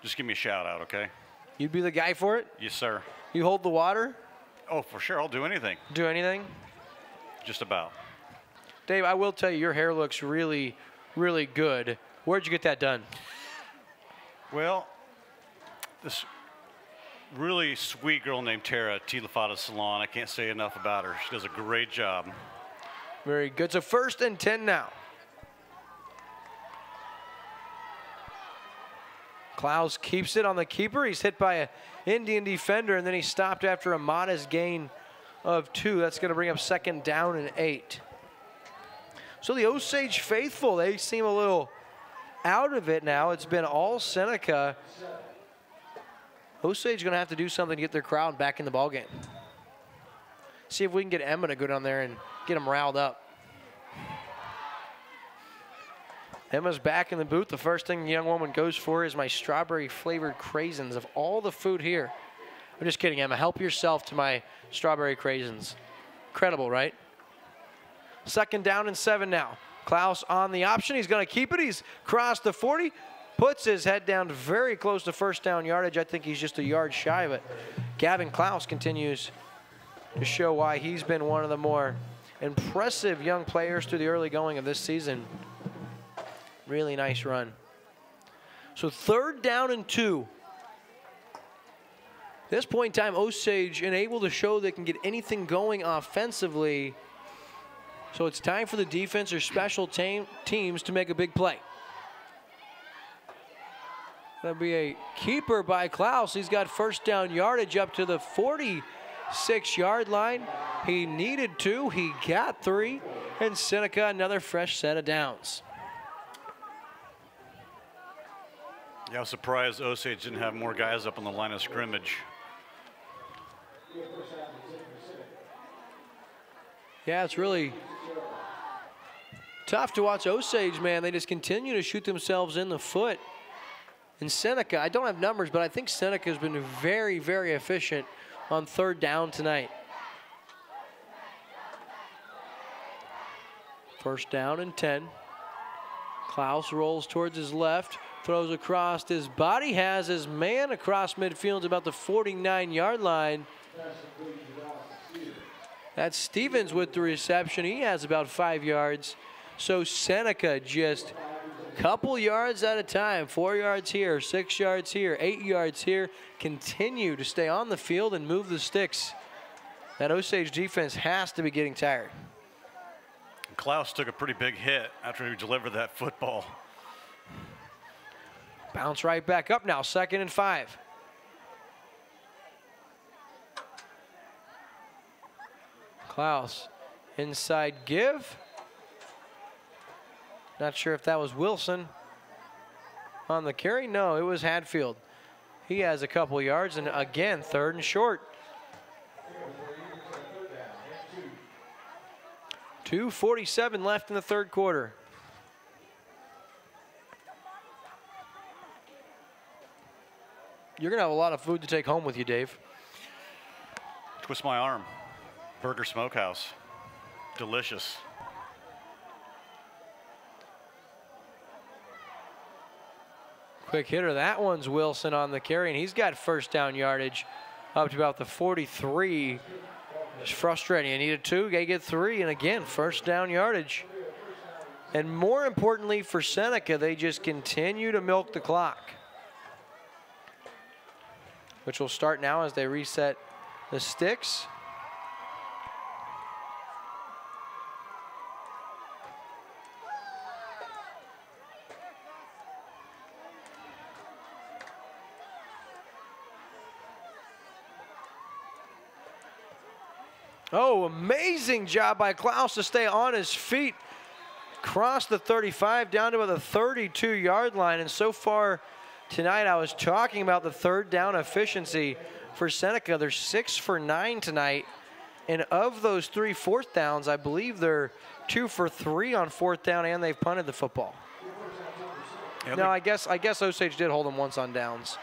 just give me a shout out, okay? You'd be the guy for it? Yes, sir. You hold the water? Oh, for sure. I'll do anything. Do anything? Just about. Dave, I will tell you, your hair looks really, really good. Where'd you get that done? Well, this really sweet girl named Tara at T. Lafata Salon. I can't say enough about her. She does a great job. Very good. So 1st and 10 now. Klaus keeps it on the keeper. He's hit by an Indian defender, and then he stopped after a modest gain of 2. That's going to bring up 2nd down and 8. So the Osage faithful, they seem a little out of it now. It's been all Seneca. Osage is going to have to do something to get their crowd back in the ballgame. See if we can get Emma to go down there and get them riled up. Emma's back in the booth. The first thing the young woman goes for is my strawberry-flavored craisins. Of all the food here, I'm just kidding, Emma. Help yourself to my strawberry craisins. Incredible, right? 2nd down and 7 now. Klaus on the option. He's going to keep it. He's crossed the 40. Puts his head down very close to first down yardage. I think he's just a yard shy of it. Gavin Klaus continues to show why he's been one of the more impressive young players through the early going of this season. Really nice run. So 3rd down and 2. At this point in time, Osage unable to show they can get anything going offensively. So it's time for the defense or special teams to make a big play. That'll be a keeper by Klaus. He's got first down yardage up to the 46-yard line. He needed 2, he got 3, and Seneca another fresh set of downs. Yeah, I was surprised Osage didn't have more guys up on the line of scrimmage. Yeah, it's really tough to watch Osage, man. They just continue to shoot themselves in the foot. And Seneca, I don't have numbers, but I think Seneca has been very, very efficient on 3rd down tonight. 1st down and 10. Klaus rolls towards his left, throws across his body, has his man across midfield about the 49-yard line. That's Stevens with the reception. He has about 5 yards. So Seneca just a couple yards at a time. 4 yards here, 6 yards here, 8 yards here. Continue to stay on the field and move the sticks. That Osage defense has to be getting tired. Klaus took a pretty big hit after he delivered that football. Bounce right back up now, 2nd and 5. Klaus, inside give. Not sure if that was Wilson on the carry. No, it was Hadfield. He has a couple yards, and again, 3rd and short. 2:47 left in the 3rd quarter. You're going to have a lot of food to take home with you, Dave. Twist my arm. Burger Smokehouse. Delicious. Quick hitter. That one's Wilson on the carry, and he's got first down yardage up to about the 43. It's frustrating. He needed 2, they get 3, and again, first down yardage. And more importantly for Seneca, they just continue to milk the clock, which will start now as they reset the sticks. Oh, amazing job by Klaus to stay on his feet. Crossed the 35 down to about the 32-yard line. And so far tonight, I was talking about the 3rd down efficiency for Seneca. They're 6 for 9 tonight. And of those 3 4th downs, I believe they're 2 for 3 on 4th down, and they've punted the football. Yeah, no, I guess Osage did hold them once on downs.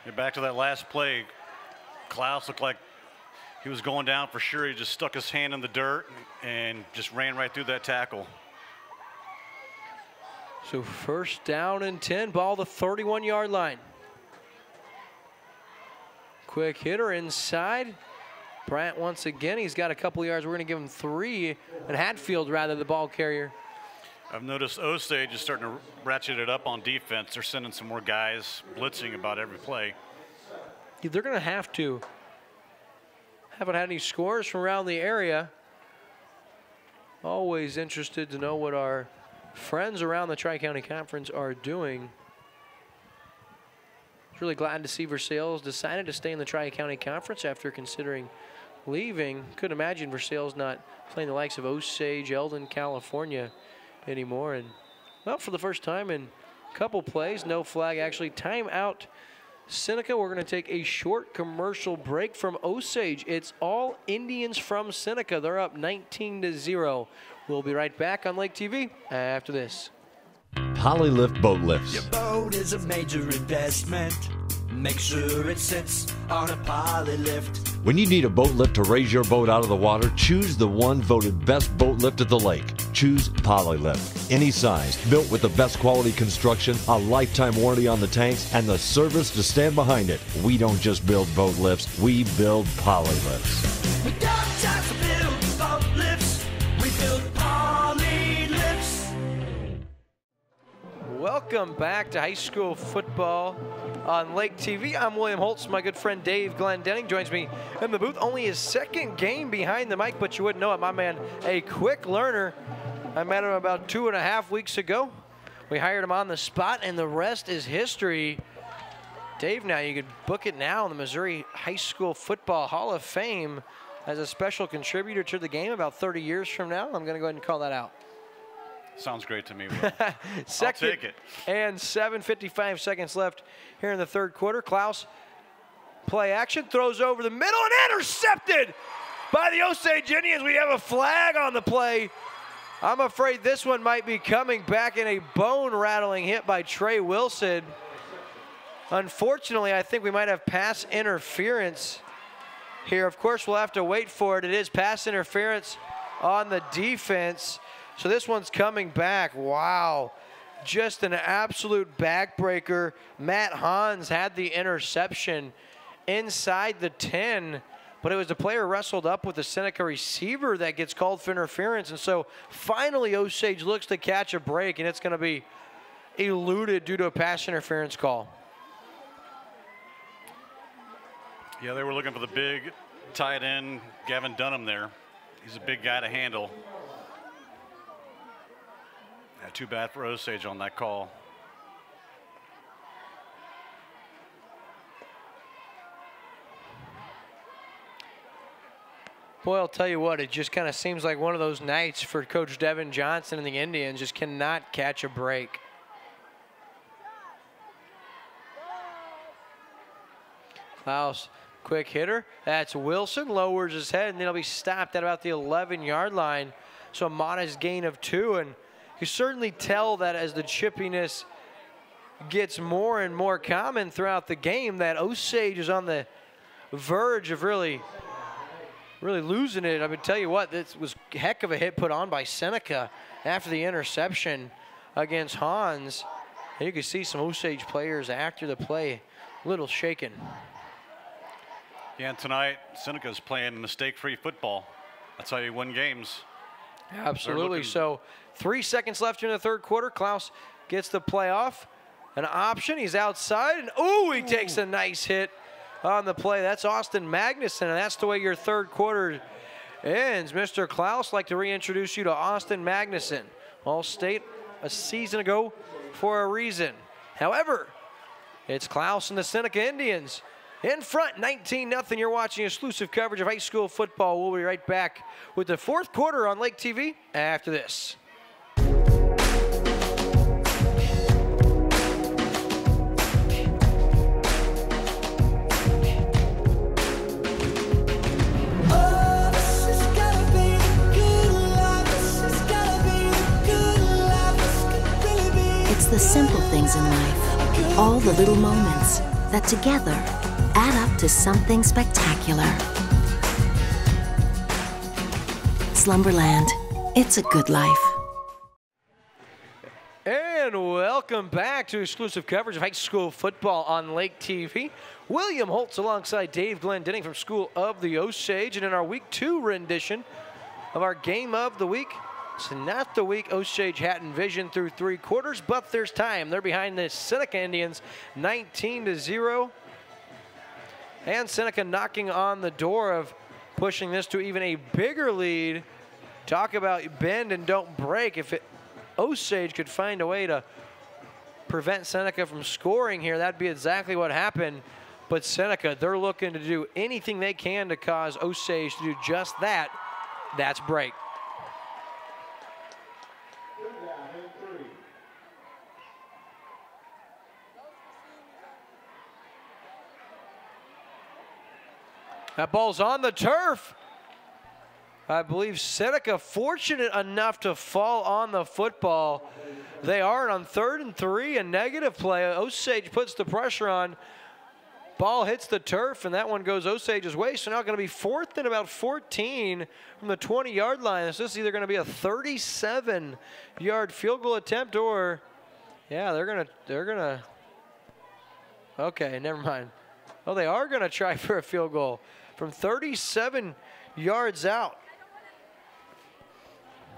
Get back to that last play. Klaus looked like he was going down for sure. He just stuck his hand in the dirt and just ran right through that tackle. So 1st down and 10, ball the 31-yard line. Quick hitter inside. Bryant once again, he's got a couple yards. We're going to give him 3, and Hadfield rather, the ball carrier. I've noticed Osage is starting to ratchet it up on defense. They're sending some more guys, blitzing about every play. They're going to have to. Haven't had any scores from around the area. Always interested to know what our friends around the Tri-County Conference are doing. Really glad to see Versailles decided to stay in the Tri-County Conference after considering leaving. Couldn't imagine Versailles not playing the likes of Osage, Eldon, California anymore. And, well, for the first time in Couple plays, no flag actually. Timeout, Seneca. We're going to take a short commercial break from Osage. It's all Indians from Seneca. They're up 19-0. We'll be right back on Lake TV after this. Polylift boat lifts. Your boat is a major investment. Make sure it sits on a Polylift. When you need a boat lift to raise your boat out of the water, choose the one voted best boat lift at the lake. Choose Polylift. Any size, built with the best quality construction, a lifetime warranty on the tanks, and the service to stand behind it. We don't just build boat lifts, we build Polylifts. We don't just build boat lifts, we build Polylifts. Welcome back to high school football on Lake TV. I'm William Holtz. My good friend Dave Glendenning joins me in the booth. Only his second game behind the mic, but you wouldn't know it. My man, a quick learner. I met him about 2.5 weeks ago. We hired him on the spot, and the rest is history. Dave, now you could book it now in the Missouri High School Football Hall of Fame as a special contributor to the game about 30 years from now. I'm going to go ahead and call that out. Sounds great to me. Second I'll take it. And 7:55 seconds left here in the third quarter. Klaus, play action, throws over the middle and intercepted by the Osage Indians. We have a flag on the play. I'm afraid this one might be coming back in a bone-rattling hit by Trey Wilson. Unfortunately, I think we might have pass interference here. Of course, we'll have to wait for it. It is pass interference on the defense. So this one's coming back. Wow. Just an absolute backbreaker. Matt Hans had the interception inside the 10, but it was the player wrestled up with the Seneca receiver that gets called for interference. And so finally Osage looks to catch a break, and it's going to be eluded due to a pass interference call. Yeah, they were looking for the big tight end, Gavin Dunham there. He's a big guy to handle. Yeah, too bad for Osage on that call. Boy, I'll tell you what, it just kind of seems like one of those nights for Coach Devin Johnson and the Indians. Just cannot catch a break. Klaus, quick hitter. That's Wilson, lowers his head, and then he'll be stopped at about the 11-yard line. So a modest gain of 2, and you certainly tell that as the chippiness gets more and more common throughout the game, that Osage is on the verge of really losing it. I would tell you what, this was a heck of a hit put on by Seneca after the interception against Hans. And you can see some Osage players after the play a little shaken. Yeah, and tonight, Seneca's playing mistake-free football. That's how you win games. Absolutely. So 3 seconds left in the third quarter. Klaus gets the play off. An option. He's outside. And ooh, he takes a nice hit on the play. That's Austin Magnuson, and that's the way your third quarter ends. Mr. Klaus, like to reintroduce you to Austin Magnuson. All-State a season ago for a reason. However, it's Klaus and the Seneca Indians in front, 19-0. You're watching exclusive coverage of high school football. We'll be right back with the fourth quarter on Lake TV after this. It's the simple things in life, all the little moments that together add up to something spectacular. Slumberland, it's a good life. And welcome back to exclusive coverage of high school football on Lake TV. William Holtz alongside Dave Glendenning from School of the Osage. And in our Week 2 rendition of our Game of the Week, it's not the week Osage had envisioned through 3 quarters, but there's time. They're behind the Seneca Indians 19-0. And Seneca knocking on the door of pushing this to even a bigger lead. Talk about bend and don't break. If Osage could find a way to prevent Seneca from scoring here, that'd be exactly what happened. But Seneca, they're looking to do anything they can to cause Osage to do just that. That's break. That ball's on the turf. I believe Seneca fortunate enough to fall on the football. They are on 3rd and 3, a negative play. Osage puts the pressure on. Ball hits the turf, and that one goes Osage's way. So now going to be 4th and about 14 from the 20-yard line. So this is either going to be a 37-yard field goal attempt or, yeah, they're gonna. Okay, never mind. Oh, they are going to try for a field goal from 37 yards out.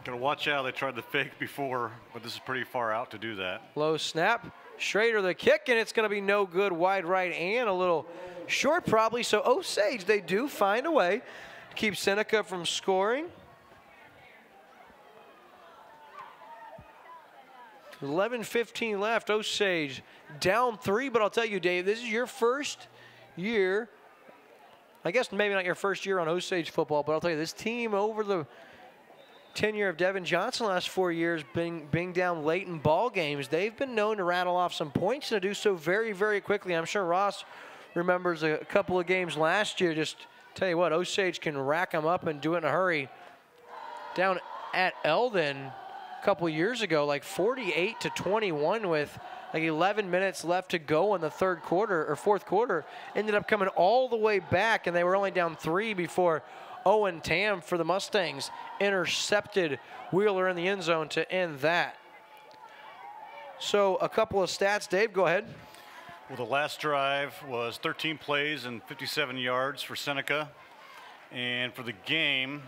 Got to watch out. They tried the fake before, but this is pretty far out to do that. Low snap. Schrader the kick, and it's going to be no good. Wide right and a little short probably. So Osage, they do find a way to keep Seneca from scoring. 11:15 left. Osage down 3, but I'll tell you, Dave, this is your first year. I guess maybe not your first year on Osage football, but I'll tell you, this team over the tenure of Devin Johnson the last 4 years being down late in ball games, they've been known to rattle off some points and to do so very, very quickly. I'm sure Ross remembers a couple of games last year. Just tell you what, Osage can rack them up and do it in a hurry. Down at Eldon a couple years ago, like 48-21 with like 11 minutes left to go in the fourth quarter, ended up coming all the way back, and they were only down 3 before Owen Tam for the Mustangs intercepted Wheeler in the end zone to end that. So a couple of stats. Dave, go ahead. Well, the last drive was 13 plays and 57 yards for Seneca. And for the game,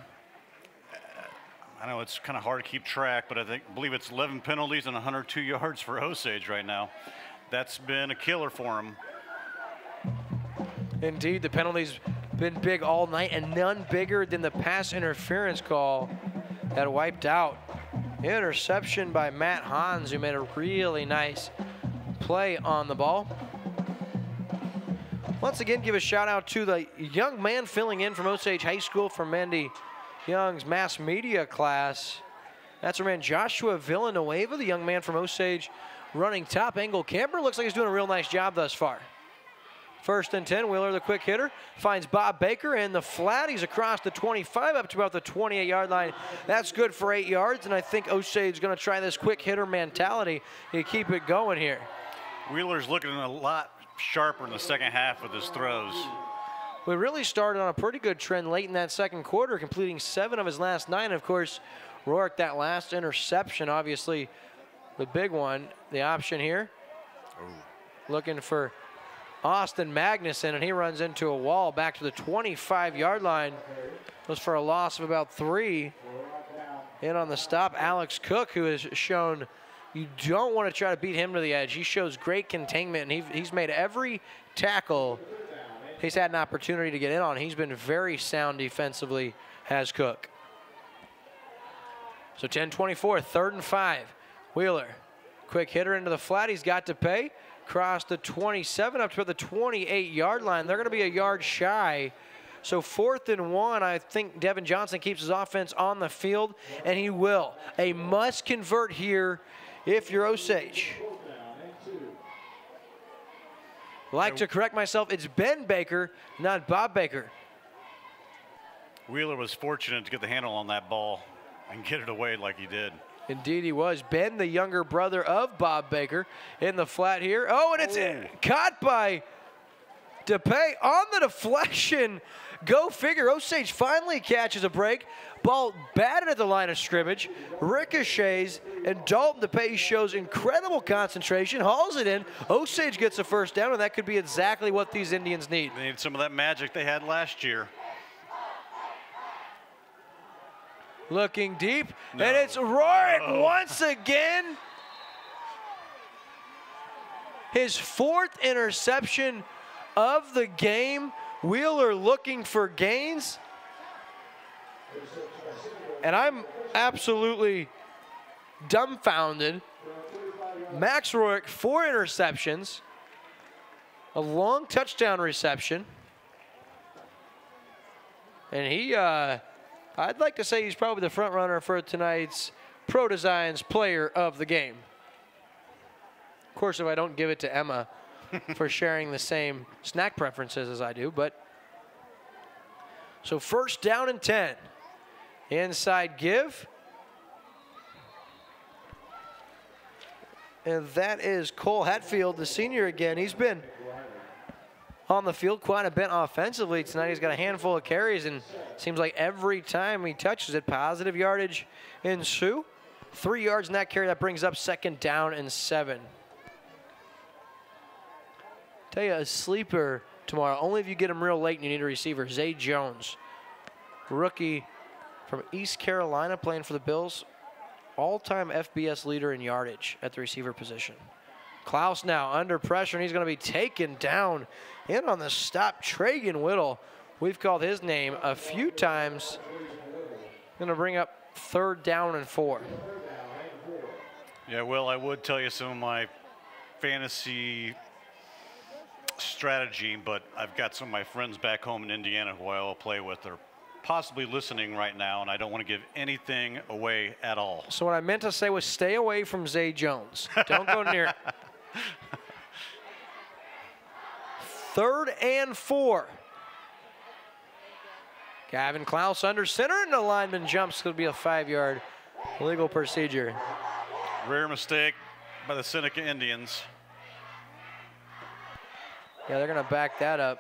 I know it's kind of hard to keep track, but I believe it's 11 penalties and 102 yards for Osage right now. That's been a killer for him. Indeed, the penalties been big all night, and none bigger than the pass interference call that wiped out. Interception by Matt Hans, who made a really nice play on the ball. Once again, give a shout out to the young man filling in from Osage High School for Mandy Young's mass media class. That's our man Joshua Villanueva, the young man from Osage, running top. Angle camper looks like he's doing a real nice job thus far. 1st and 10, Wheeler, the quick hitter, finds Bob Baker in the flat. He's across the 25 up to about the 28-yard line. That's good for 8 yards, and I think Osage is going to try this quick hitter mentality to keep it going here. Wheeler's looking a lot sharper in the second half with his throws. We really started on a pretty good trend late in that second quarter, completing 7 of his last 9. Of course, Rourke, that last interception, obviously the big one, the option here. Looking for Austin Magnuson, and he runs into a wall back to the 25-yard line. Was for a loss of about 3. In on the stop, Alex Cook, who has shown you don't want to try to beat him to the edge. He shows great containment, and he's made every tackle he's had an opportunity to get in on. He's been very sound defensively, has Cook. So 10-24, 3rd and 5. Wheeler, quick hitter into the flat. He's got to pay. Cross the 27 up to the 28-yard line. They're going to be a yard shy. So 4th and 1, I think Devin Johnson keeps his offense on the field, and he will. A must convert here if you're Osage. Like to correct myself, it's Ben Baker, not Bob Baker. Wheeler was fortunate to get the handle on that ball and get it away like he did. Indeed he was. Ben, the younger brother of Bob Baker, in the flat here. Oh, and it's caught by DePay on the deflection. Go figure. Osage finally catches a break. Ball batted at the line of scrimmage. Ricochets, and Dalton DePay shows incredible concentration. Hauls it in. Osage gets a first down, and that could be exactly what these Indians need. They need some of that magic they had last year. Looking deep, and it's Rourke once again. His 4th interception of the game. Wheeler looking for gains. And I'm absolutely dumbfounded. Max Rourke, 4 interceptions, a long touchdown reception. And he, I'd like to say he's probably the front runner for tonight's Pro Designs player of the game. Of course, if I don't give it to Emma for sharing the same snack preferences as I do, but So first down and 10. Inside give. And that is Cole Hetfield, the senior again. He's been on the field quite a bit offensively tonight. He's got a handful of carries, and seems like every time he touches it, positive yardage ensue. 3 yards in that carry. That brings up second down and 7. Tell you, a sleeper tomorrow, only if you get him real late and you need a receiver. Zay Jones, rookie from East Carolina, playing for the Bills. All-time FBS leader in yardage at the receiver position. Klaus now under pressure, and he's going to be taken down in on the stop. Tragan Whittle, we've called his name a few times. Going to bring up third down and 4. Yeah, Will, I would tell you some of my fantasy strategy, but I've got some of my friends back home in Indiana who I all play with. They're possibly listening right now, and I don't want to give anything away at all. So what I meant to say was stay away from Zay Jones. Don't go near it. Third and 4. Gavin Klaus under center, and the lineman jumps. It'll be a 5-yard legal procedure. Rare mistake by the Seneca Indians. Yeah, they're going to back that up.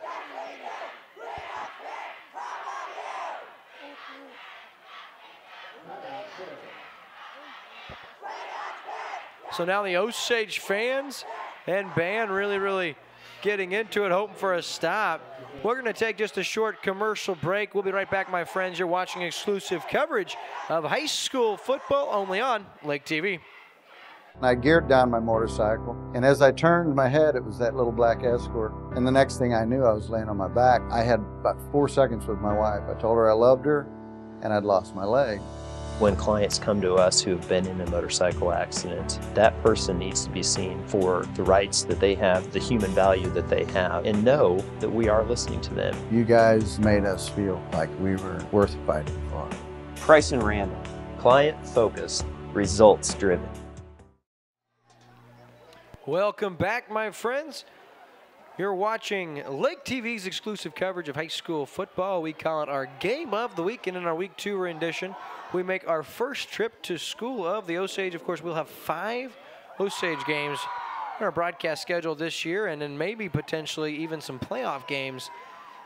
So now the Osage fans and band really getting into it, hoping for a stop. We're going to take just a short commercial break. We'll be right back, my friends. You're watching exclusive coverage of high school football only on Lake TV. I geared down my motorcycle, and as I turned my head, it was that little black Escort. And the next thing I knew, I was laying on my back. I had about 4 seconds with my wife. I told her I loved her, and I'd lost my leg. When clients come to us who've been in a motorcycle accident, that person needs to be seen for the rights that they have, the human value that they have, and know that we are listening to them. You guys made us feel like we were worth fighting for. Price and Randall, client-focused, results-driven. Welcome back, my friends. You're watching Lake TV's exclusive coverage of high school football. We call it our Game of the Week, and in our Week 2 rendition, we make our first trip to school of the Osage. Of course, we'll have 5 Osage games in our broadcast schedule this year, and then maybe potentially even some playoff games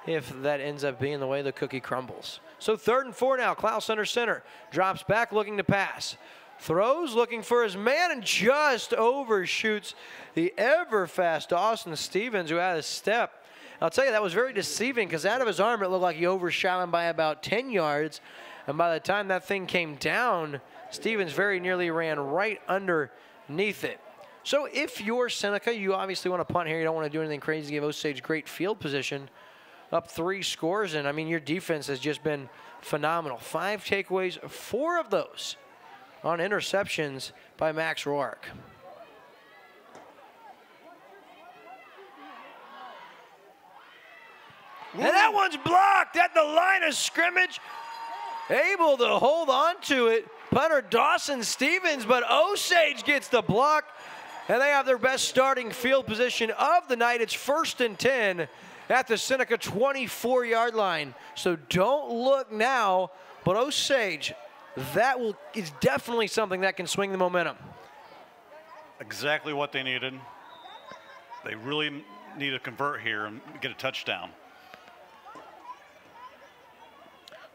if that ends up being the way the cookie crumbles. So 3rd and 4 now. Klaus under center. Drops back looking to pass. Throws, looking for his man, and just overshoots the ever-fast Austin Stevens, who had a step. I'll tell you, that was very deceiving because out of his arm, it looked like he overshot him by about 10 yards. And by the time that thing came down, Stevens very nearly ran right underneath it. So if you're Seneca, you obviously want to punt here. You don't want to do anything crazy to give Osage great field position. Up 3 scores, and I mean, your defense has just been phenomenal. 5 takeaways, 4 of those on interceptions by Max Rourke. And that one's blocked at the line of scrimmage. Able to hold on to it, punter Dawson Stevens, but Osage gets the block, and they have their best starting field position of the night. It's 1st and 10 at the Seneca 24-yard line. So don't look now, but Osage, that is definitely something that can swing the momentum. Exactly what they needed. They really need to convert here and get a touchdown.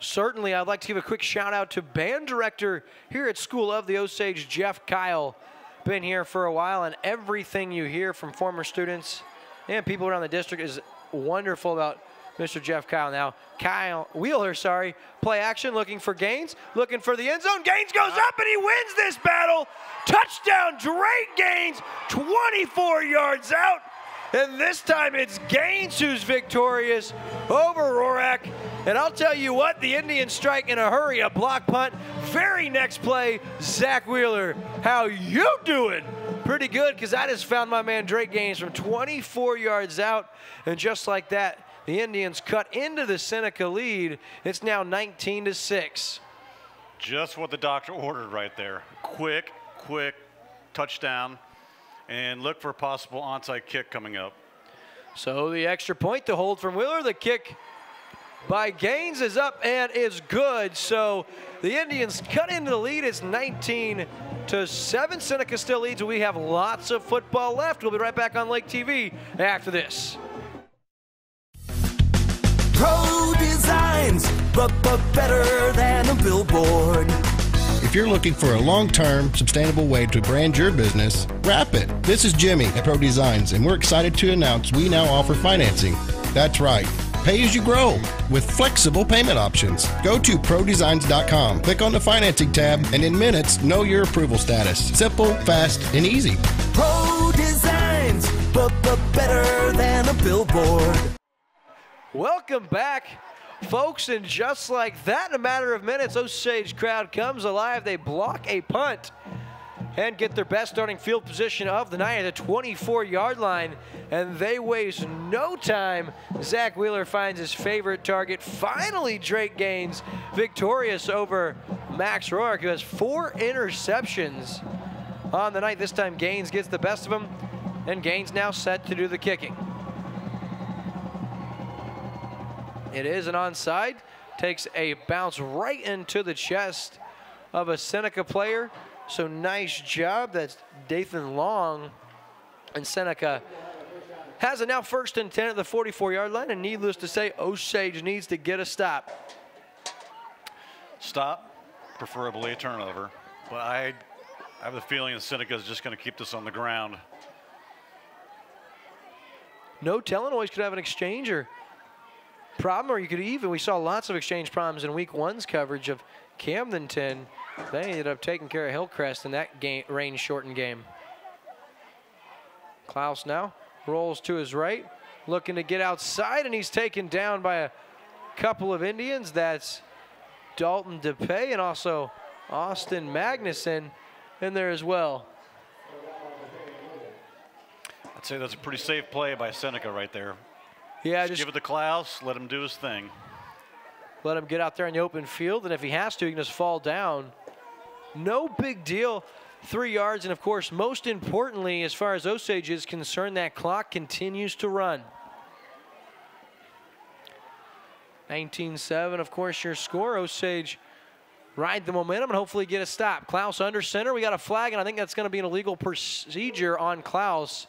Certainly, I'd like to give a quick shout out to band director here at School of the Osage, Jeff Kyle. Been here for a while, and everything you hear from former students and people around the district is wonderful about Mr. Jeff Kyle. Now, Kyle Wheeler, play action, looking for Gaines, looking for the end zone. Gaines goes up and he wins this battle. Touchdown, Drake Gaines, 24 yards out. And this time it's Gaines who's victorious over Rorak. And I'll tell you what, the Indians strike in a hurry, a block punt. Very next play, Zach Wheeler, how you doing? Pretty good, because I just found my man Drake Gaines from 24 yards out. And just like that, the Indians cut into the Seneca lead. It's now 19-6. Just what the doctor ordered right there. Quick touchdown. And look for a possible onside kick coming up. So the extra point to hold from Wheeler. The kick by Gaines is up and is good. So the Indians cut into the lead. It's 19-7. Seneca still leads. We have lots of football left. We'll be right back on Lake TV after this. Pro Designs, but better than a billboard. If you're looking for a long-term, sustainable way to brand your business, wrap it. This is Jimmy at Pro Designs, and we're excited to announce we now offer financing. That's right. Pay as you grow with flexible payment options. Go to prodesigns.com, click on the financing tab, and in minutes, know your approval status. Simple, fast, and easy. Pro Designs, but better than a billboard. Welcome back, folks, and just like that, in a matter of minutes, Osage crowd comes alive. They block a punt and get their best starting field position of the night at the 24-yard line, and they waste no time. Zach Wheeler finds his favorite target. Finally, Drake Gaines victorious over Max Rourke, who has 4 interceptions on the night. This time, Gaines gets the best of him, and Gaines now set to do the kicking. It is an onside. Takes a bounce right into the chest of a Seneca player. So nice job. That's Dathan Long. And Seneca has it now 1st and 10 at the 44-yard line. And needless to say, Osage needs to get a stop. Stop, preferably a turnover. But I have the feeling that Seneca is just going to keep this on the ground. No telling, always could have an exchange or problem, or you could even, we saw lots of exchange problems in week 1's coverage of Camdenton. They ended up taking care of Hillcrest in that game, rain-shortened game. Klaus now rolls to his right, looking to get outside, and he's taken down by a couple of Indians. That's Dalton DePay and also Austin Magnuson in there as well. I'd say that's a pretty safe play by Seneca right there. Yeah, just give it to Klaus, let him do his thing. Let him get out there in the open field, and if he has to, he can just fall down. No big deal, 3 yards, and of course, most importantly, as far as Osage is concerned, that clock continues to run. 19-7, of course, your score. Osage ride the momentum and hopefully get a stop. Klaus under center, we got a flag, and I think that's going to be an illegal procedure on Klaus.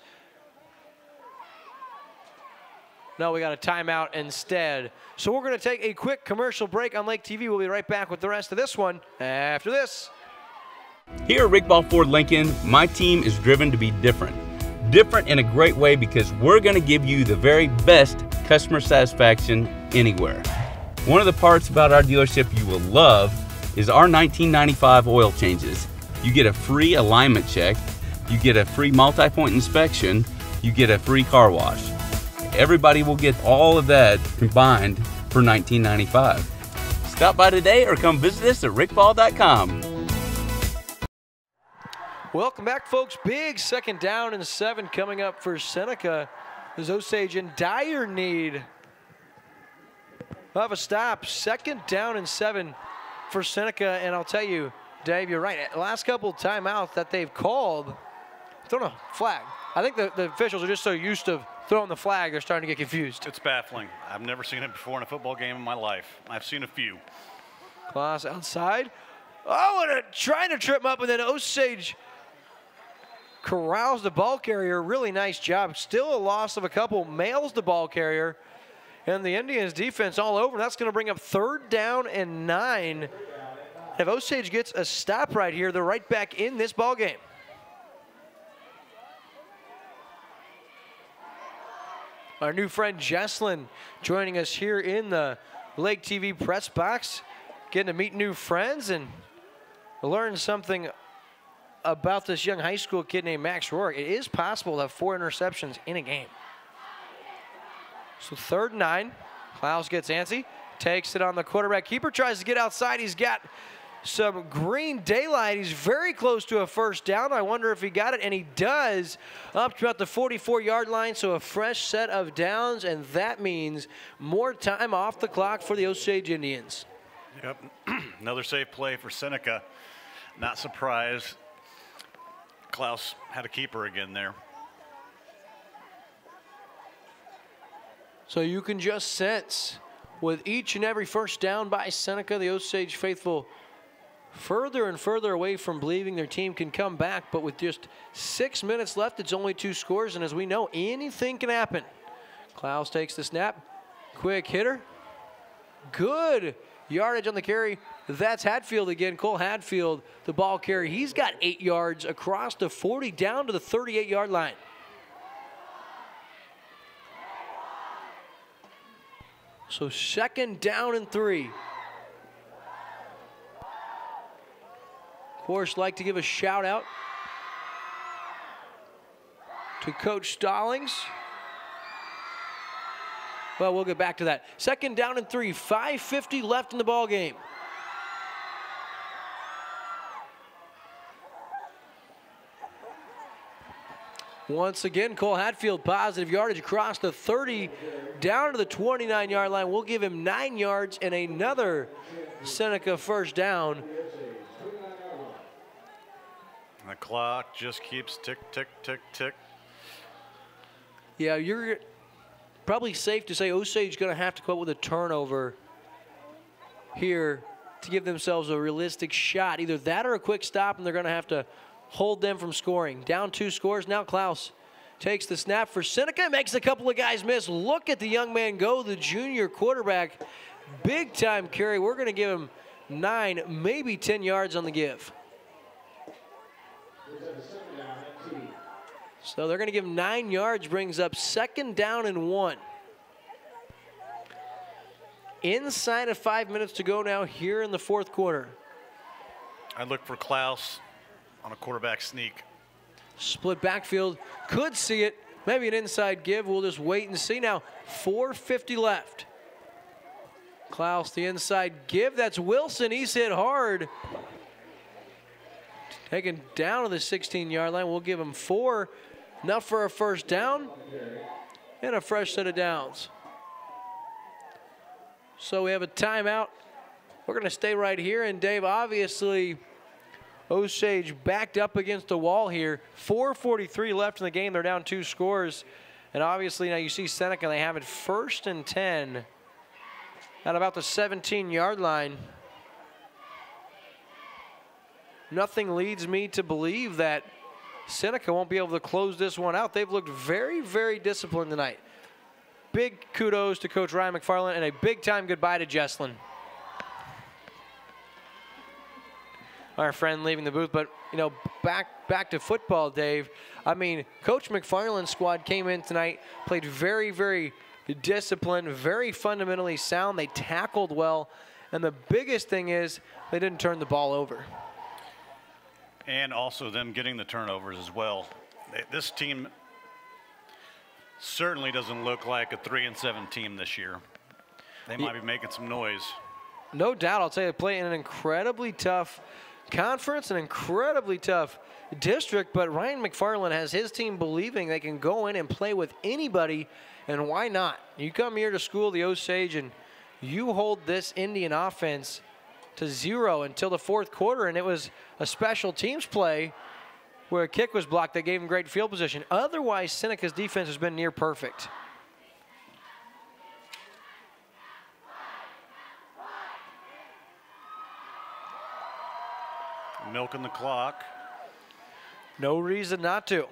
No, we got a timeout instead. So we're going to take a quick commercial break on Lake TV. We'll be right back with the rest of this one after this. Here at Rick Ball Ford Lincoln, my team is driven to be different. Different in a great way because we're going to give you the very best customer satisfaction anywhere. One of the parts about our dealership you will love is our 1995 oil changes. You get a free alignment check, you get a free multi-point inspection, you get a free car wash. Everybody will get all of that combined for $19.95. Stop by today or come visit us at rickball.com. Welcome back, folks. Big 2nd down and 7 coming up for Seneca. There's Osage in dire need of a stop. 2nd down and 7 for Seneca. And I'll tell you, Dave, you're right. The last couple of timeouts that they've called, thrown a flag. I think the officials are just so used to throwing the flag, they're starting to get confused. It's baffling. I've never seen it before in a football game in my life. I've seen a few. Klaus outside. Oh, and trying to trip him up, and then Osage corrals the ball carrier. Really nice job. Still a loss of a couple. Mails the ball carrier. And the Indians defense all over. That's going to bring up 3rd down and 9. If Osage gets a stop right here, they're right back in this ball game. Our new friend Jesslyn joining us here in the Lake TV press box, getting to meet new friends and learn something about this young high school kid named Max Rourke. It is possible to have 4 interceptions in a game. So 3rd and 9, Klaus gets antsy, takes it on the quarterback keeper, tries to get outside. He's got some green daylight. He's very close to a 1st down. I wonder if he got it, and he does, up to about the 44-yard line. So a fresh set of downs, and that means more time off the clock for the Osage Indians. Yep, another safe play for Seneca. Not surprised. Klaus had a keeper again there. So you can just sense with each and every first down by Seneca, the Osage faithful further and further away from believing their team can come back. But with just 6 minutes left, it's only 2 scores. And as we know, anything can happen. Klaus takes the snap. Quick hitter. Good yardage on the carry. That's Hatfield again. Cole Hatfield, the ball carry. He's got 8 yards across the 40 down to the 38-yard line. So 2nd down and 3. Of course, like to give a shout out to Coach Stallings. Well, we'll get back to that. 2nd down and 3, 5:50 left in the ball game. Once again, Cole Hatfield, positive yardage across the 30, down to the 29-yard line. We'll give him 9 yards and another Seneca first down. The clock just keeps tick, tick, tick, tick. Yeah, you're probably safe to say Osage is going to have to come up with a turnover here to give themselves a realistic shot. Either that or a quick stop, and they're going to have to hold them from scoring. Down 2 scores. Now Klaus takes the snap for Seneca, makes a couple of guys miss. Look at the young man go, the junior quarterback. Big time carry. We're going to give him 9, maybe 10 yards on the give. So they're going to give him 9 yards, brings up 2nd down and 1. Inside of 5 minutes to go now here in the 4th quarter. I look for Klaus on a quarterback sneak. Split backfield, could see it. Maybe an inside give. We'll just wait and see now. 4:50 left. Klaus, the inside give. That's Wilson. He's hit hard. Taken down to the 16-yard line. We'll give him 4. Enough for a first down and a fresh set of downs. So we have a timeout. We're going to stay right here. And Dave, obviously, Osage backed up against the wall here. 4:43 left in the game. They're down 2 scores. And obviously now you see Seneca, they have it 1st and 10 at about the 17-yard line. Nothing leads me to believe that Seneca won't be able to close this one out. They've looked very, very disciplined tonight. Big kudos to Coach Ryan McFarland and a big-time goodbye to Jesslyn. Our friend leaving the booth, but you know, back to football, Dave. I mean, Coach McFarland's squad came in tonight, played very, very disciplined, very fundamentally sound. They tackled well, and the biggest thing is they didn't turn the ball over. And also them getting the turnovers as well. This team certainly doesn't look like a 3-7 team this year. They might be making some noise. No doubt. I'll tell you, they play in an incredibly tough conference, an incredibly tough district, but Ryan McFarland has his team believing they can go in and play with anybody, and why not? You come here to school, the Osage, and you hold this Indian offense to 0 until the 4th quarter, and it was a special teams play where a kick was blocked that gave him great field position. Otherwise, Seneca's defense has been near perfect. Milking the clock. No reason not to.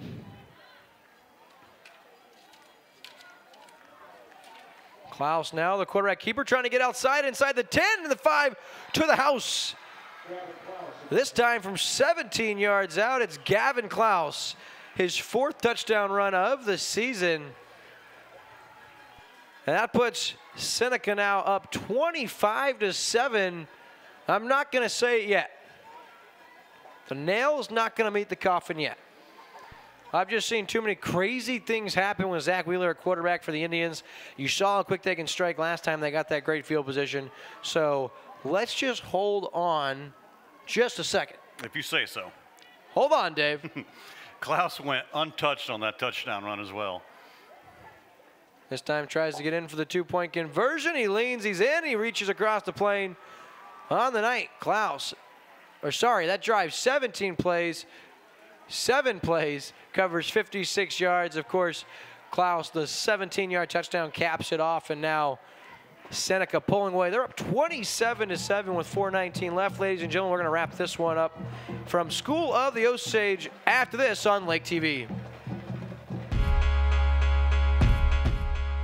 Klaus now, the quarterback keeper, trying to get outside, inside the 10 and the 5 to the house. This time from 17 yards out, it's Gavin Klaus, his 4th touchdown run of the season. And that puts Seneca now up 25-7. I'm not going to say it yet. The nail's not going to meet the coffin yet. I've just seen too many crazy things happen with Zach Wheeler at quarterback for the Indians. You saw how quick they can strike last time they got that great field position. So let's just hold on just a second. If you say so. Hold on, Dave. Klaus went untouched on that touchdown run as well. This time tries to get in for the 2-point conversion. He leans, he's in, he reaches across the plane. On the night, Klaus, that drive 17 plays, 7 plays, covers 56 yards. Of course, Klaus, the 17-yard touchdown, caps it off, and now Seneca pulling away. They're up 27-7 with 4:19 left. Ladies and gentlemen, we're going to wrap this one up from School of the Osage after this on Lake TV.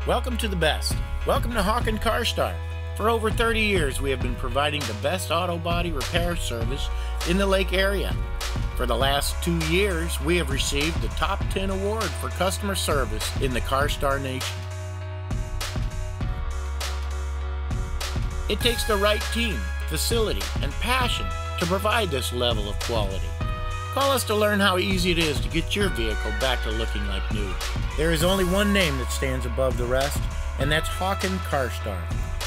Welcome to the best. Welcome to Hawken Car Star. For over 30 years, we have been providing the best auto body repair service in the Lake area. For the last 2 years, we have received the Top 10 award for customer service in the Car Star Nation. It takes the right team, facility, and passion to provide this level of quality. Call us to learn how easy it is to get your vehicle back to looking like new. There is only one name that stands above the rest, and that's Hawken Car Star,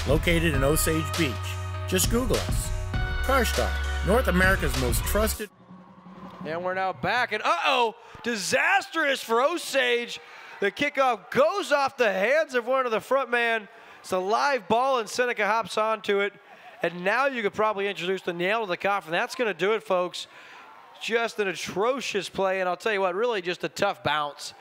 located in Osage Beach. Just Google us. Car Star, North America's most trusted. And we're now back, and disastrous for Osage. The kickoff goes off the hands of one of the front man. It's a live ball, and Seneca hops onto it. And now you could probably introduce the nail to the coffin. That's going to do it, folks. Just an atrocious play, and I'll tell you what, really just a tough bounce.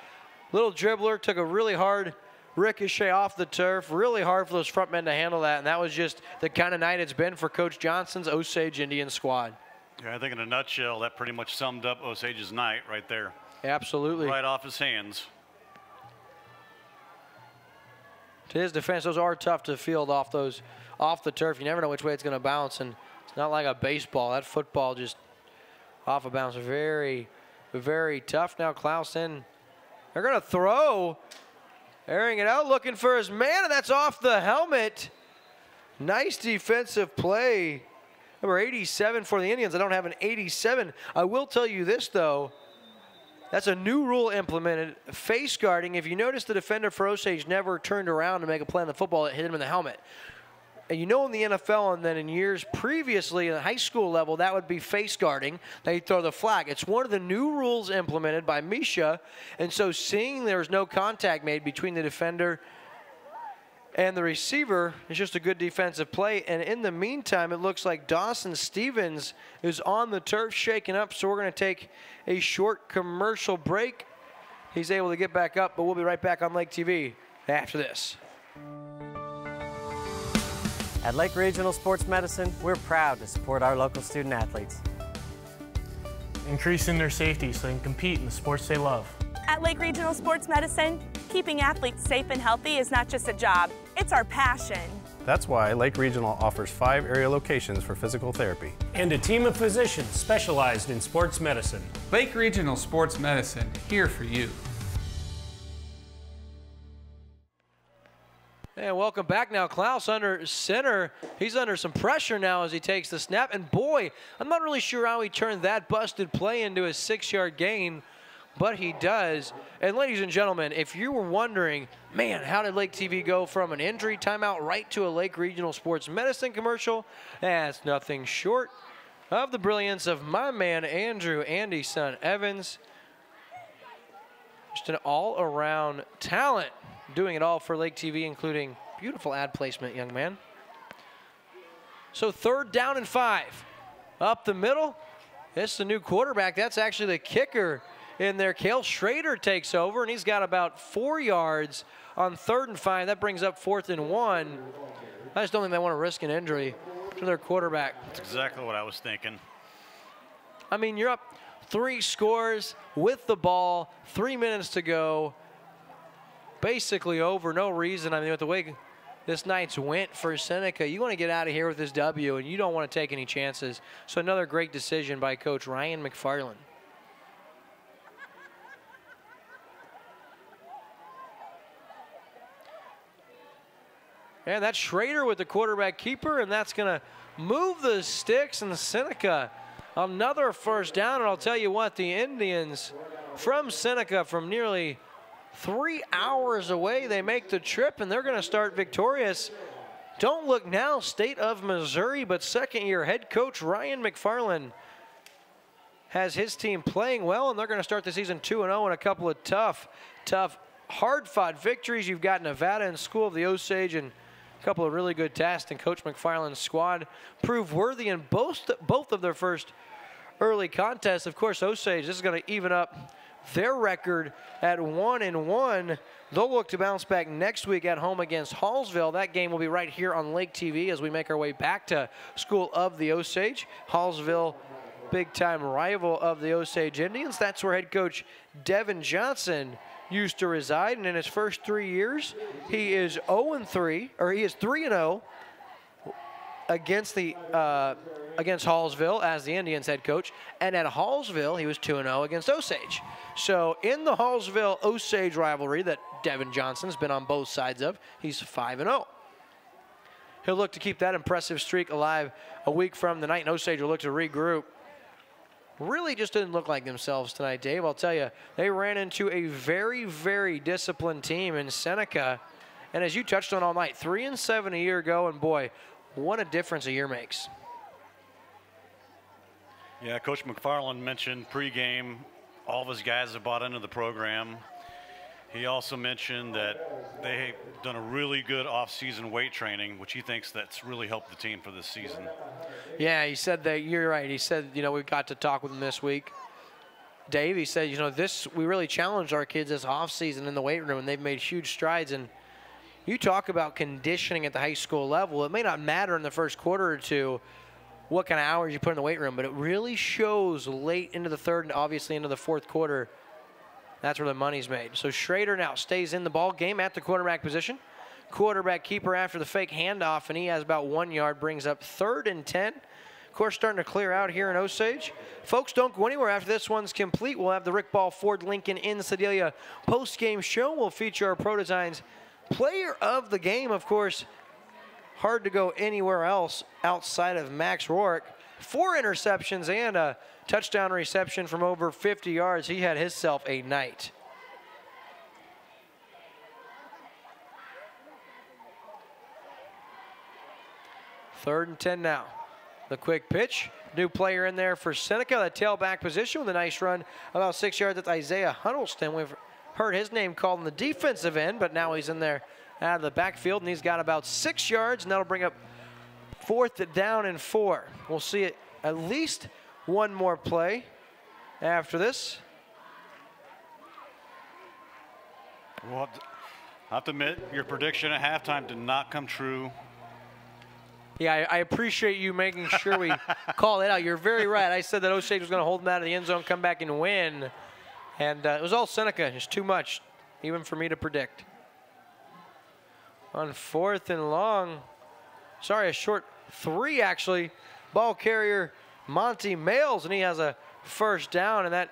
Little dribbler, took a really hard ricochet off the turf. Really hard for those front men to handle that, and that was just the kind of night it's been for Coach Johnson's Osage Indians squad. Yeah, I think in a nutshell, that pretty much summed up Osage's night right there. Absolutely. Right off his hands. To his defense, those are tough to field off the turf. You never know which way it's going to bounce, and it's not like a baseball. That football just off a bounce. Very, very tough. Now Clausen, they're going to throw. Airing it out, looking for his man, and that's off the helmet. Nice defensive play. Number 87 for the Indians. I don't have an 87. I will tell you this, though. That's a new rule implemented, face guarding. If you notice, the defender for Osage never turned around to make a play on the football that hit him in the helmet. And you know in the NFL and then in years previously at the high school level, that would be face guarding. They throw the flag. It's one of the new rules implemented by Misha. And so seeing there's no contact made between the defender and the receiver is just a good defensive play. And in the meantime, it looks like Dawson Stevens is on the turf shaking up. So we're going to take a short commercial break. He's able to get back up, but we'll be right back on Lake TV after this. At Lake Regional Sports Medicine, we're proud to support our local student athletes. Increasing their safety so they can compete in the sports they love. At Lake Regional Sports Medicine, keeping athletes safe and healthy is not just a job, it's our passion. That's why Lake Regional offers 5 area locations for physical therapy. And a team of physicians specialized in sports medicine. Lake Regional Sports Medicine, here for you. And welcome back now. Klaus under center. He's under some pressure now as he takes the snap. And boy, I'm not really sure how he turned that busted play into a 6-yard gain, but he does. And ladies and gentlemen, if you were wondering, man, how did Lake TV go from an injury timeout right to a Lake Regional Sports Medicine commercial? That's nothing short of the brilliance of my man, Andrew "Andy Son" Evans. Just an all-around talent, doing it all for Lake TV, including beautiful ad placement, young man. So 3rd down and 5. Up the middle. This is the new quarterback. That's actually the kicker in there. Cale Schrader takes over, and he's got about 4 yards on 3rd and 5. That brings up 4th and 1. I just don't think they want to risk an injury to their quarterback. That's exactly what I was thinking. I mean, you're up 3 scores with the ball, 3 minutes to go. Basically over, no reason. I mean, with the way this night's went for Seneca, you want to get out of here with this W, and you don't want to take any chances. So another great decision by Coach Ryan McFarland. And that's Schrader with the quarterback keeper, and that's going to move the sticks, and Seneca another 1st down. And I'll tell you what, the Indians from Seneca, from nearly 3 hours away, they make the trip, and they're going to start victorious. Don't look now, state of Missouri, but 2nd-year head coach Ryan McFarland has his team playing well, and they're going to start the season 2-0 in a couple of tough, hard-fought victories. You've got Nevada and School of the Osage, and a couple of really good tests, and Coach McFarland's squad proved worthy in both of their first early contests. Of course, Osage, this is going to even up their record at 1-1. They'll look to bounce back next week at home against Hallsville. That game will be right here on Lake TV as we make our way back to School of the Osage. Hallsville, big-time rival of the Osage Indians. That's where head coach Devin Johnson used to reside, and in his first 3 years, he is 0-3, or he is 3-0 against Hallsville as the Indians head coach, and at Hallsville he was 2-0 against Osage. So in the Hallsville-Osage rivalry that Devin Johnson's been on both sides of, he's 5-0. He'll look to keep that impressive streak alive a week from tonight, and Osage will look to regroup. Really just didn't look like themselves tonight, Dave. I'll tell you, they ran into a very, very disciplined team in Seneca, and as you touched on all night, 3-7 a year ago, and boy, what a difference a year makes. Yeah, Coach McFarland mentioned pregame, all of his guys have bought into the program. He also mentioned that they've done a really good off-season weight training, which he thinks that's really helped the team for this season. Yeah, he said that, you're right. He said, you know, we got to talk with him this week. Dave, he said, you know, we really challenged our kids this off-season in the weight room, and they've made huge strides. And you talk about conditioning at the high school level. It may not matter in the first quarter or two what kind of hours you put in the weight room, but it really shows late into the third and obviously into the fourth quarter. That's where the money's made. So Schrader now stays in the ball game at the quarterback position. Quarterback keeper after the fake handoff, and he has about 1 yard, brings up 3rd and 10. Of course, starting to clear out here in Osage. Folks, don't go anywhere after this one's complete. We'll have the Rick Ball Ford Lincoln in Sedalia post-game show. We'll feature our Pro Designs player of the game, of course. Hard to go anywhere else outside of Max Rourke. 4 interceptions and a touchdown reception from over 50 yards. He had himself a night. Third and 10 now. The quick pitch. New player in there for Seneca, the tailback position with a nice run. About 6 yards. That's Isaiah Huddleston. We've heard his name called in the defensive end, but now he's in there out of the backfield, and he's got about 6 yards, and that'll bring up 4th down and 4. We'll see it at least one more play after this. Well, I have to admit, your prediction at halftime did not come true. Yeah, I appreciate you making sure we call it out. You're very right. I said that Osage was going to hold them out of the end zone, come back and win. And it was all Seneca. It's too much, even for me to predict. On 4th and long, sorry, a short 3 actually. Ball carrier Monty Males, and he has a first down, and that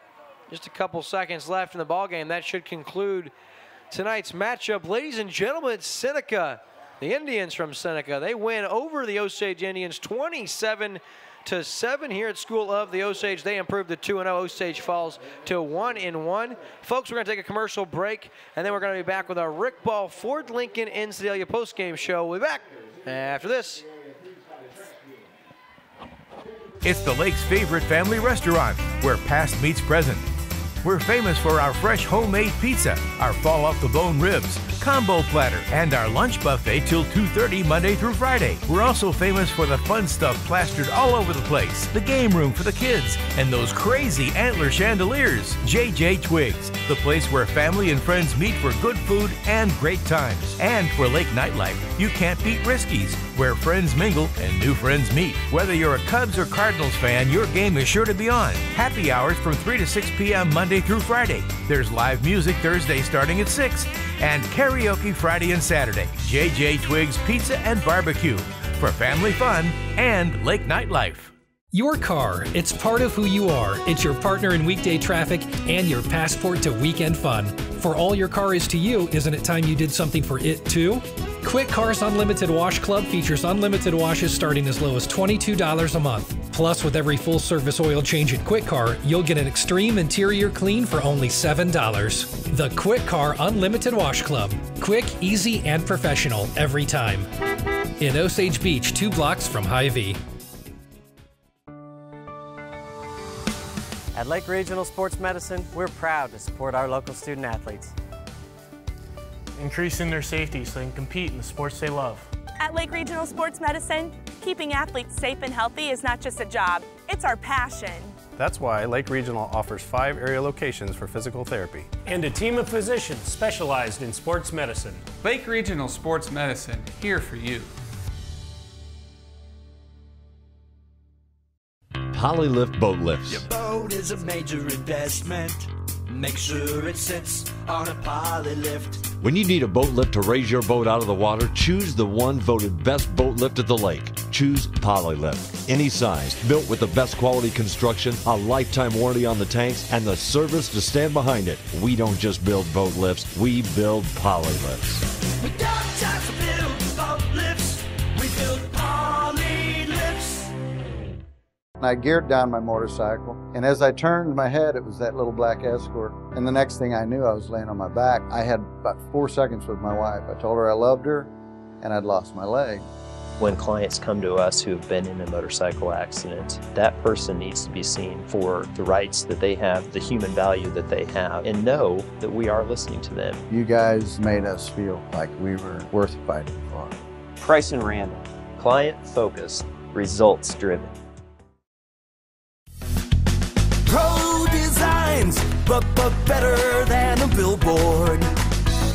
just a couple seconds left in the ball game. That should conclude tonight's matchup. Ladies and gentlemen, it's Seneca. The Indians from Seneca, they win over the Osage Indians 27-7 here at School of the Osage. They improved to 2-0. Osage falls to 1-1. Folks, we're going to take a commercial break, and then we're going to be back with our Rick Ball Ford Lincoln in Sedalia postgame show. We'll be back after this. It's the Lake's favorite family restaurant, where past meets present. We're famous for our fresh homemade pizza, our fall-off-the-bone ribs, combo platter, and our lunch buffet till 2:30 Monday through Friday. We're also famous for the fun stuff plastered all over the place, the game room for the kids, and those crazy antler chandeliers. JJ Twigs, the place where family and friends meet for good food and great times. And for Lake nightlife, you can't beat Risky's, where friends mingle and new friends meet. Whether you're a Cubs or Cardinals fan, your game is sure to be on. Happy hours from 3 to 6 p.m. Monday through Friday. There's live music Thursday starting at 6, and karaoke Friday and Saturday. JJ Twigs Pizza and Barbecue for family fun and lake nightlife. Your car, it's part of who you are. It's your partner in weekday traffic and your passport to weekend fun. For all your car is to you, isn't it time you did something for it too? Quick Cars Unlimited Wash Club features unlimited washes starting as low as $22 a month. Plus, with every full-service oil change at Quick Car, you'll get an extreme interior clean for only $7. The Quick Car Unlimited Wash Club. Quick, easy, and professional every time. In Osage Beach, 2 blocks from Hy-Vee. At Lake Regional Sports Medicine, we're proud to support our local student athletes. Increasing their safety so they can compete in the sports they love. At Lake Regional Sports Medicine, keeping athletes safe and healthy is not just a job, it's our passion. That's why Lake Regional offers 5 area locations for physical therapy. And a team of physicians specialized in sports medicine. Lake Regional Sports Medicine, here for you. Polylift boat lifts. Your boat is a major investment. Make sure it sits on a poly lift. When you need a boat lift to raise your boat out of the water, choose the one voted best boat lift at the lake. Choose Polylift. Any size, built with the best quality construction, a lifetime warranty on the tanks, and the service to stand behind it. We don't just build boat lifts, we build Polylifts. We don't just build boat lifts, we build poly lifts. I geared down my motorcycle, and as I turned my head, it was that little black Escort. And the next thing I knew, I was laying on my back. I had about 4 seconds with my wife. I told her I loved her, and I'd lost my leg. When clients come to us who have been in a motorcycle accident, that person needs to be seen for the rights that they have, the human value that they have, and know that we are listening to them. You guys made us feel like we were worth fighting for. Price and Randall. Client-focused, results-driven. Pro designs, but better than a billboard.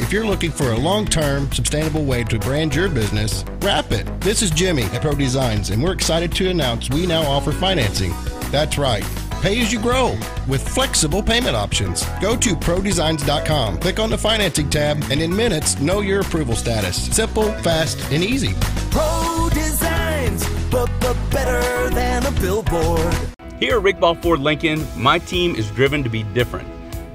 If you're looking for a long-term, sustainable way to brand your business, wrap it. This is Jimmy at Pro Designs, and we're excited to announce we now offer financing. That's right. Pay as you grow with flexible payment options. Go to prodesigns.com, click on the financing tab, and in minutes, know your approval status. Simple, fast, and easy. Pro designs, but better than a billboard. Here at Rick Ball Ford Lincoln, my team is driven to be different.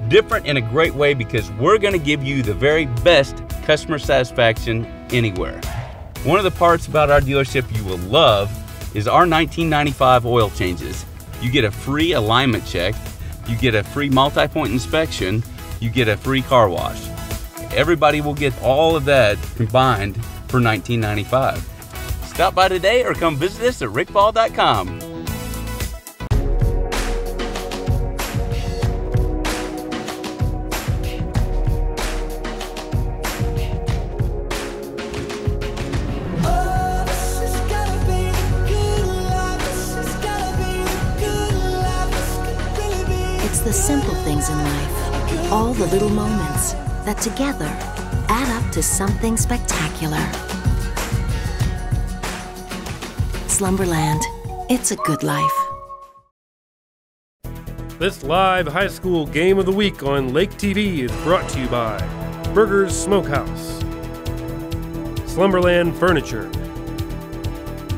Different in a great way because we're going to give you the very best customer satisfaction anywhere. One of the parts about our dealership you will love is our 1995 oil changes. You get a free alignment check, you get a free multi-point inspection, you get a free car wash. Everybody will get all of that combined for $19.95. Stop by today or come visit us at rickball.com. It's the simple things in life, all the little moments that together add up to something spectacular. Slumberland, it's a good life. This live high school game of the week on Lake TV is brought to you by Burgers Smokehouse, Slumberland Furniture,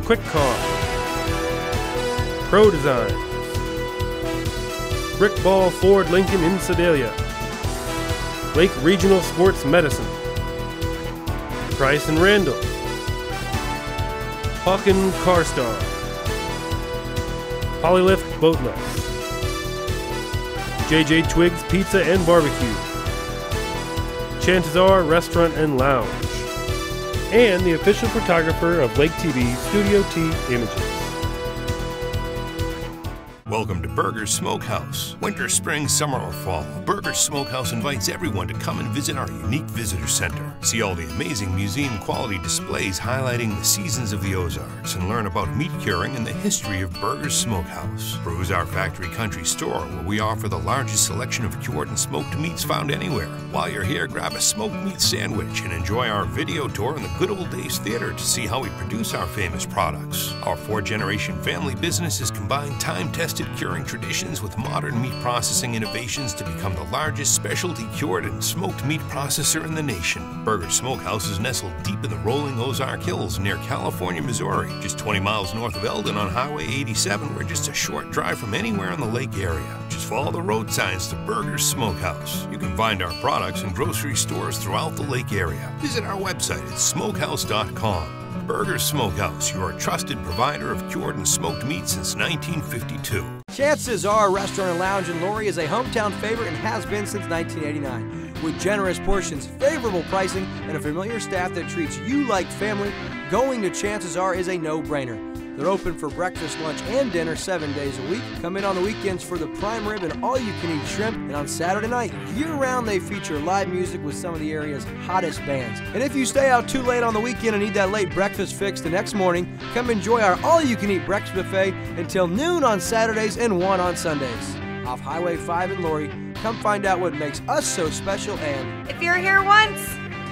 Quick Car, Pro Designs, Rick Ball Ford Lincoln in Sedalia, Lake Regional Sports Medicine, Price and Randall, Hawken Car Star, Polylift Boatless, JJ Twiggs Pizza and Barbecue, Chances Are Restaurant and Lounge, and the official photographer of Lake TV, Studio T Images. Welcome to Burgers Smokehouse. Winter, spring, summer, or fall, Burgers Smokehouse invites everyone to come and visit our unique visitor center. See all the amazing museum-quality displays highlighting the seasons of the Ozarks and learn about meat curing and the history of Burgers Smokehouse. Peruse our factory country store where we offer the largest selection of cured and smoked meats found anywhere. While you're here, grab a smoked meat sandwich and enjoy our video tour in the Good Old Days Theater to see how we produce our famous products. Our 4-generation family business has combined time-tested curing traditions with modern meat processing innovations to become the largest specialty cured and smoked meat processor in the nation. Burgers Smokehouse is nestled deep in the rolling Ozark Hills near California, Missouri, just 20 miles north of Eldon on Highway 87. We're just a short drive from anywhere in the lake area. Just follow the road signs to Burgers Smokehouse. You can find our products in grocery stores throughout the lake area. Visit our website at smokehouse.com. Burgers Smokehouse, your trusted provider of cured and smoked meat since 1952. Chances Are Restaurant and Lounge in Laurie is a hometown favorite and has been since 1989. With generous portions, favorable pricing, and a familiar staff that treats you like family, going to Chances Are is a no-brainer. They're open for breakfast, lunch, and dinner 7 days a week. Come in on the weekends for the prime rib and all-you-can-eat shrimp. And on Saturday night, year-round, they feature live music with some of the area's hottest bands. And if you stay out too late on the weekend and need that late breakfast fix the next morning, come enjoy our all-you-can-eat breakfast buffet until noon on Saturdays and 1 on Sundays. Off Highway 5 in Laurie, come find out what makes us so special and... If you're here once,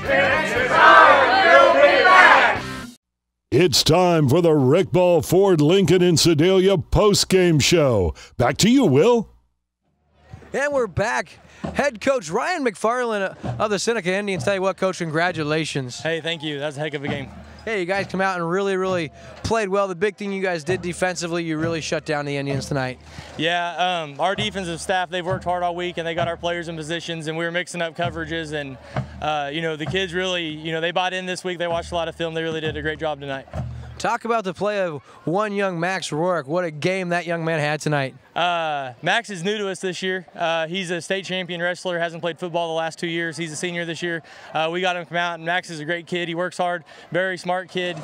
chances are you'll be back! It's time for the Rick Ball Ford Lincoln in Sedalia postgame show. Back to you, Will. And we're back. Head coach Ryan McFarland of the Seneca Indians. Tell you what, Coach, congratulations. Hey, thank you. That was a heck of a game. Hey, you guys come out and really played well. The big thing you guys did defensively, you really shut down the Indians tonight. Yeah, our defensive staff, they've worked hard all week, and they got our players in positions, and we were mixing up coverages. And, the kids really, they bought in this week. They watched a lot of film. They really did a great job tonight. Talk about the play of one young Max Rourke. What a game that young man had tonight. Max is new to us this year. He's a state champion wrestler, hasn't played football the last 2 years. He's a senior this year. We got him to come out, and Max is a great kid. He works hard, very smart kid,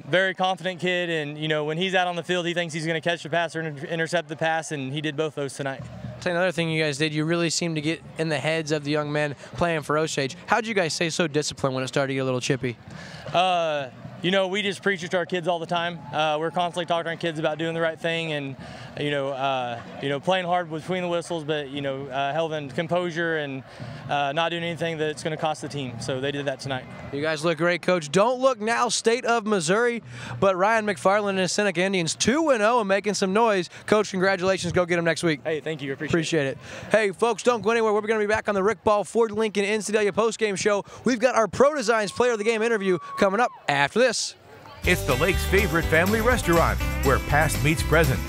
very confident kid, and when he's out on the field, he thinks he's going to catch the pass or intercept the pass, and he did both those tonight. Tell you another thing you guys did, you really seemed to get in the heads of the young men playing for Osage. How'd you guys stay so disciplined when it started to get a little chippy? We just preach it to our kids all the time. We're constantly talking to our kids about doing the right thing and, playing hard between the whistles, but, having composure and not doing anything that's going to cost the team. So they did that tonight. You guys look great, Coach. Don't look now, state of Missouri, but Ryan McFarland and his Seneca Indians 2-0 and making some noise. Coach, congratulations. Go get them next week. Hey, thank you. Appreciate it. Hey, folks, don't go anywhere. We're going to be back on the Rick Ball Ford Lincoln in Sedalia postgame show. We've got our Pro Designs Player of the Game interview coming up after this. It's the Lake's favorite family restaurant, where past meets present.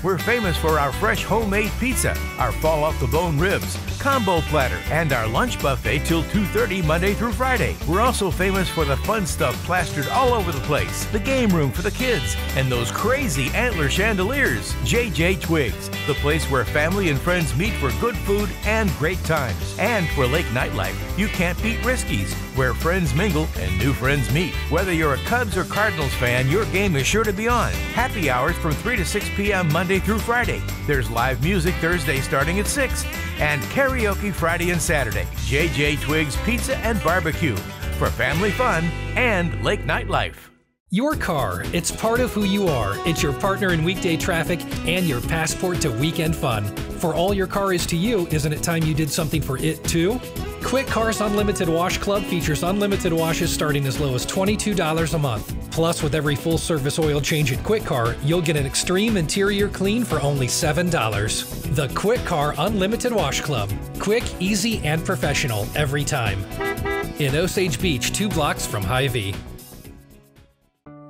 We're famous for our fresh homemade pizza, our fall-off-the-bone ribs, combo platter, and our lunch buffet till 2:30 Monday through Friday. We're also famous for the fun stuff plastered all over the place, the game room for the kids, and those crazy antler chandeliers. JJ Twigs, the place where family and friends meet for good food and great times. And for Lake nightlife, you can't beat Risky's, where friends mingle and new friends meet. Whether you're a Cubs or Cardinals fan, your game is sure to be on. Happy hours from 3 to 6 p.m. Monday through Friday. There's live music Thursday starting at 6, and karaoke Friday and Saturday. JJ Twigs Pizza and Barbecue for family fun and lake nightlife. Your car, it's part of who you are. It's your partner in weekday traffic and your passport to weekend fun. For all your car is to you, isn't it time you did something for it too? Quick Cars Unlimited Wash Club features unlimited washes starting as low as $22 a month. Plus, with every full-service oil change at Quick Car, you'll get an extreme interior clean for only $7. The Quick Car Unlimited Wash Club. Quick, easy, and professional every time. In Osage Beach, 2 blocks from Hy-Vee.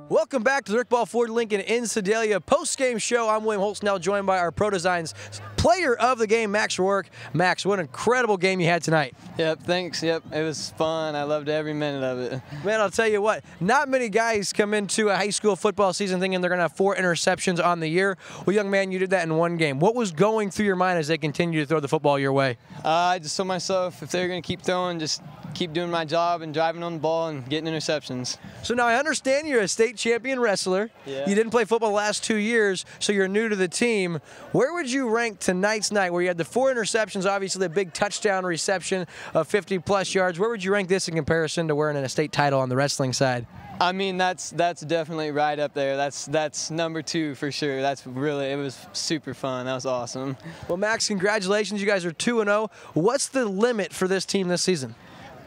Welcome back to the Rick Ball Ford Lincoln in Sedalia post-game show. I'm William Holtz, now joined by our Pro Designs Player of the Game, Max Rourke. Max, what an incredible game you had tonight. Yep, thanks. Yep, it was fun. I loved every minute of it. Man, I'll tell you what, not many guys come into a high school football season thinking they're going to have 4 interceptions on the year. Well, young man, you did that in one game. What was going through your mind as they continue to throw the football your way? I just told myself if they're going to keep throwing, just keep doing my job and driving on the ball and getting interceptions. So now I understand you're a state champion wrestler. Yeah. You didn't play football the last 2 years, so you're new to the team. Where would you rank tonight's night, where you had the 4 interceptions, obviously the big touchdown reception of 50-plus yards? Where would you rank this in comparison to wearing a state title on the wrestling side? I mean, that's definitely right up there. That's number 2 for sure. It was super fun. That was awesome. Well, Max, congratulations. You guys are 2-0. What's the limit for this team this season?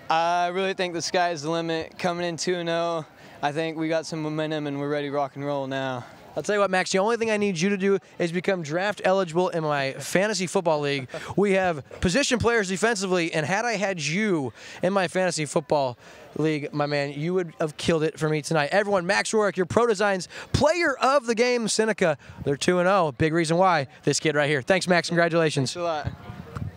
I really think the sky's the limit. Coming in 2-0, I think we got some momentum and we're ready to rock and roll now. I'll tell you what, Max, the only thing I need you to do is become draft eligible in my fantasy football league. We have position players defensively, and had I had you in my fantasy football league, my man, you would have killed it for me tonight. Everyone, Max Rourke, your Pro Designs Player of the Game, Seneca. They're 2-0. Big reason why. This kid right here. Thanks, Max. Congratulations. Thanks a lot.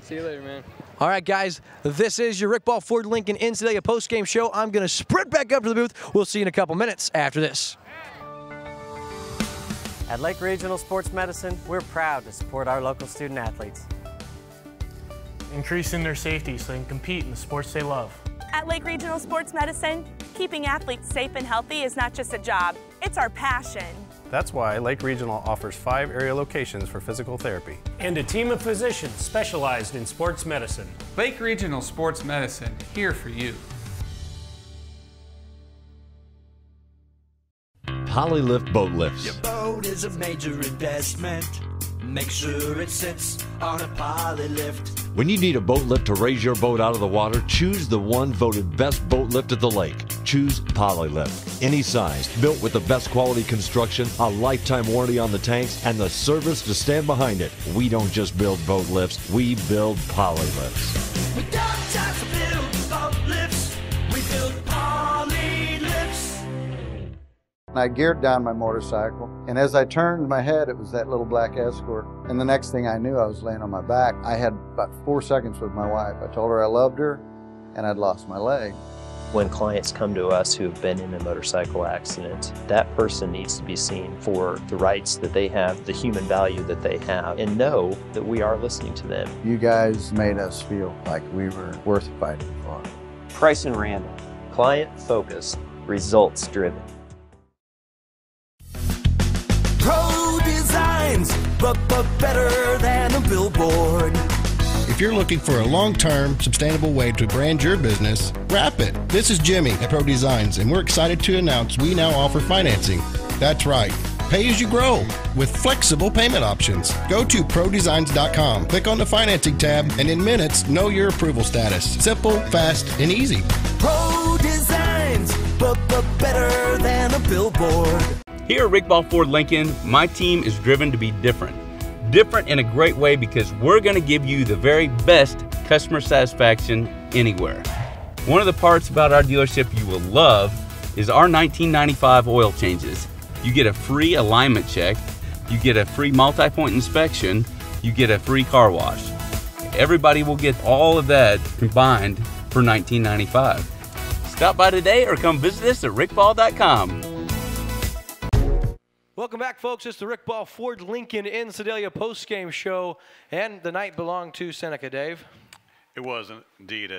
See you later, man. All right, guys, this is your Rick Ball Ford Lincoln in Sedalia post-game show. I'm going to sprint back up to the booth. We'll see you in a couple minutes after this. At Lake Regional Sports Medicine, we're proud to support our local student athletes. Increasing their safety so they can compete in the sports they love. At Lake Regional Sports Medicine, keeping athletes safe and healthy is not just a job, it's our passion. That's why Lake Regional offers 5 area locations for physical therapy. And a team of physicians specialized in sports medicine. Lake Regional Sports Medicine, here for you. Polylift boat lifts. Your boat is a major investment. Make sure it sits on a polylift. When you need a boat lift to raise your boat out of the water, choose the one voted best boat lift at the lake. Choose Polylift. Any size, built with the best quality construction, a lifetime warranty on the tanks, and the service to stand behind it. We don't just build boat lifts, we build Polylifts. We don't just build boat lifts, we build polylifts. I geared down my motorcycle, and as I turned my head, it was that little black Escort. And the next thing I knew, I was laying on my back. I had about 4 seconds with my wife. I told her I loved her, and I'd lost my leg. When clients come to us who have been in a motorcycle accident, that person needs to be seen for the rights that they have, the human value that they have, and know that we are listening to them. You guys made us feel like we were worth fighting for. Price and Randall. Client-focused, results-driven. Pro Designs, but better than a billboard. If you're looking for a long-term, sustainable way to brand your business, wrap it. This is Jimmy at Pro Designs, and we're excited to announce we now offer financing. That's right. Pay as you grow with flexible payment options. Go to prodesigns.com, click on the financing tab, and in minutes, know your approval status. Simple, fast, and easy. Pro Designs, but better than a billboard. Here at Rick Ball Ford Lincoln, my team is driven to be different. Different in a great way because we're going to give you the very best customer satisfaction anywhere. One of the parts about our dealership you will love is our 1995 oil changes. You get a free alignment check, you get a free multi-point inspection, you get a free car wash. Everybody will get all of that combined for $19.95. Stop by today or come visit us at rickball.com. Welcome back, folks. It's the Rick Ball Ford Lincoln in Sedalia postgame show, and the night belonged to Seneca, Dave. It was, indeed.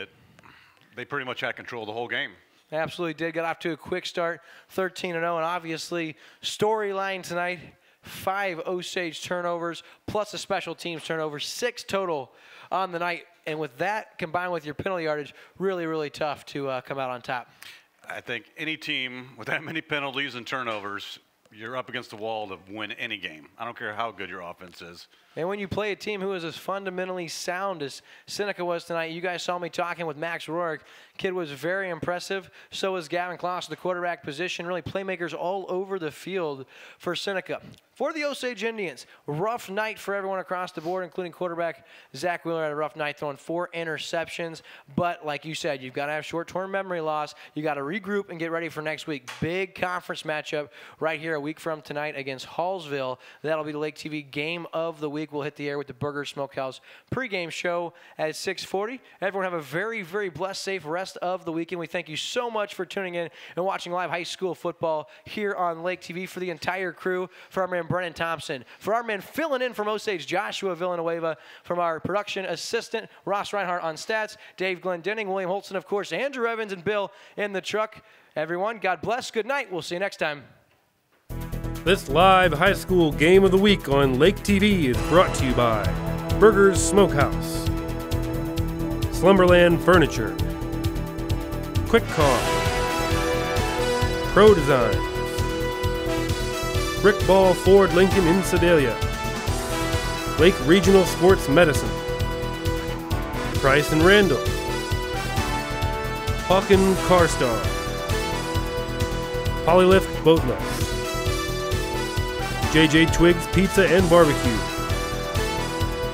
They pretty much had control of the whole game. Absolutely did. Got off to a quick start, 13-0, and obviously storyline tonight, 5 Osage turnovers plus a special teams turnover, 6 total on the night. And with that, combined with your penalty yardage, really, really tough to come out on top. I think any team with that many penalties and turnovers, you're up against the wall to win any game. I don't care how good your offense is. And when you play a team who is as fundamentally sound as Seneca was tonight, you guys saw me talking with Max Rourke. Kid was very impressive. So was Gavin Kloss, the quarterback position. Really playmakers all over the field for Seneca. For the Osage Indians, rough night for everyone across the board, including quarterback Zach Wheeler had a rough night throwing 4 interceptions. But like you said, you've got to have short-term memory loss. You got to regroup and get ready for next week. Big conference matchup right here a week from tonight against Hallsville. That'll be the Lake TV game of the week. We'll hit the air with the Burger Smokehouse pregame show at 6:40. Everyone have a very, very blessed, safe rest of the weekend. We thank you so much for tuning in and watching live high school football here on Lake TV. For the entire crew, for our man Brennan Thompson, for our man filling in from Osage, Joshua Villanueva, from our production assistant, Ross Reinhardt on stats, Dave Glendenning, William Holtzen, of course, Andrew Evans, and Bill in the truck. Everyone, God bless. Good night. We'll see you next time. This live high school game of the week on Lake TV is brought to you by Burgers Smokehouse, Slumberland Furniture, Quick Car, Pro Designs, Rick Ball Ford Lincoln in Sedalia, Lake Regional Sports Medicine, Price and Randall, Hawken Car Star, Polylift Boat Lifts, JJ Twiggs Pizza and Barbecue,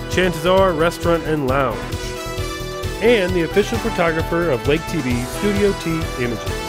Chances Are Restaurant and Lounge, and the official photographer of Lake TV, Studio T Images.